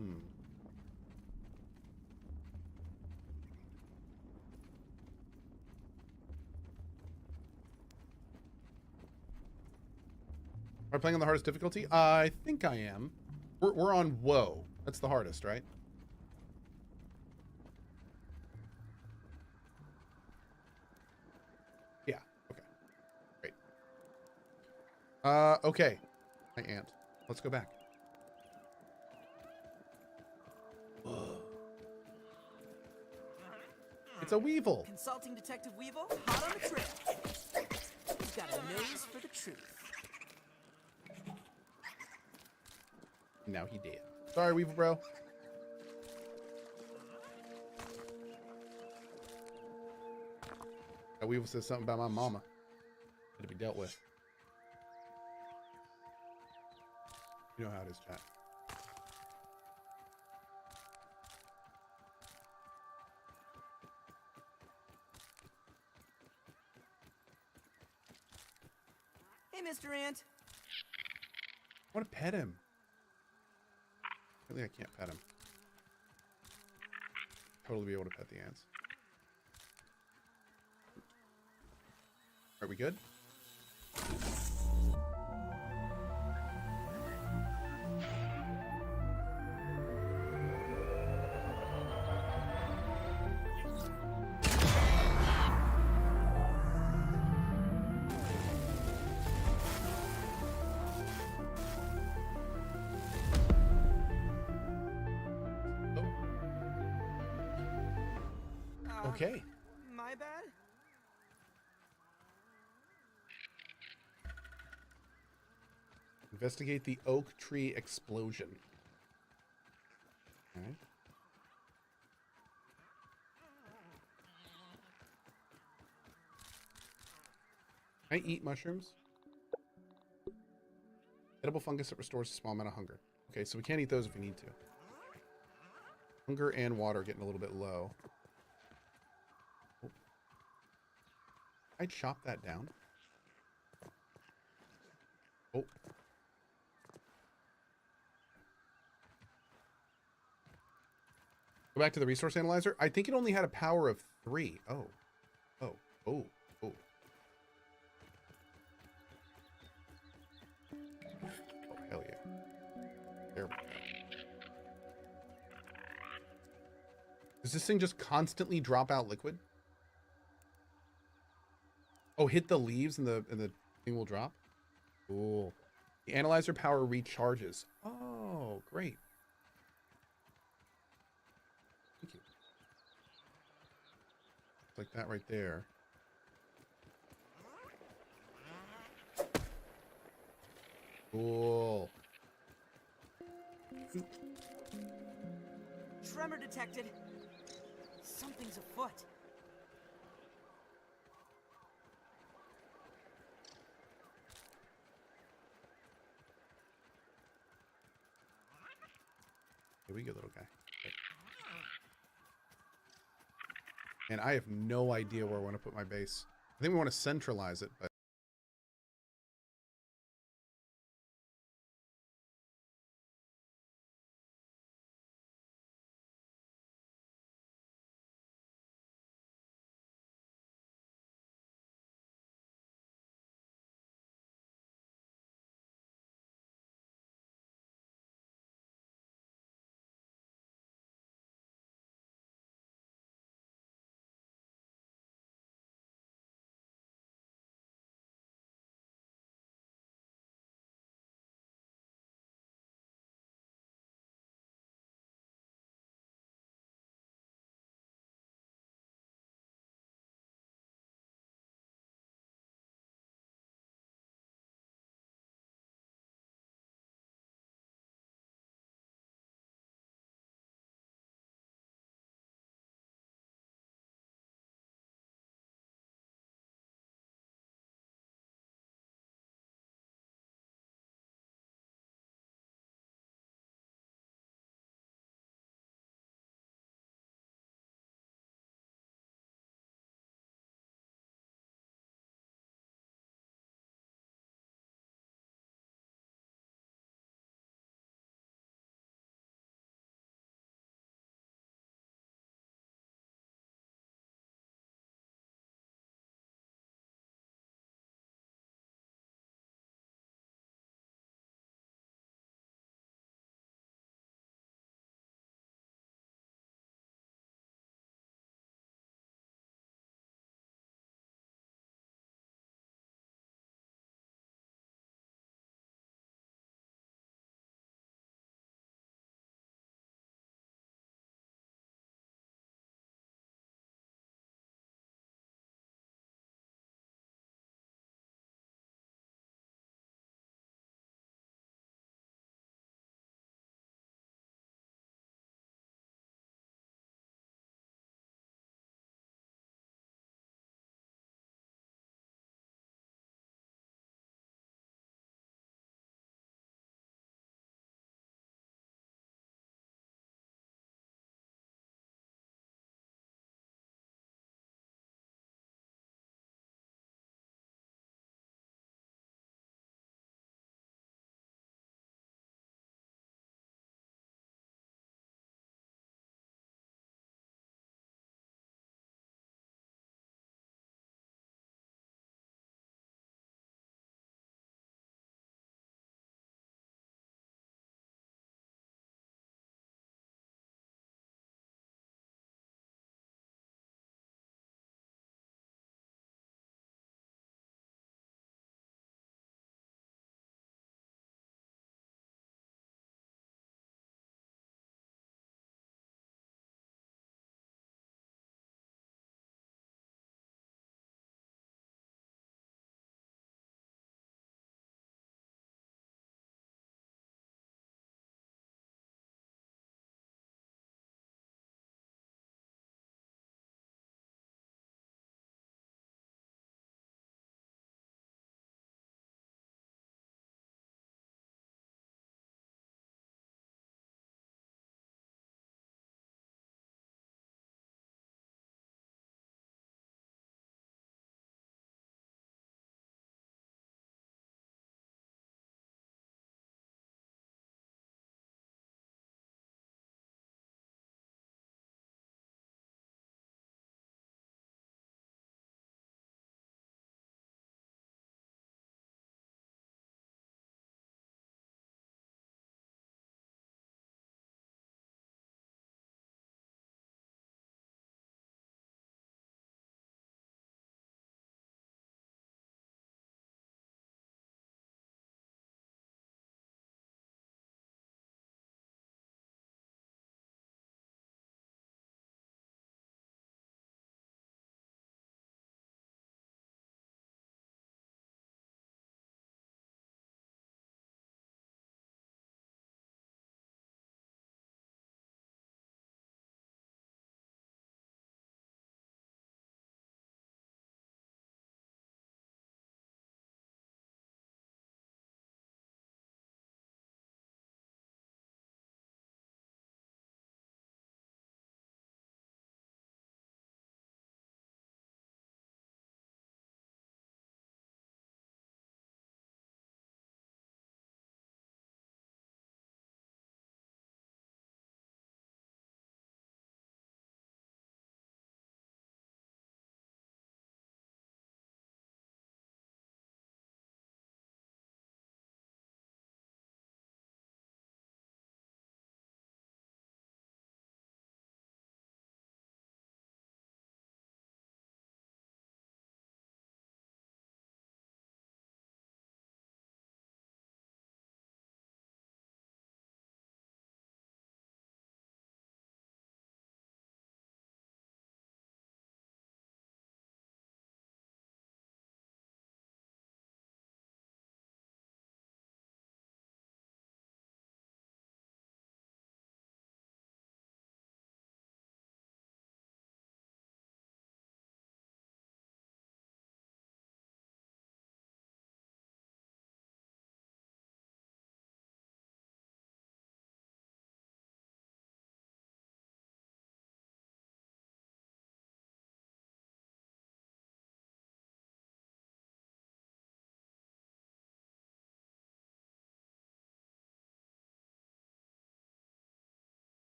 Am I playing on the hardest difficulty? I think I am. We're on Woe. That's the hardest, right? Yeah. Okay. Great. Okay. My aunt. Let's go back. Whoa. It's a Weevil. Consulting Detective Weevil, hot on the trail. He's got a nose for the truth. Now he did. Sorry, Weevil bro. That Weevil says something about my mama. Had to be dealt with. You know how it is, chat. Hey, Mr. Ant. I want to pet him. Really, I can't pet him. Totally be able to pet the ants. Are we good? Okay. My bad? Investigate the oak tree explosion. Okay. Can I eat mushrooms? Edible fungus that restores a small amount of hunger. Okay, so we can't eat those if we need to. Hunger and water getting a little bit low. Oh. I chop that down. Oh. Go back to the resource analyzer. I think it only had a power of 3. Oh. Oh. Oh. Oh. Oh, hell yeah. There we go. Does this thing just constantly drop out liquid? Oh, hit the leaves and the thing will drop? Cool. The analyzer power recharges. Oh, great. Thank you. It's like that right there. Cool. Tremor detected. Something's afoot. Here we go, little guy. Okay. And I have no idea where I want to put my base. I think we want to centralize it, but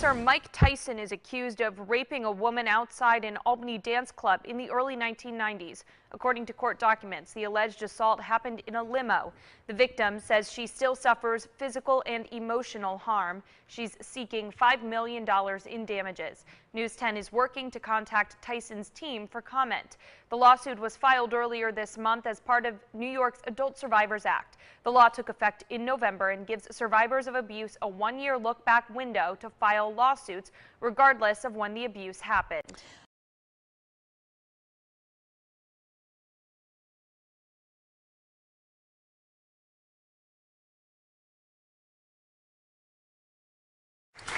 boxer Mike Tyson is accused of raping a woman outside an Albany dance club in the early 1990s. According to court documents, the alleged assault happened in a limo. The victim says she still suffers physical and emotional harm. She's seeking $5 million in damages. News 10 is working to contact Tyson's team for comment. The lawsuit was filed earlier this month as part of New York's Adult Survivors Act. The law took effect in November and gives survivors of abuse a one-year look-back window to file lawsuits regardless of when the abuse happened.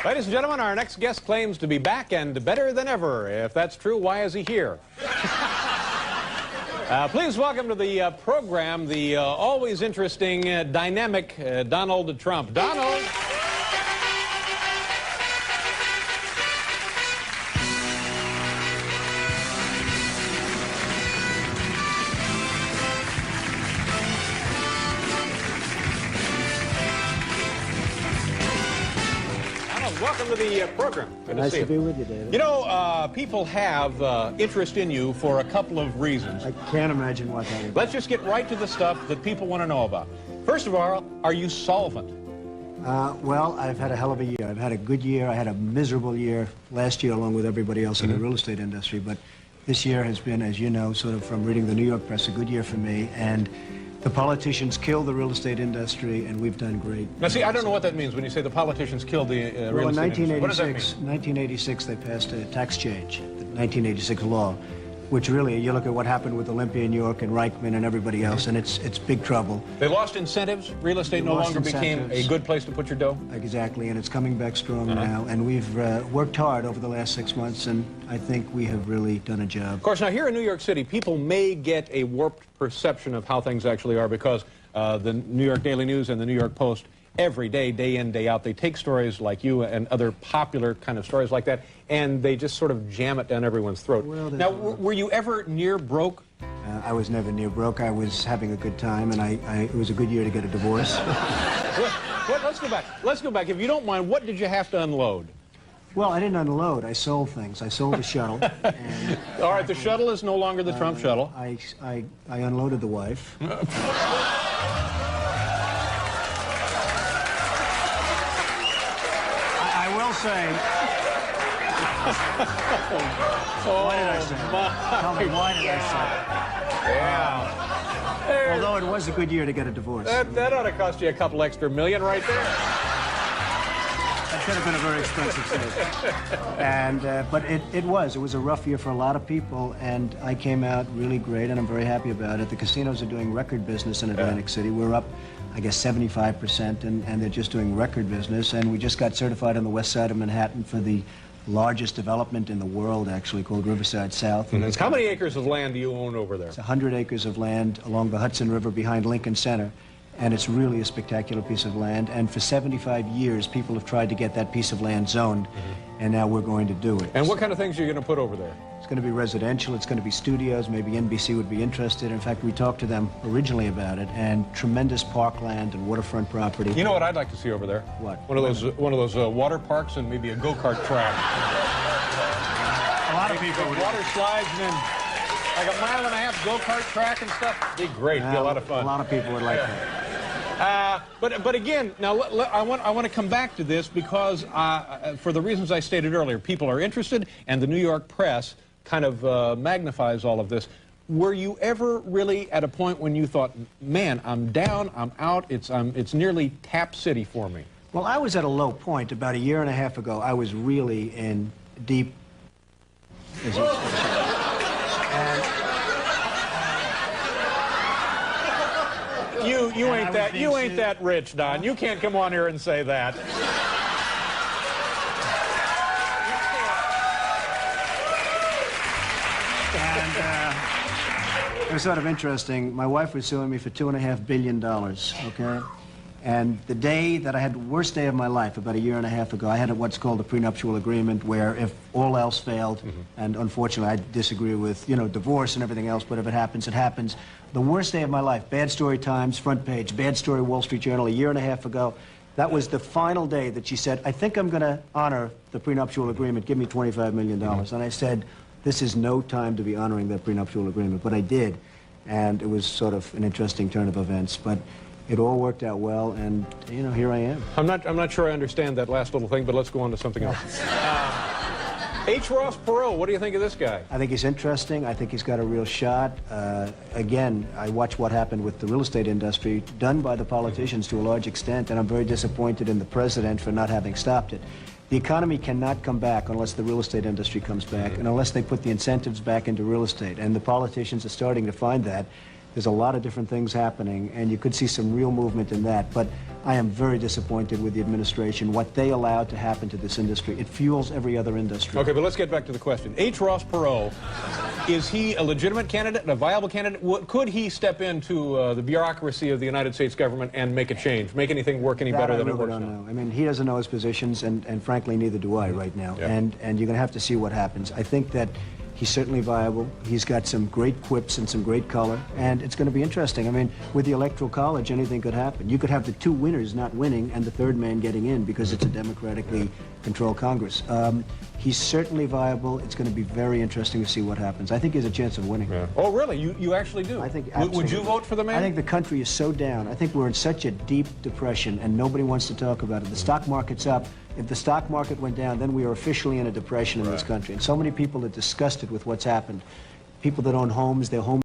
Ladies and gentlemen, our next guest claims to be back and better than ever. If that's true, why is he here? Please welcome to the program the always interesting, dynamic Donald Trump. Donald! Welcome to the program. Good nice to see to be with you, David. You know, people have interest in you for a couple of reasons. I can't imagine what that is. Let's just get right to the stuff that people want to know about. First of all, are you solvent? Well, I've had a hell of a year. I've had a good year. I had a miserable year last year along with everybody else in the real estate industry. But this year has been, as you know, sort of from reading the New York press, a good year for me. And the politicians killed the real estate industry, and we've done great. Now, see, I don't know what that means when you say the politicians killed the real estate industry. What does that mean? 1986, they passed a tax change, the 1986 law, which really, you look at what happened with Olympia in New York and Reichman and everybody else, and it's big trouble. They lost incentives. Real estate no longer became a good place to put your dough. Exactly, and it's coming back strong now. And we've worked hard over the last 6 months, and I think we have really done a job. Of course, now here in New York City, people may get a warped perception of how things actually are because the New York Daily News and the New York Post, every day, day in, day out, they take stories like you and other popular kind of stories like that, and they just sort of jam it down everyone's throat. Well, now, were you ever near broke? I was never near broke. I was having a good time, and it was a good year to get a divorce. Let's go back. Let's go back. If you don't mind, what did you have to unload? Well, I didn't unload. I sold things. I sold the shuttle. And all right, the shuttle is no longer the Trump shuttle. I unloaded the wife. I will say... Why did I say that? Tell me, why did I say that? Yeah. Although it was a good year to get a divorce. That ought to cost you a couple extra million right there. That could have been a very expensive sale. And, but it was a rough year for a lot of people, and I came out really great, and I'm very happy about it. The casinos are doing record business in Atlantic City. We're up, I guess, 75%, and they're just doing record business. And we just got certified on the west side of Manhattan for the largest development in the world, actually, called Riverside South. How many acres of land do you own over there? It's 100 acres of land along the Hudson River behind Lincoln Center. And it's really a spectacular piece of land. And for 75 years, people have tried to get that piece of land zoned, and now we're going to do it. And what kind of things are you going to put over there? It's going to be residential. It's going to be studios. Maybe NBC would be interested. In fact, we talked to them originally about it. And tremendous parkland and waterfront property. You know what I'd like to see over there? What? One of those water parks and maybe a go-kart track. A lot of people would. Water slides and then like a mile-and-a-half go-kart track and stuff. It'd be great. It'd be a lot of fun. A lot of people would like that. But again, now I want to come back to this because for the reasons I stated earlier, people are interested, and the New York press kind of magnifies all of this. Were you ever really at a point when you thought, man, I'm down, I'm out, it's nearly tap city for me? Well, I was at a low point about a year and a half ago. I was really in deep. You ain't that rich, Don. You can't come on here and say that. And it was sort of interesting. My wife was suing me for $2.5 billion, okay? And the day that I had the worst day of my life, about a year and a half ago, I had what's called a prenuptial agreement where if all else failed, and unfortunately I disagree with, divorce and everything else, but if it happens, it happens. The worst day of my life, Bad Story Times, front page, Bad Story Wall Street Journal, a year and a half ago, That was the final day that she said, I think I'm going to honor the prenuptial agreement. Give me $25 million. And I said, this is no time to be honoring that prenuptial agreement. But I did. And it was sort of an interesting turn of events. But it all worked out well, and, you know, here I am. I'm not sure I understand that last little thing, but let's go on to something else. H. Ross Perot, what do you think of this guy? I think he's interesting. I think he's got a real shot. Again, I watched what happened with the real estate industry, done by the politicians to a large extent, and I'm very disappointed in the president for not having stopped it. The economy cannot come back unless the real estate industry comes back, and unless they put the incentives back into real estate. And the politicians are starting to find that. There's a lot of different things happening, and you could see some real movement in that. But I am very disappointed with the administration, what they allowed to happen to this industry. It fuels every other industry. Okay, but let's get back to the question. H. Ross Perot, is he a legitimate candidate, a viable candidate? Could he step into the bureaucracy of the United States government and make a change, make anything work any better than it works now? I really don't know. I mean, he doesn't know his positions, and frankly, neither do I right now. Yeah. And you're going to have to see what happens. I think that he's certainly viable. He's got some great quips and some great color, and it's going to be interesting. I mean, with the Electoral College, anything could happen. You could have the two winners not winning and the third man getting in because it's a democratically controlled Congress. He's certainly viable. It's going to be very interesting to see what happens. I think he has a chance of winning. Yeah. Oh, really? You actually do? I think absolutely. Would you vote for the man? I think the country is so down. I think we're in such a deep depression, and nobody wants to talk about it. The stock market's up. If the stock market went down, then we are officially in a depression in this country. And so many people are disgusted with what's happened. People that own homes, their homes